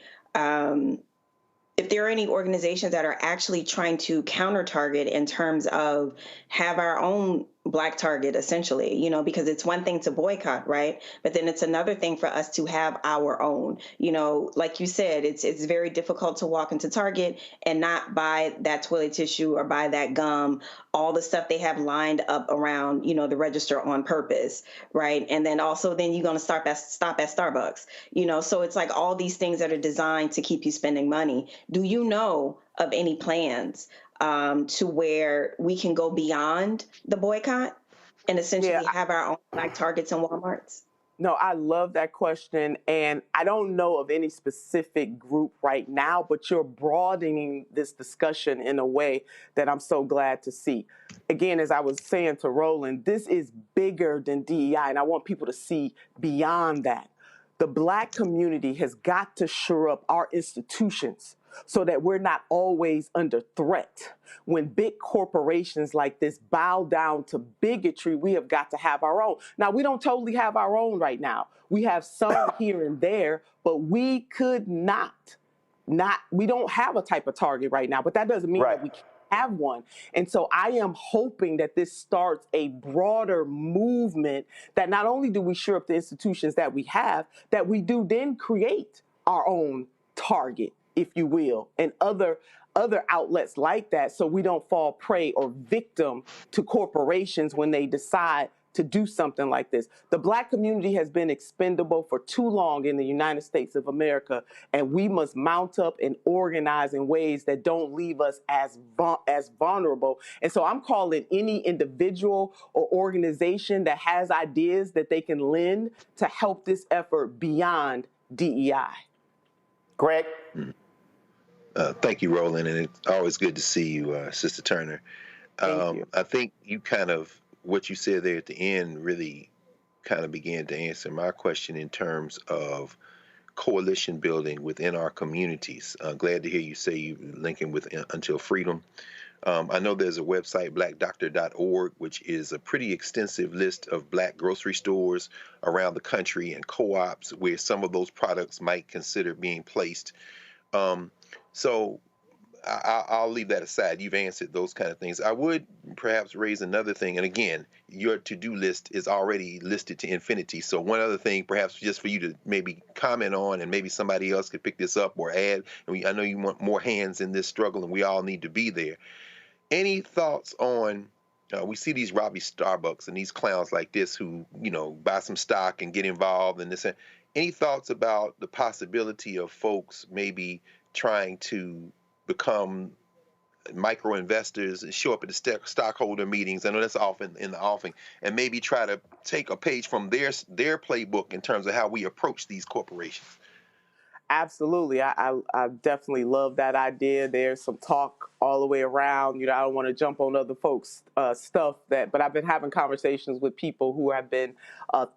if there are any organizations that are actually trying to counter target in terms of have our own Black target, essentially, you know, because it's one thing to boycott, right? But then it's another thing for us to have our own, you know, like you said, it's very difficult to walk into Target and not buy that toilet tissue or buy that gum, all the stuff they have lined up around, you know, the register on purpose, right? And then also then you're going to stop at Starbucks, you know, so it's like all these things that are designed to keep you spending money. Do you know of any plans to where we can go beyond the boycott and essentially have our own Black Targets and Walmarts? No, I love that question. And I don't know of any specific group right now, but you're broadening this discussion in a way that I'm so glad to see. Again, as I was saying to Roland, this is bigger than DEI, and I want people to see beyond that. The Black community has got to shore up our institutions so that we're not always under threat. When big corporations like this bow down to bigotry, we have got to have our own. Now, we don't totally have our own right now. We have some here and there, but we could we don't have a type of Target right now, but that doesn't mean that we can't have one. And so I am hoping that this starts a broader movement that not only do we shore up the institutions that we have, that we do then create our own Target, if you will, and other outlets like that, so we don't fall prey or victim to corporations when they decide to do something like this. The Black community has been expendable for too long in the United States of America, and we must mount up and organize in ways that don't leave us as vulnerable. And so I'm calling any individual or organization that has ideas that they can lend to help this effort beyond DEI. Greg? Thank you, Roland, and it's always good to see you, Sister Turner. Thank you. I think you what you said there at the end really kind of began to answer my question in terms of coalition building within our communities. Glad to hear you say you linking with Until Freedom. I know there's a website, blackdoctor.org, which is a pretty extensive list of Black grocery stores around the country and co-ops where some of those products might consider being placed. So I'll leave that aside. You've answered those kind of things. I would perhaps raise another thing. And again, your to-do list is already listed to infinity. So one other thing, perhaps just for you to maybe comment on, and maybe somebody else could pick this up or add. I know you want more hands in this struggle, and we all need to be there. Any thoughts on, we see these Robbie Starbucks and these clowns like this who, you know, buy some stock and get involved in this. Any thoughts about the possibility of folks maybe trying to become micro investors and show up at the stockholder meetings? I know that's often in the offing, and maybe try to take a page from their playbook in terms of how we approach these corporations. Absolutely. I definitely love that idea. There's some talk all the way around. You know, I don't want to jump on other folks' stuff, but I've been having conversations with people who have been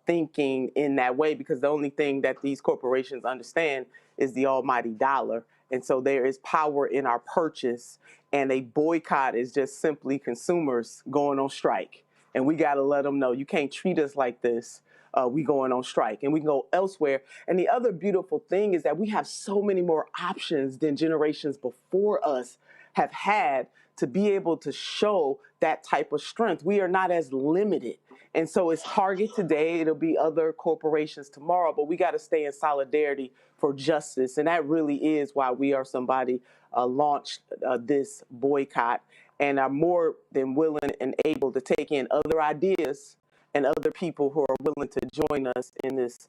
thinking in that way, because the only thing that these corporations understand is the almighty dollar. And so there is power in our purchase, and a boycott is just simply consumers going on strike. And we got to let them know, you can't treat us like this. We going on strike, and we can go elsewhere. And the other beautiful thing is that we have so many more options than generations before us have had to be able to show that type of strength. We are not as limited. And so it's Target today, it'll be other corporations tomorrow, but we got to stay in solidarity for justice. And that really is why We Are Somebody launched this boycott, and are more than willing and able to take in other ideas and other people who are willing to join us in this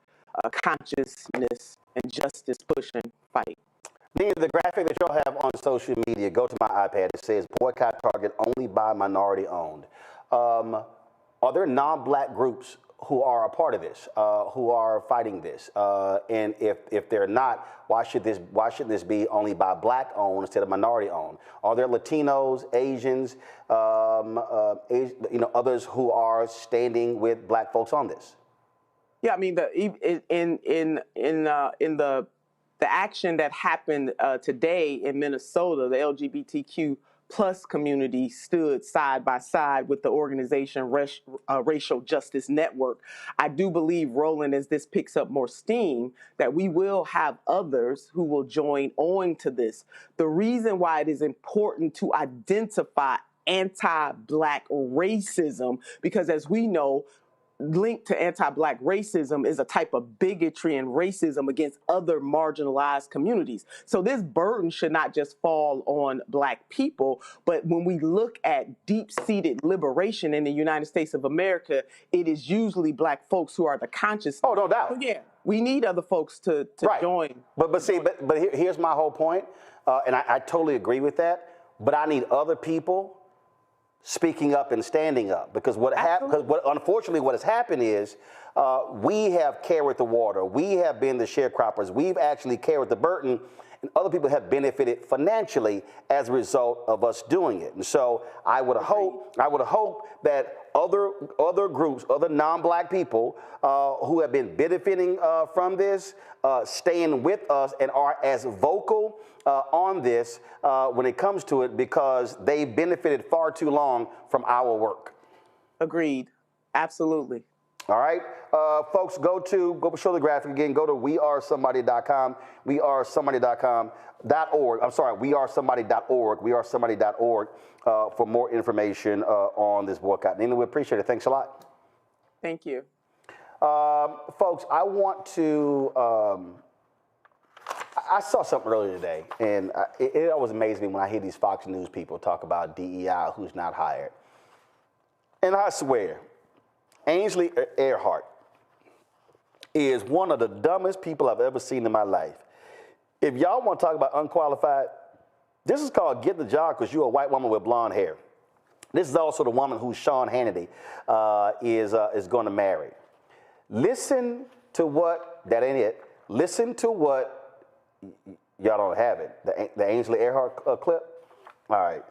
consciousness and justice pushing fight. The graphic that y'all have on social media, go to my iPad, it says boycott Target only by minority owned. Are there non-Black groups who are a part of this, who are fighting this? And if they're not, why should this be only by Black owned instead of minority owned? Are there Latinos, Asians, others who are standing with Black folks on this? Yeah, I mean, in the action that happened today in Minnesota, the LGBTQ plus community stood side by side with the organization Racial Justice Network. I do believe, Roland, as this picks up more steam, that we will have others who will join on to this. The reason why it is important to identify anti-Black racism, because as we know, linked to anti-Black racism is a type of bigotry and racism against other marginalized communities. So this burden should not just fall on Black people, but when we look at deep-seated liberation in the United States of America, it is usually Black folks who are the conscious. Oh, no doubt. So yeah, we need other folks to join. But here's my whole point, and I totally agree with that, but I need other people speaking up and standing up, because unfortunately what has happened is we have carried the water, we have been the sharecroppers, we've actually carried the burden, and other people have benefited financially as a result of us doing it. And so I would hope that other groups, other non-Black people who have been benefiting from this, staying with us and are as vocal on this when it comes to it, because they benefited far too long from our work. Agreed. Absolutely. All right. Folks, go show the graphic again. Go to wearesomebody.com, wearesomebody.org. I'm sorry, wearesomebody.org, wearesomebody.org for more information on this boycott. Nina, we appreciate it. Thanks a lot. Thank you. Folks, I want to, I saw something earlier today, and it always amazes me when I hear these Fox News people talk about DEI, who's not hired. And I swear, Ainsley Earhart is one of the dumbest people I've ever seen in my life. If y'all want to talk about unqualified, this is called getting the job because you're a white woman with blonde hair. This is also the woman who Sean Hannity is going to marry. Listen to what, that ain't it, listen to what, y'all don't have it, the Ainsley Earhart clip. All right.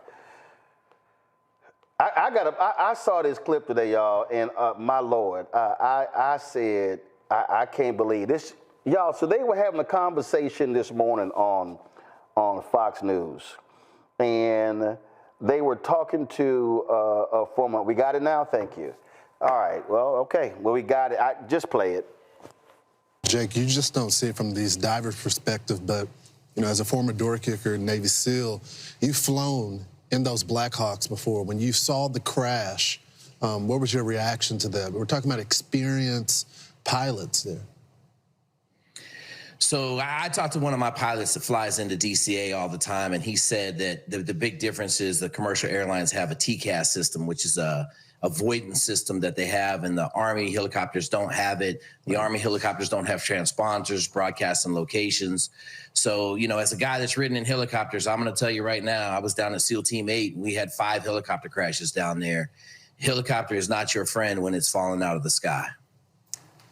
I saw this clip today, y'all, and my Lord, I said, I can't believe this. Y'all, so they were having a conversation this morning on Fox News, and they were talking to a former, we got it now? Thank you. All right, well, okay, well, we got it. Just play it. Jake, you just don't see it from these divers' perspective, but, you know, as a former door kicker and Navy SEAL, you've flown in those Black Hawks before. When you saw the crash, what was your reaction to that? We're talking about experienced pilots there. So I talked to one of my pilots that flies into DCA all the time, and he said that the big difference is the commercial airlines have a TCAS system, which is a avoidance system that they have, and the Army helicopters don't have it. The Army helicopters don't have transponders broadcasting locations. So, you know, as a guy that's ridden in helicopters, I'm going to tell you right now, I was down at SEAL Team 8, and we had 5 helicopter crashes down there. Helicopter is not your friend when it's falling out of the sky.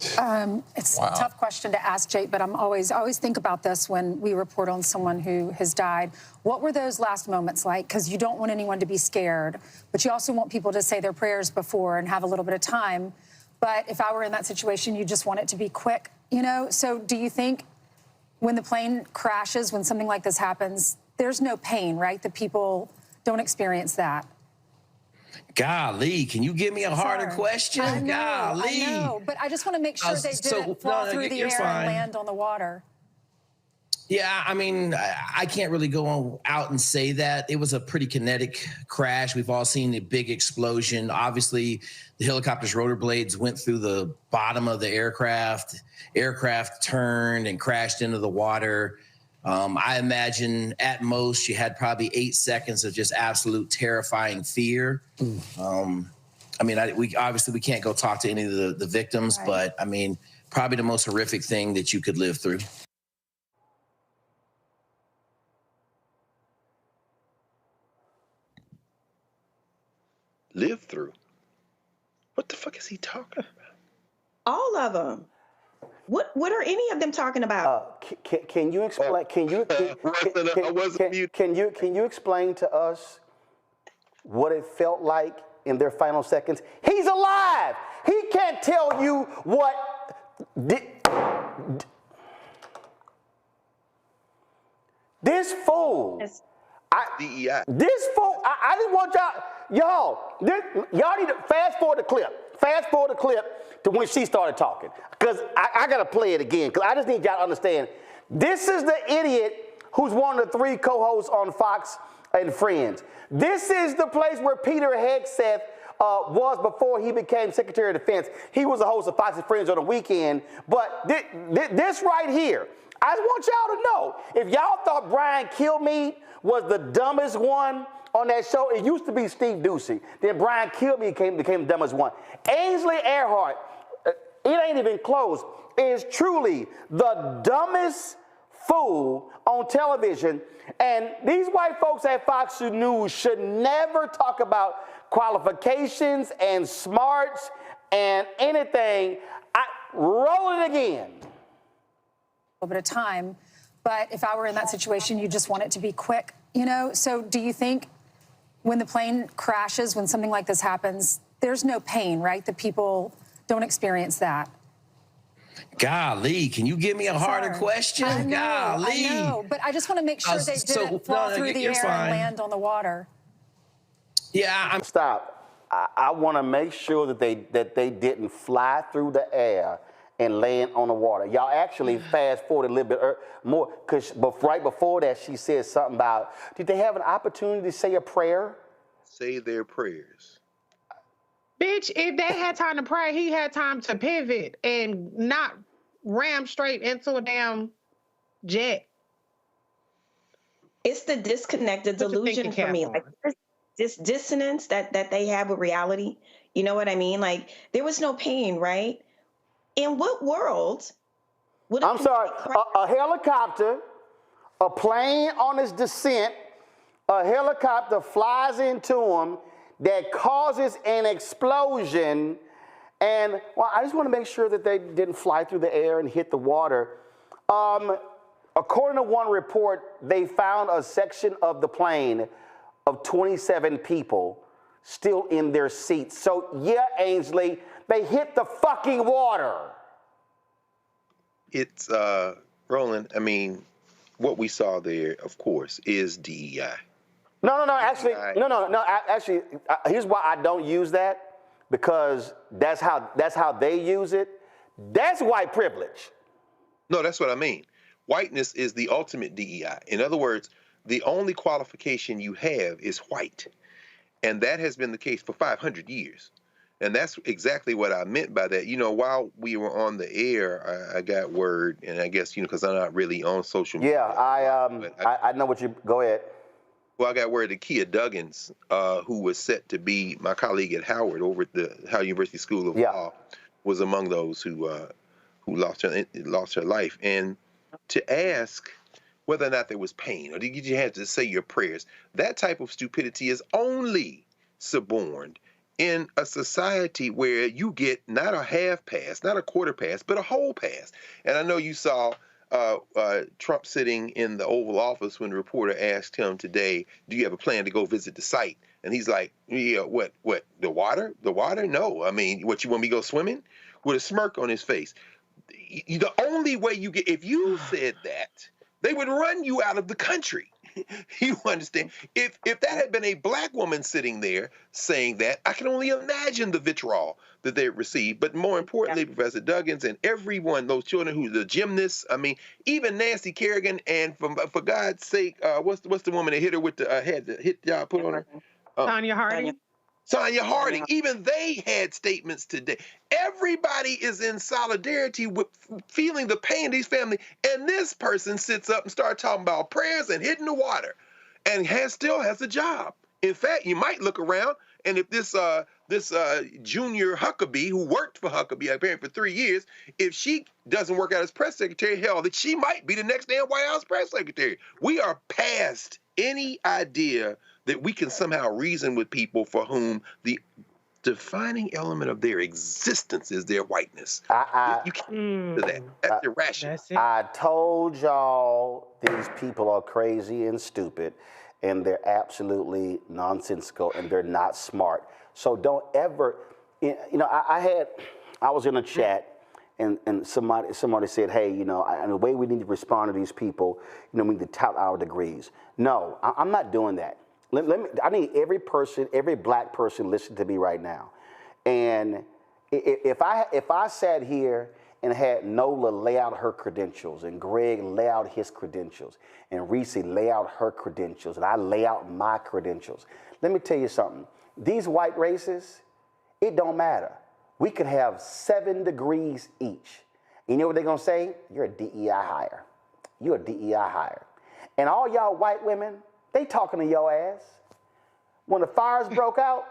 It's a tough question to ask, Jake, but I always think about this when we report on someone who has died. What were those last moments like? Because you don't want anyone to be scared, but you also want people to say their prayers before and have a little bit of time. But if I were in that situation, you just want it to be quick, you know? So do you think when the plane crashes, when something like this happens, there's no pain, right? The people don't experience that. Golly, can you give me a harder question? I know, Golly. I know, but I just want to make sure they didn't fall through the air and land on the water. Yeah, I mean, I can't really go out and say that. It was a pretty kinetic crash. We've all seen the big explosion. Obviously, the helicopter's rotor blades went through the bottom of the aircraft. Aircraft turned and crashed into the water. I imagine at most you had probably 8 seconds of just absolute terrifying fear. I mean, we can't go talk to any of the victims, but I mean, probably the most horrific thing that you could live through. Live through? What the fuck is he talking about? All of them. What are any of them talking about? Can you explain? Can you explain to us what it felt like in their final seconds? He's alive. He can't tell you what. This fool. DEI. This fool, I just want y'all need to fast forward the clip. Fast forward the clip to when she started talking. Because I got to play it again, because I just need y'all to understand. This is the idiot who's one of the 3 co-hosts on Fox and Friends. This is the place where Peter Hegseth was before he became Secretary of Defense. He was a host of Fox and Friends on the weekend. But this right here, I just want y'all to know, if y'all thought Brian Kilmeade was the dumbest one on that show, it used to be Steve Doocy. Then Brian Kilmeade became the dumbest one. Ainsley Earhart, it ain't even close, is truly the dumbest fool on television. And these white folks at Fox News should never talk about qualifications and smarts and anything. Roll it again. A little bit of time, but if I were in that situation, you just want it to be quick, you know? So do you think when the plane crashes, when something like this happens, there's no pain, right? That people don't experience that. Golly, can you give me a harder question? I know, Golly. I know, but I just want to make sure they didn't fall through the air and land on the water. Yeah, Stop. I want to make sure that they didn't fly through the air and land on the water. Y'all actually fast forward a little bit more, because right before that, she said something about, did they have an opportunity to say a prayer? Say their prayers. Bitch, if they had time to pray, he had time to pivot and not ram straight into a damn jet. It's the disconnected delusion for me. Like this dissonance that they have with reality. You know what I mean? Like, there was no pain, right? In what world would I'm sorry, a helicopter, a plane on its descent, a helicopter flies into them that causes an explosion, and well, I just want to make sure that they didn't fly through the air and hit the water. According to one report, they found a section of the plane of 27 people still in their seats. So yeah, Ainsley, they hit the fucking water. It's, Roland, I mean, what we saw there, of course, is DEI. Actually, here's why I don't use that, because that's how they use it. That's white privilege. No, that's what I mean. Whiteness is the ultimate DEI. In other words, the only qualification you have is white. And that has been the case for 500 years. And that's exactly what I meant by that. You know, while we were on the air, I got word, and I guess, you know, because I'm not really on social media. Yeah, I know what you, go ahead. Well, I got word that Kia Duggins, who was set to be my colleague at Howard over at the Howard University School of Law, was among those who lost her life. And to ask whether or not there was pain, or did you have to say your prayers, that type of stupidity is only suborned in a society where you get not a half pass, not a quarter pass, but a whole pass. And I know you saw Trump sitting in the Oval Office when the reporter asked him today, do you have a plan to go visit the site? And he's like, yeah, what, the water? The water? No. I mean, what, you want me to go swimming? With a smirk on his face. The only way you get, if you said that, they would run you out of the country. You understand? If that had been a black woman sitting there saying that, I can only imagine the vitriol that they received. But more importantly, Professor Duggins and everyone, those children who the gymnasts, I mean, even Nancy Kerrigan, and for God's sake, what's the woman that hit her with the head that hit y'all put on her? Tonya Harding. Tonya Harding, even they had statements today. Everybody is in solidarity with feeling the pain of these families, and this person sits up and starts talking about prayers and hitting the water, and still has a job. In fact, you might look around, and if this Junior Huckabee, who worked for Huckabee apparently for 3 years, if she doesn't work out as press secretary, hell, that she might be the next damn White House press secretary. We are past any idea that we can somehow reason with people for whom the defining element of their existence is their whiteness. You can't do that. That's irrational. I told y'all these people are crazy and stupid, and they're absolutely nonsensical, and they're not smart. So don't ever, you know, I was in a chat, and somebody said, hey, you know, and the way we need to respond to these people, you know, we need to tout our degrees. No, I'm not doing that. I need every person, every black person listening to me right now. And if I sat here and had Nola lay out her credentials and Greg lay out his credentials and Reese lay out her credentials and I lay out my credentials, let me tell you something. These white races, it don't matter. We could have 7 degrees each. You know what they're gonna say? You're a DEI hire. You're a DEI hire. And all y'all white women, they talking to your ass. When the fires broke out,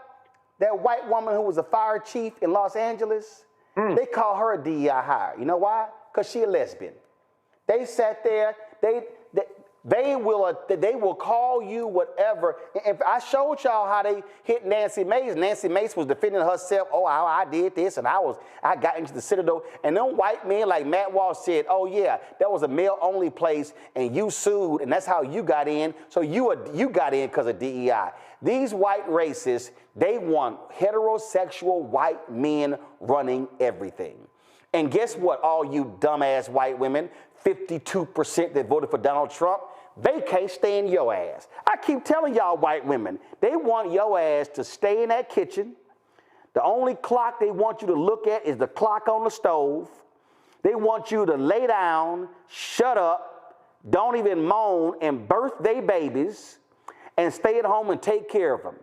that white woman who was a fire chief in Los Angeles, they call her a DEI hire. You know why? Because she a lesbian. They sat there, they will call you whatever. And I showed y'all how they hit Nancy Mace. Nancy Mace was defending herself. Oh, I did this, and I got into the Citadel. And them white men like Matt Walsh said, oh yeah, that was a male-only place, and you sued, and that's how you got in. So you got in because of DEI. These white racists, they want heterosexual white men running everything. And guess what, all you dumbass white women, 52% that voted for Donald Trump, they can't stand your ass. I keep telling y'all white women, they want your ass to stay in that kitchen. The only clock they want you to look at is the clock on the stove. They want you to lay down, shut up, don't even moan, and birth their babies, and stay at home and take care of them.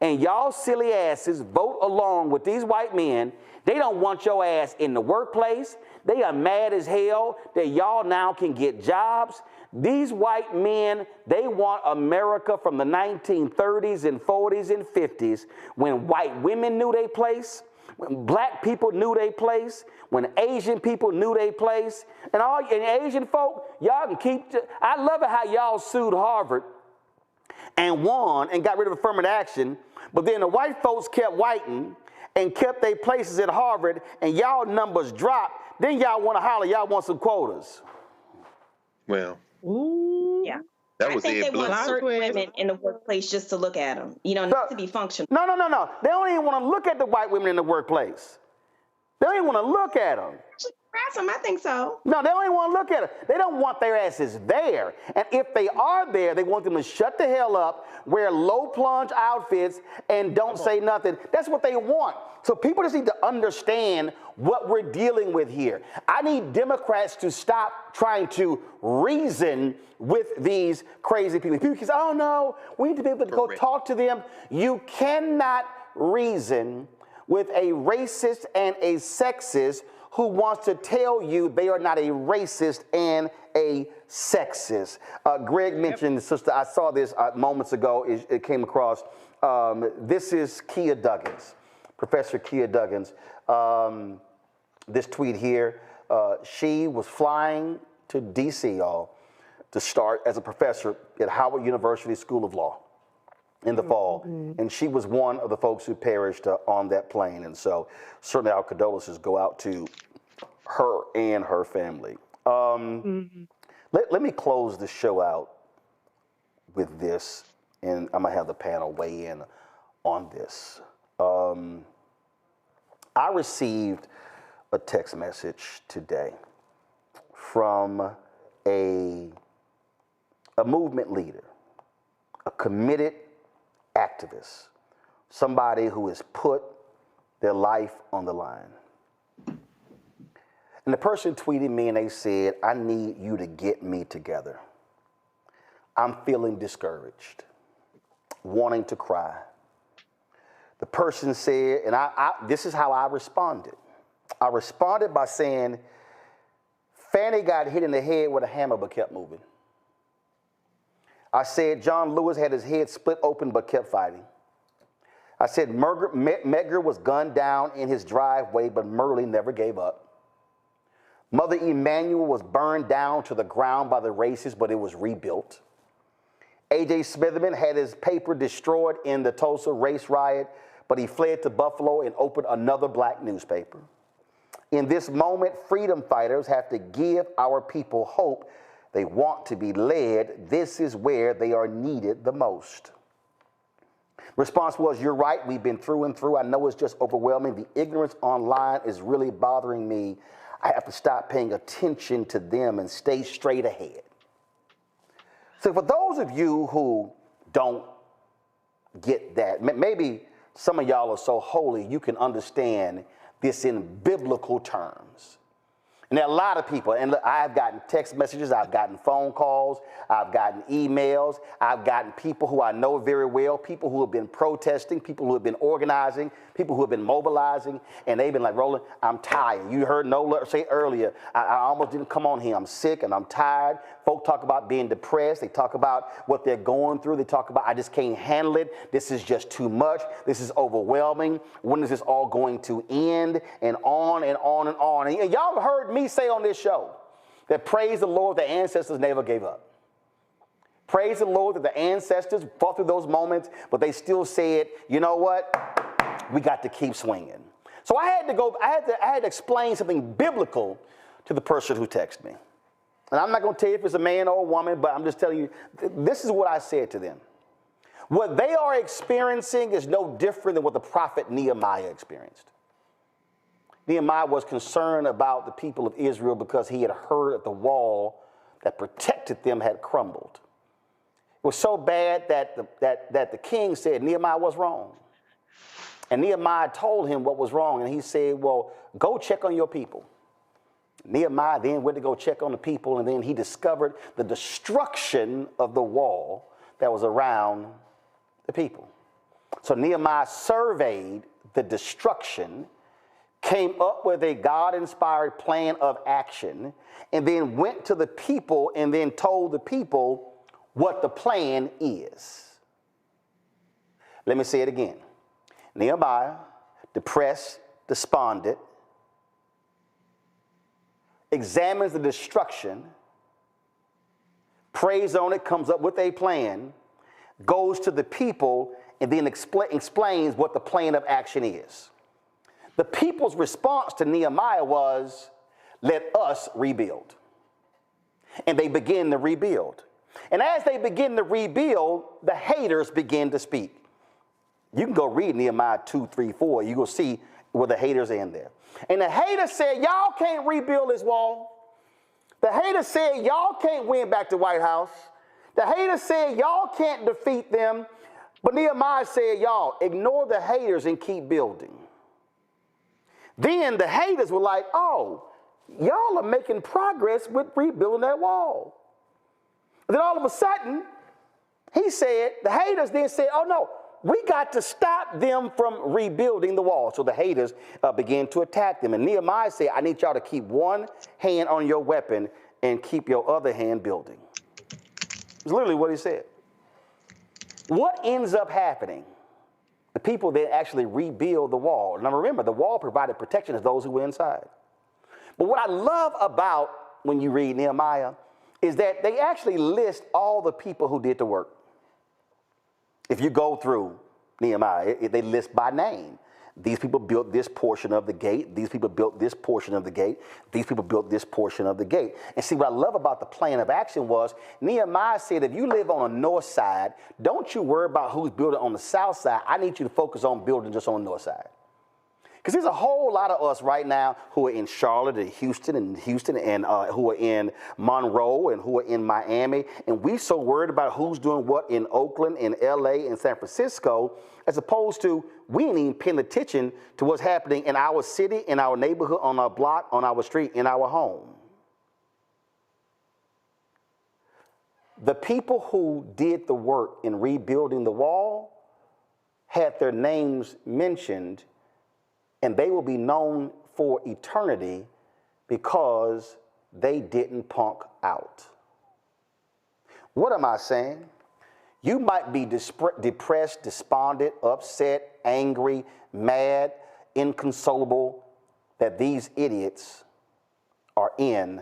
And y'all silly asses vote along with these white men. They don't want your ass in the workplace. They are mad as hell that y'all now can get jobs. These white men, they want America from the 1930s and 40s and 50s when white women knew their place, when black people knew their place, when Asian people knew their place. And Asian folk, y'all can keep, I love it how y'all sued Harvard and won and got rid of affirmative action, but then the white folks kept whiting and kept their places at Harvard, and y'all numbers dropped. Then y'all want to holler, y'all want some quotas. Well, yeah. that was I think Ed they want Blunt. certain women in the workplace just to look at them, you know, not to be functional. No. They don't even want to look at the white women in the workplace. They don't even want to look at them. I think so. No, they don't even want to look at it. They don't want their asses there. And if they are there, they want them to shut the hell up, wear low plunge outfits, and don't say nothing. That's what they want. So people just need to understand what we're dealing with here. I need Democrats to stop trying to reason with these crazy people. People say, oh no, we need to be able to go talk to them. You cannot reason with a racist and a sexist who wants to tell you they are not a racist and a sexist. Greg mentioned, sister, I saw this moments ago, it came across. This is Kia Duggins, Professor Kia Duggins. This tweet here, she was flying to DC, y'all, to start as a professor at Howard University School of Law in the fall. And she was one of the folks who perished on that plane. And so certainly our condolences go out to her and her family. Let me close the show out with this, and I'm gonna have the panel weigh in on this. I received a text message today from a movement leader, a committed activist, somebody who has put their life on the line. And the person tweeted me and they said, I need you to get me together. I'm feeling discouraged, wanting to cry. The person said, and this is how I responded. I responded by saying, Fanny got hit in the head with a hammer but kept moving. I said John Lewis had his head split open but kept fighting. I said Medgar was gunned down in his driveway, but Murley never gave up. Mother Emanuel was burned down to the ground by the racists, but it was rebuilt. A.J. Smitherman had his paper destroyed in the Tulsa race riot, but he fled to Buffalo and opened another black newspaper. In this moment, freedom fighters have to give our people hope. They want to be led. This is where they are needed the most. Response was, you're right, we've been through and through. I know it's just overwhelming. The ignorance online is really bothering me. I have to stop paying attention to them and stay straight ahead. So for those of you who don't get that, maybe some of y'all are so holy you can understand this in biblical terms. And there are a lot of people, and look, I've gotten text messages, I've gotten phone calls, I've gotten emails, I've gotten people who I know very well, people who have been protesting, people who have been organizing, people who have been mobilizing, and they've been like, Roland, I'm tired. You heard Nola say earlier, I almost didn't come on here. I'm sick and I'm tired. Folk talk about being depressed. They talk about what they're going through. They talk about, I just can't handle it. This is just too much. This is overwhelming. When is this all going to end? And on and on and on. And y'all have heard me say on this show that praise the Lord, the ancestors never gave up. Praise the Lord that the ancestors fought through those moments, but they still said, you know what? We got to keep swinging. So I had to explain something biblical to the person who texted me. And I'm not going to tell you if it's a man or a woman, but I'm just telling you, this is what I said to them. What they are experiencing is no different than what the prophet Nehemiah experienced. Nehemiah was concerned about the people of Israel because he had heard that the wall that protected them had crumbled. It was so bad that the king said, Nehemiah, what's wrong? And Nehemiah told him what was wrong, and he said, well, go check on your people. Nehemiah then went to go check on the people, and then he discovered the destruction of the wall that was around the people. So Nehemiah surveyed the destruction, came up with a God-inspired plan of action, and then went to the people and then told the people what the plan is. Let me say it again. Nehemiah, depressed, despondent, examines the destruction, prays on it, comes up with a plan, goes to the people, and then explains what the plan of action is. The people's response to Nehemiah was, let us rebuild. And they begin to rebuild. And as they begin to rebuild, the haters begin to speak. You can go read Nehemiah 2, 3, 4. You will see where the haters are in there. And the haters said, y'all can't rebuild this wall. The haters said, y'all can't win back the White House. The haters said, y'all can't defeat them. But Nehemiah said, y'all, ignore the haters and keep building. Then the haters were like, oh, y'all are making progress with rebuilding that wall. And then all of a sudden, he said, the haters then said, oh, no. We got to stop them from rebuilding the wall. So the haters began to attack them. And Nehemiah said, I need y'all to keep one hand on your weapon and keep your other hand building. It's literally what he said. What ends up happening? The people that actually rebuild the wall. Now remember, the wall provided protection to those who were inside. But what I love about when you read Nehemiah is that they actually list all the people who did the work. If you go through Nehemiah, they list by name. These people built this portion of the gate. These people built this portion of the gate. These people built this portion of the gate. And see, what I love about the plan of action was Nehemiah said, if you live on the north side, don't you worry about who's building on the south side. I need you to focus on building just on the north side. Because there's a whole lot of us right now who are in Charlotte and Houston and who are in Monroe and who are in Miami. And we're so worried about who's doing what in Oakland, in LA, and San Francisco, as opposed to we ain't even paying attention to what's happening in our city, in our neighborhood, on our block, on our street, in our home. The people who did the work in rebuilding the wall had their names mentioned, and they will be known for eternity because they didn't punk out. What am I saying? You might be depressed, despondent, upset, angry, mad, inconsolable that these idiots are in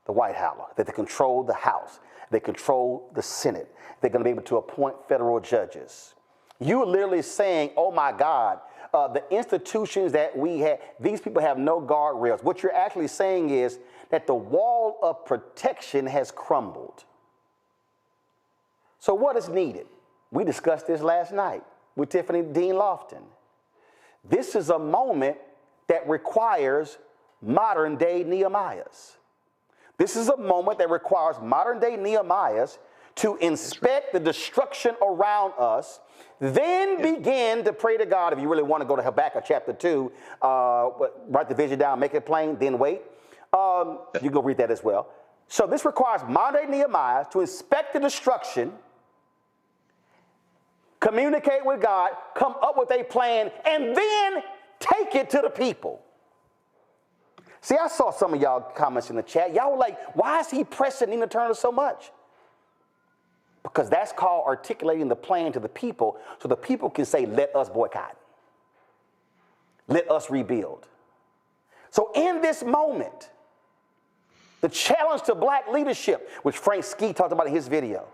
the White House, that they control the House, they control the Senate, they're going to be able to appoint federal judges. You're literally saying, oh my God, the institutions that we have, these people have no guardrails. What you're actually saying is that the wall of protection has crumbled. So what is needed? We discussed this last night with Tiffany Dean Lofton. This is a moment that requires modern day Nehemiahs. This is a moment that requires modern day Nehemiahs to inspect the destruction around us, then begin to pray to God. If you really want to go to Habakkuk chapter 2, write the vision down, make it plain, then wait. You can go read that as well. So this requires modern day Nehemiah to inspect the destruction, communicate with God, come up with a plan, and then take it to the people. See, I saw some of y'all comments in the chat. Y'all were like, why is he pressing Nina Turner so much? Because that's called articulating the plan to the people so the people can say, let us boycott. Let us rebuild. So in this moment, the challenge to black leadership, which Frank Ski talked about in his video,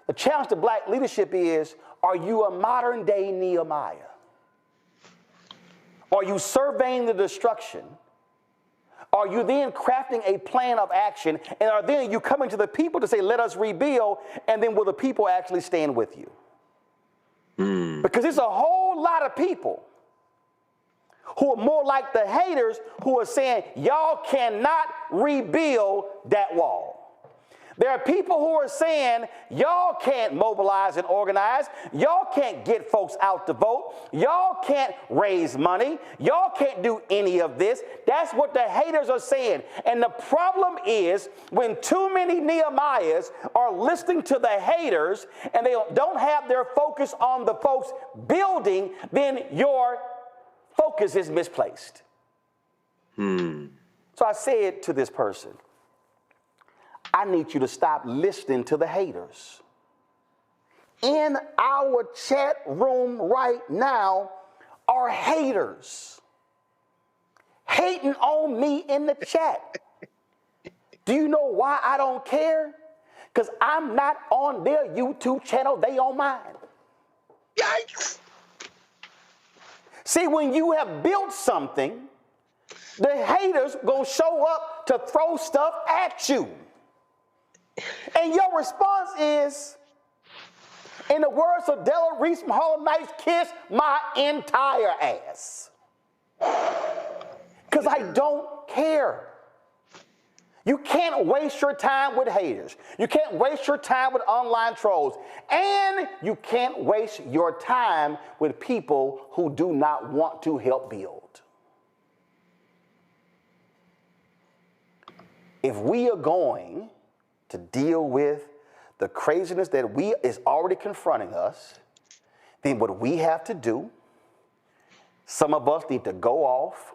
the challenge to black leadership is, are you a modern day Nehemiah? Are you surveying the destruction? Are you then crafting a plan of action? And are then you coming to the people to say, let us rebuild? And then will the people actually stand with you? Because there's a whole lot of people who are more like the haters who are saying, y'all cannot rebuild that wall. There are people who are saying, y'all can't mobilize and organize. Y'all can't get folks out to vote. Y'all can't raise money. Y'all can't do any of this. That's what the haters are saying. And the problem is when too many Nehemiahs are listening to the haters and they don't have their focus on the folks building, then your focus is misplaced. So I said to this person, I need you to stop listening to the haters. In our chat room right now are haters hating on me in the chat. Do you know why I don't care? Because I'm not on their YouTube channel, they on mine. Yikes! See, when you have built something, the haters gonna show up to throw stuff at you. And your response is, in the words of Della Reese from Harlem Nights, kiss my entire ass. Because I don't care. You can't waste your time with haters. You can't waste your time with online trolls. And you can't waste your time with people who do not want to help build. If we are going to deal with the craziness that is already confronting us, then what we have to do, some of us need to go off,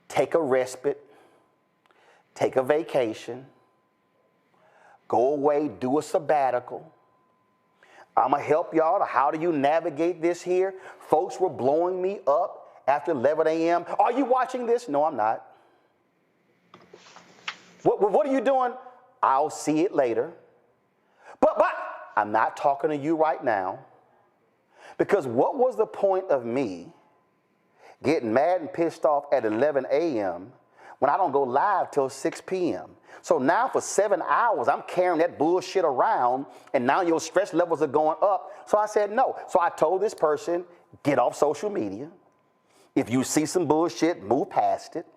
take a respite, take a vacation, go away, do a sabbatical. I'm gonna help y'all. How do you navigate this here? Folks were blowing me up after 11 a.m. Are you watching this? No, I'm not. What are you doing? I'll see it later. But I'm not talking to you right now, because what was the point of me getting mad and pissed off at 11 a.m. when I don't go live till 6 p.m.? So now for 7 hours, I'm carrying that bullshit around, and now your stress levels are going up. So I said no. So I told this person, get off social media. If you see some bullshit, move past it.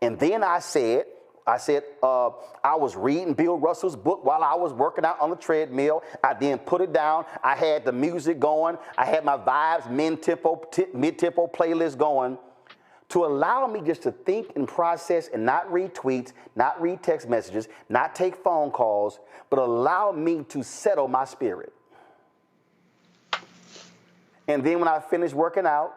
And then I said, I was reading Bill Russell's book while I was working out on the treadmill. I then put it down. I had the music going. I had my Vibes mid-tempo playlist going to allow me just to think and process and not read tweets, not read text messages, not take phone calls, but allow me to settle my spirit. And then when I finished working out,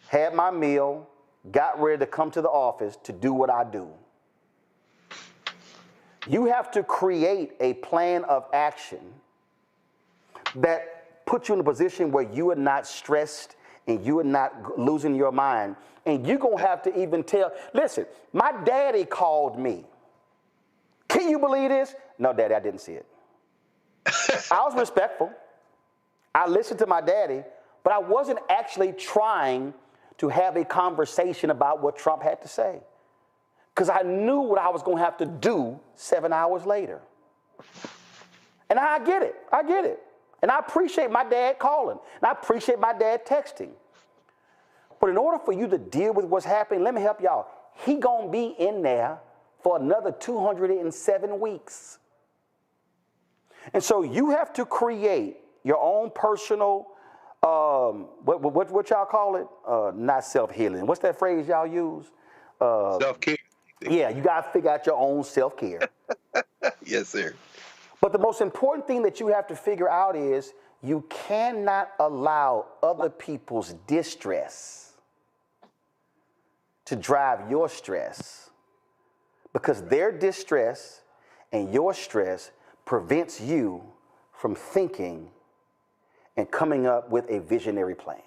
had my meal, got ready to come to the office to do what I do. You have to create a plan of action that puts you in a position where you are not stressed and you are not losing your mind. And you're going to have to even tell, listen, my daddy called me. Can you believe this? No, Daddy, I didn't see it. I was respectful. I listened to my daddy, but I wasn't actually trying to have a conversation about what Trump had to say, because I knew what I was going to have to do 7 hours later. And I get it. I get it. And I appreciate my dad calling. And I appreciate my dad texting. But in order for you to deal with what's happening, let me help y'all. He gonna be in there for another 207 weeks. And so you have to create your own personal, what y'all call it? Not self-healing. What's that phrase y'all use? Self-care. Yeah, you gotta figure out your own self-care. Yes, sir. But the most important thing that you have to figure out is you cannot allow other people's distress to drive your stress, because their distress and your stress prevents you from thinking and coming up with a visionary plan.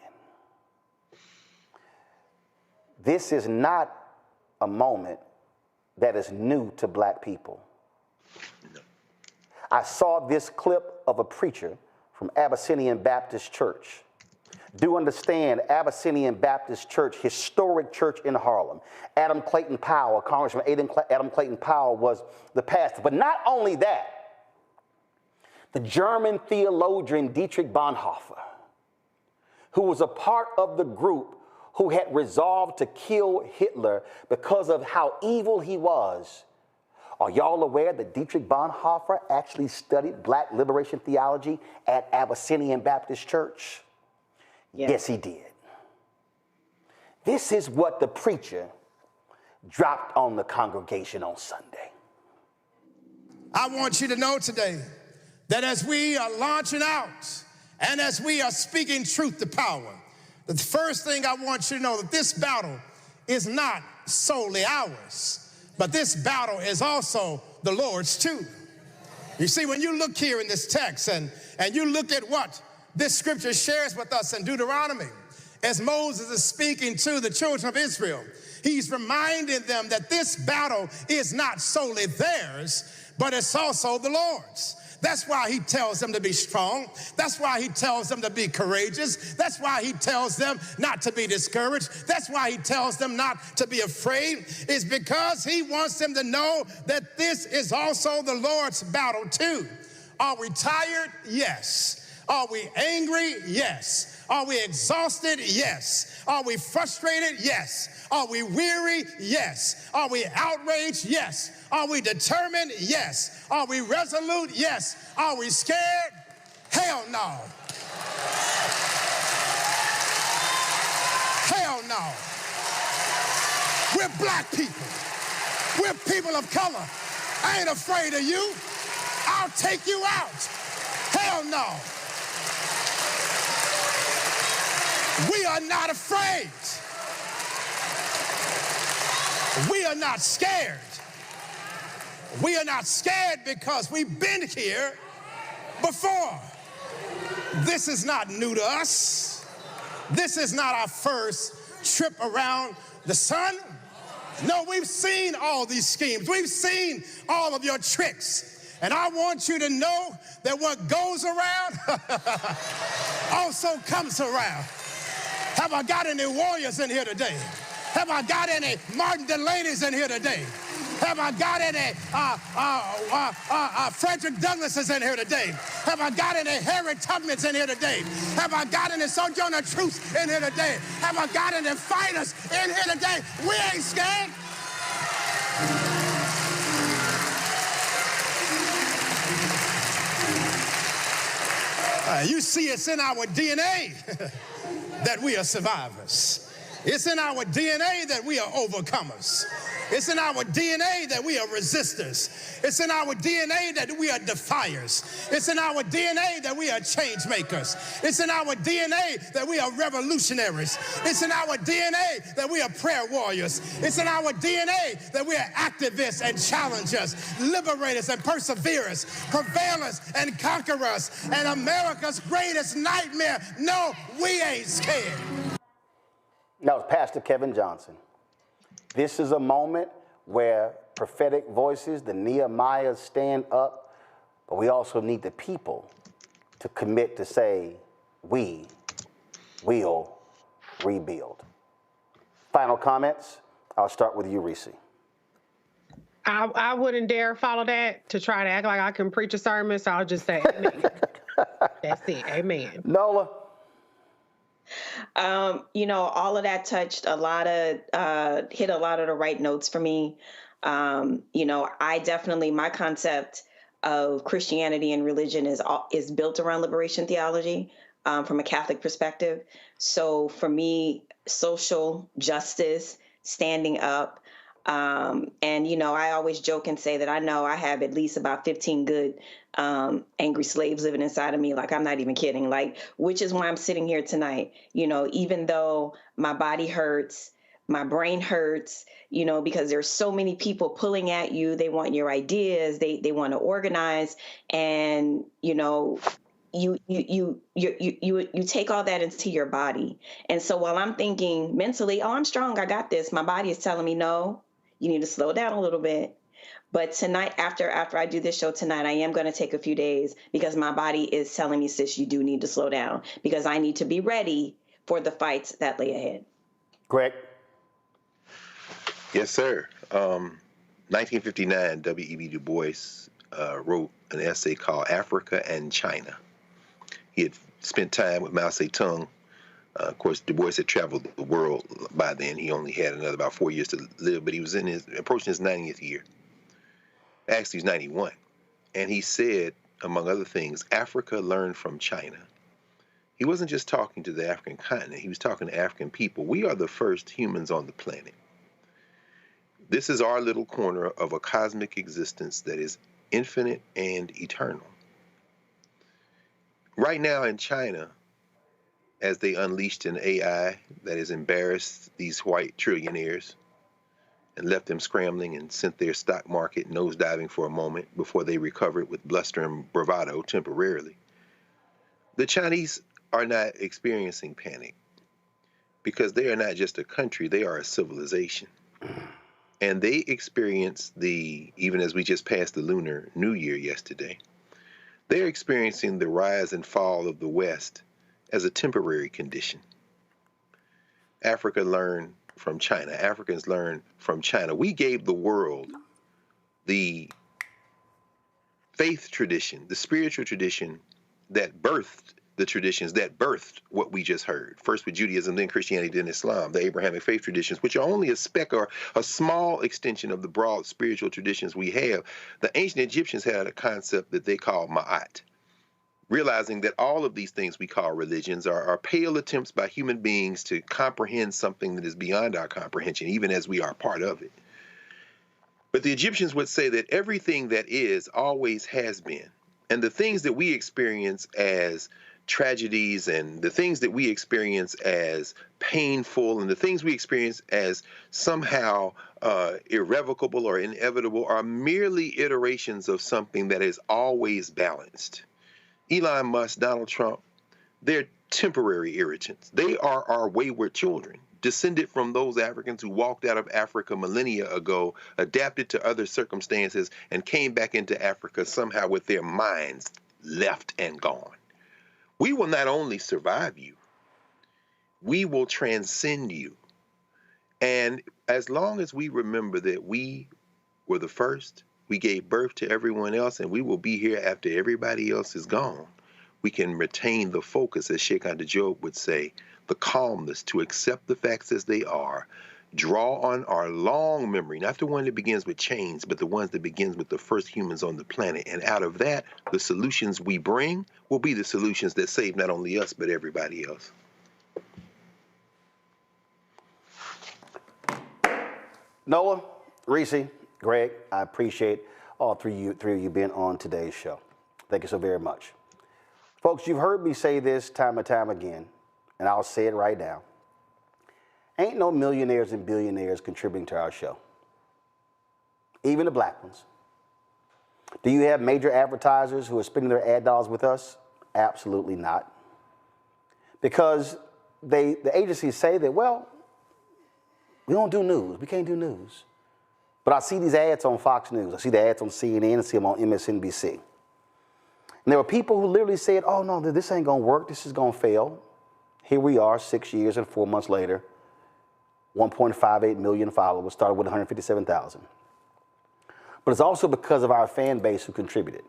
This is not a moment that is new to black people. I saw this clip of a preacher from Abyssinian Baptist Church. Do understand, Abyssinian Baptist Church, historic church in Harlem. Adam Clayton Powell, Congressman Adam Clayton Powell was the pastor. But not only that, the German theologian Dietrich Bonhoeffer, who was a part of the group who had resolved to kill Hitler because of how evil he was. Are y'all aware that Dietrich Bonhoeffer actually studied black liberation theology at Abyssinian Baptist Church? Yes, he did. This is what the preacher dropped on the congregation on Sunday. I want you to know today that as we are launching out and as we are speaking truth to power, the first thing I want you to know that this battle is not solely ours, but this battle is also the Lord's too. You see, when you look here in this text and you look at what this scripture shares with us in Deuteronomy, as Moses is speaking to the children of Israel, he's reminding them that this battle is not solely theirs, but it's also the Lord's. That's why he tells them to be strong. That's why he tells them to be courageous. That's why he tells them not to be discouraged. That's why he tells them not to be afraid. It's because he wants them to know that this is also the Lord's battle too. Are we tired? Yes. Are we angry? Yes. Are we exhausted? Yes. Are we frustrated? Yes. Are we weary? Yes. Are we outraged? Yes. Are we determined? Yes. Are we resolute? Yes. Are we scared? Hell no. Hell no. We're black people. We're people of color. I ain't afraid of you. I'll take you out. Hell no. We are not afraid. We are not scared. We are not scared because we've been here before. This is not new to us. This is not our first trip around the sun. No, we've seen all these schemes. We've seen all of your tricks. And I want you to know that what goes around also comes around. Have I got any warriors in here today? Have I got any Martin Delaney's in here today? Have I got any Frederick Douglasses in here today? Have I got any Harry Tubmans in here today? Have I got any Sojourner Truths in here today? Have I got any fighters in here today? We ain't scared. You see, it's in our DNA that we are survivors. It's in our DNA that we are overcomers. It's in our DNA that we are resistors. It's in our DNA that we are defiers. It's in our DNA that we are change makers. It's in our DNA that we are revolutionaries. It's in our DNA that we are prayer warriors. It's in our DNA that we are activists and challengers, liberators and perseverers, prevailers and conquerors, and America's greatest nightmare. No, we ain't scared. That was Pastor Kevin Johnson. This is a moment where prophetic voices, the Nehemiahs, stand up, but we also need the people to commit to say, we will rebuild. Final comments? I'll start with you, Reese. I wouldn't dare follow that to try to act like I can preach a sermon, so I'll just say amen. That's it, amen. Nola? All of that touched a lot of, hit a lot of the right notes for me. I definitely, my concept of Christianity and religion is built around liberation theology from a Catholic perspective. So for me, social justice, standing up, I always joke and say that I know I have at least about 15 good angry slaves living inside of me. Like, I'm not even kidding. Like, which is why I'm sitting here tonight. Even though my body hurts, my brain hurts, because there's so many people pulling at you. They want your ideas. They want to organize, and you take all that into your body. And so while I'm thinking mentally, oh, I'm strong, I got this, my body is telling me, no, you need to slow down a little bit. But tonight, after I do this show tonight, I am going to take a few days because my body is telling me, sis, you do need to slow down because I need to be ready for the fights that lay ahead. Greg? Yes, sir. 1959, W.E.B. Du Bois wrote an essay called Africa and China. He had spent time with Mao Zedong. Of course, Du Bois had traveled the world by then. He only had another about 4 years to live, but he was approaching his 90th year. Actually, he was 91. And he said, among other things, Africa learned from China. He wasn't just talking to the African continent. He was talking to African people. We are the first humans on the planet. This is our little corner of a cosmic existence that is infinite and eternal. Right now in China, as they unleashed an AI that has embarrassed these white trillionaires and left them scrambling and sent their stock market nosediving for a moment before they recovered with bluster and bravado temporarily, the Chinese are not experiencing panic because they are not just a country, they are a civilization. And they experience even as we just passed the Lunar New Year yesterday, they're experiencing the rise and fall of the West as a temporary condition. Africa learned from China. Africans learned from China. We gave the world the faith tradition, the spiritual tradition that birthed the traditions that birthed what we just heard. First with Judaism, then Christianity, then Islam, the Abrahamic faith traditions, which are only a speck or a small extension of the broad spiritual traditions we have. The ancient Egyptians had a concept that they called ma'at, realizing that all of these things we call religions are pale attempts by human beings to comprehend something that is beyond our comprehension, even as we are part of it. But the Egyptians would say that everything that is always has been. And the things that we experience as tragedies and the things that we experience as painful and the things we experience as somehow irrevocable or inevitable are merely iterations of something that is always balanced. Elon Musk, Donald Trump, they're temporary irritants. They are our wayward children, descended from those Africans who walked out of Africa millennia ago, adapted to other circumstances, and came back into Africa somehow with their minds left and gone. We will not only survive you, we will transcend you. And as long as we remember that we were the first, we gave birth to everyone else, and we will be here after everybody else is gone, we can retain the focus, as Sheikh Anta Job would say, the calmness to accept the facts as they are, draw on our long memory, not the one that begins with chains, but the ones that begins with the first humans on the planet. And out of that, the solutions we bring will be the solutions that save not only us, but everybody else. Noah, Reese, Greg, I appreciate all three of you being on today's show. Thank you so very much. Folks, you've heard me say this time and time again, and I'll say it right now. Ain't no millionaires and billionaires contributing to our show, even the black ones. Do you have major advertisers who are spending their ad dollars with us? Absolutely not. Because the agencies say that, well, we don't do news. We can't do news. But I see these ads on Fox News. I see the ads on CNN. I see them on MSNBC. And there were people who literally said, oh, no, this ain't going to work. This is going to fail. Here we are 6 years and 4 months later, 1.58 million followers, started with 157,000. But it's also because of our fan base who contributed.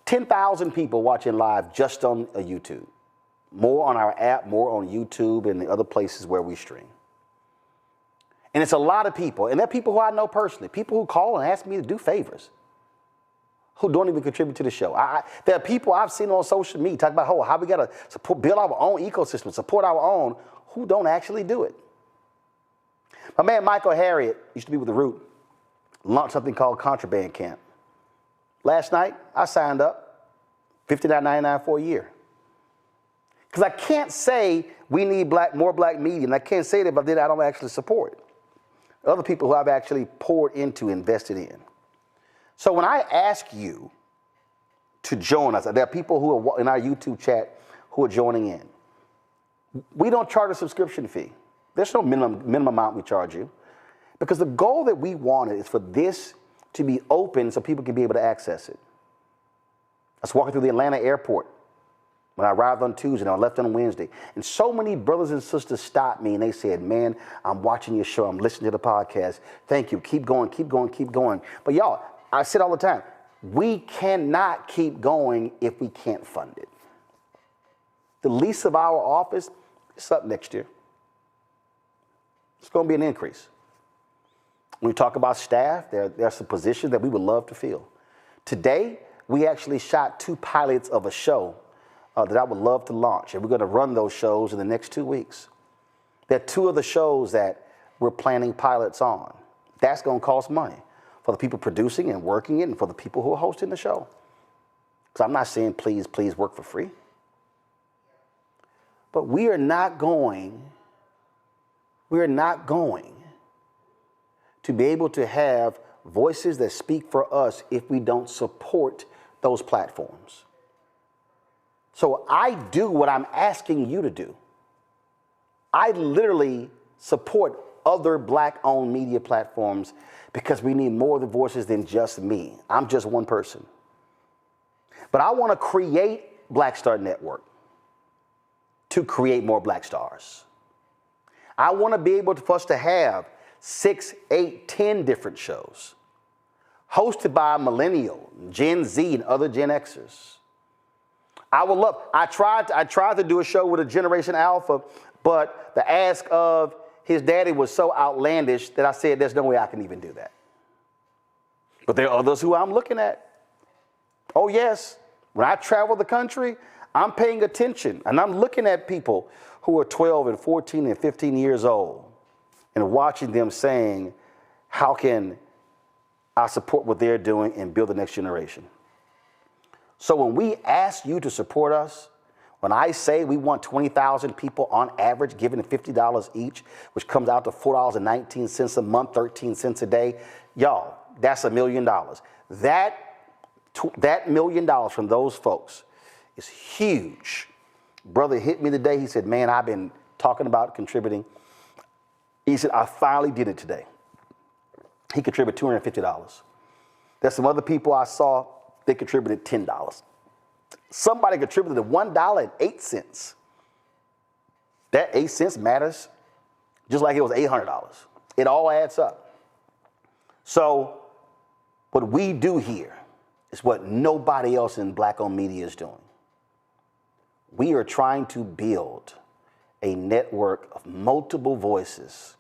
10,000 people watching live just on YouTube. more on our app, more on YouTube and the other places where we stream. And it's a lot of people, and they're people who I know personally, people who call and ask me to do favors, who don't even contribute to the show. There are people I've seen on social media talk about how we got to support, build our own ecosystem, support our own, who don't actually do it. My man Michael Harriet used to be with The Root, launched something called Contraband Camp. Last night, I signed up, $59.99 for a year. Because I can't say we need more black media, and I can't say that if I did, I don't actually support it. Other people who I've actually poured into, invested in. So when I ask you to join us, there are people who are in our YouTube chat who are joining in. We don't charge a subscription fee. There's no minimum amount we charge you. Because the goal that we wanted is for this to be open so people can be able to access it. I was walking through the Atlanta airport when I arrived on Tuesday and I left on Wednesday. And so many brothers and sisters stopped me and they said, man, I'm watching your show. I'm listening to the podcast. Thank you. Keep going, keep going, keep going. But y'all, I say it all the time, we cannot keep going if we can't fund it. The lease of our office is up next year. It's going to be an increase. When we talk about staff, there are some positions that we would love to fill. Today, we actually shot 2 pilots of a show that I would love to launch, and we're going to run those shows in the next 2 weeks. There are 2 of the shows that we're planning pilots on. That's going to cost money for the people producing and working it and for the people who are hosting the show. Because I'm not saying please work for free. But we are not going to be able to have voices that speak for us if we don't support those platforms. So I do what I'm asking you to do. I literally support other black-owned media platforms because we need more of the voices than just me. I'm just one person. But I want to create Black Star Network to create more Black Stars. I want to be able for us to have 6, 8, 10 different shows hosted by millennial, Gen Z, and other Gen Xers. I tried to do a show with a Generation Alpha, but the ask of his daddy was so outlandish that I said, there's no way I can even do that. But there are others who I'm looking at. Oh yes, when I travel the country, I'm paying attention and I'm looking at people who are 12 and 14 and 15 years old and watching them saying, how can I support what they're doing and build the next generation? So when we ask you to support us, when I say we want 20,000 people on average giving $50 each, which comes out to $4.19 a month, 13 cents a day, y'all, that's $1 million. That $1 million from those folks is huge. Brother hit me today. He said, man, I've been talking about contributing. He said, I finally did it today. He contributed $250. There's some other people I saw, they contributed $10. Somebody contributed $1.08. That 8 cents matters just like it was $800. It all adds up. So what we do here is what nobody else in black-owned media is doing. We are trying to build a network of multiple voices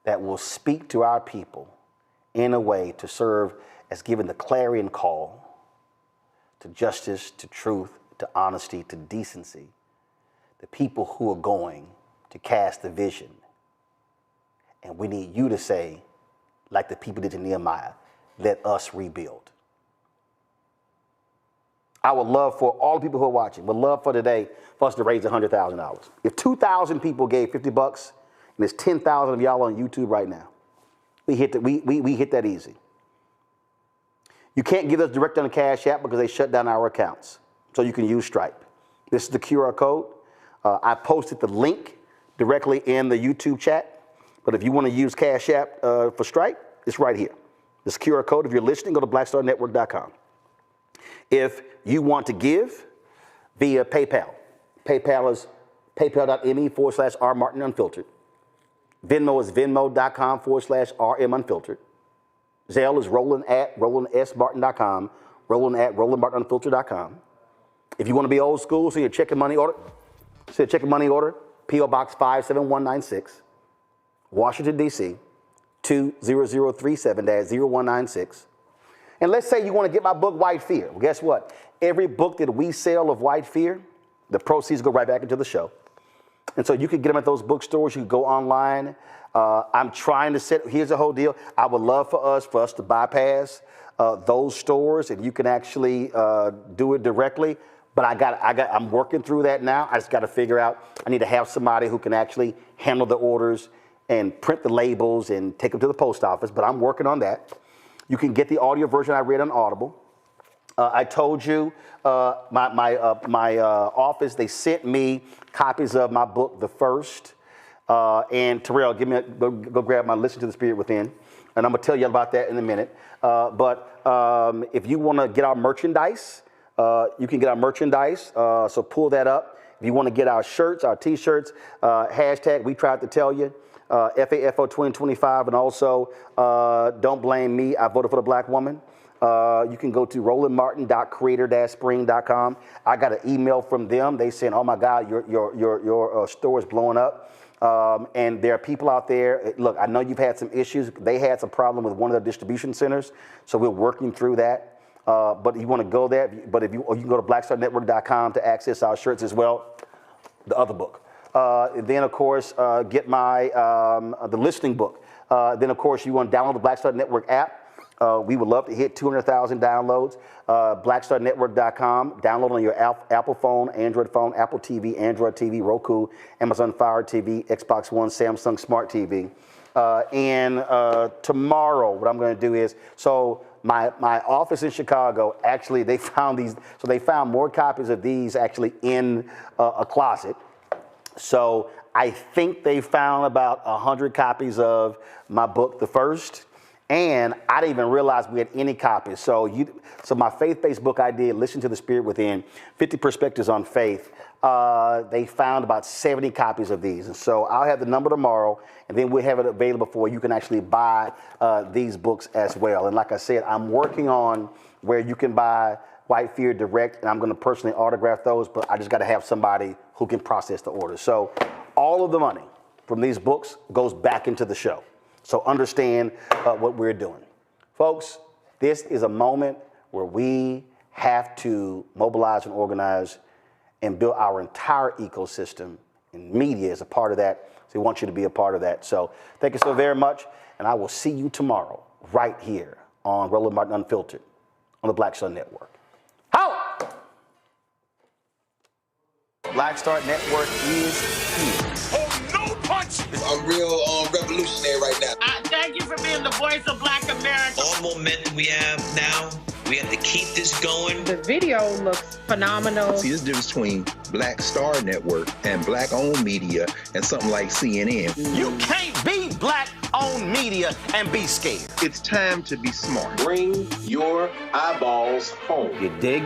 that will speak to our people in a way to serve as giving the clarion call to justice, to truth, to honesty, to decency, the people who are going to cast the vision. And we need you to say, like the people did to Nehemiah, let us rebuild. I would love for all the people who are watching, would love for today for us to raise $100,000. If 2,000 people gave $50, and there's 10,000 of y'all on YouTube right now, we hit that easy. You can't give us direct on the Cash App because they shut down our accounts. So you can use Stripe. This is the QR code. I posted the link directly in the YouTube chat. But if you want to use Cash App for Stripe, it's right here. This QR code, if you're listening, go to blackstarnetwork.com. If you want to give via PayPal, PayPal is paypal.me/rmartinunfiltered. Venmo is venmo.com/rmunfiltered. Zelle is roland@rolandsmartin.com, roland@rolandmartinunfiltered.com. If you want to be old school, so you're checking money order, Send a check and money order, P.O. Box 57196, Washington, D.C., 20037-0196. And let's say you want to get my book, White Fear. Well, guess what? Every book that we sell of White Fear, the proceeds go right back into the show. And so you can get them at those bookstores. You can go online. I'm trying to here's the whole deal. I would love for us to bypass those stores, and you can actually do it directly. But I'm working through that now. I just got to figure out, I need to have somebody who can actually handle the orders and print the labels and take them to the post office, but I'm working on that. You can get the audio version I read on Audible. I told you my office, they sent me copies of my book, The First. And Terrell, go grab my Listen to the Spirit Within. And I'm going to tell you about that in a minute. But if you want to get our merchandise, you can get our merchandise. So pull that up. If you want to get our shirts, our T-shirts, hashtag We Tried to Tell You. FAFO 2025, and also Don't Blame Me, I Voted for the Black Woman. You can go to rolandmartin.creator-spring.com. I got an email from them. They saying, "Oh my God, your store is blowing up." And there are people out there. Look, I know you've had some issues. They had some problem with one of their distribution centers, so we're working through that. But you want to go there. But you can go to blackstarnetwork.com to access our shirts as well. The other book. Then, of course, get my the listening book. Then, of course, you want to download the Black Star Network app. We would love to hit 200,000 downloads. BlackStarNetwork.com. Download on your Apple phone, Android phone, Apple TV, Android TV, Roku, Amazon Fire TV, Xbox One, Samsung Smart TV. And tomorrow, what I'm going to do is, so my office in Chicago, actually, they found these. So they found more copies of these actually in a closet. So I think they found about 100 copies of my book, The First, and I didn't even realize we had any copies. So my faith-based book I did, Listen to the Spirit Within, 50 Perspectives on Faith, they found about 70 copies of these. And so I'll have the number tomorrow, and then we'll have it available for you can actually buy these books as well. And like I said, I'm working on where you can buy White Fear direct, and I'm going to personally autograph those, but I just got to have somebody who can process the orders. So all of the money from these books goes back into the show. So understand what we're doing. Folks, this is a moment where we have to mobilize and organize and build our entire ecosystem, and media is a part of that. So we want you to be a part of that. So thank you so very much, and I will see you tomorrow right here on Roland Martin Unfiltered on the Black Star Network. How? Black Star Network is here. Oh, no punch! I'm real revolutionary right now. Thank you for being the voice of Black America. All momentum we have now, we have to keep this going. The video looks phenomenal. See, there's a difference between Black Star Network and Black-owned media and something like CNN. You can't be Black-owned media and be scared. It's time to be smart. Bring your eyeballs home. You dig?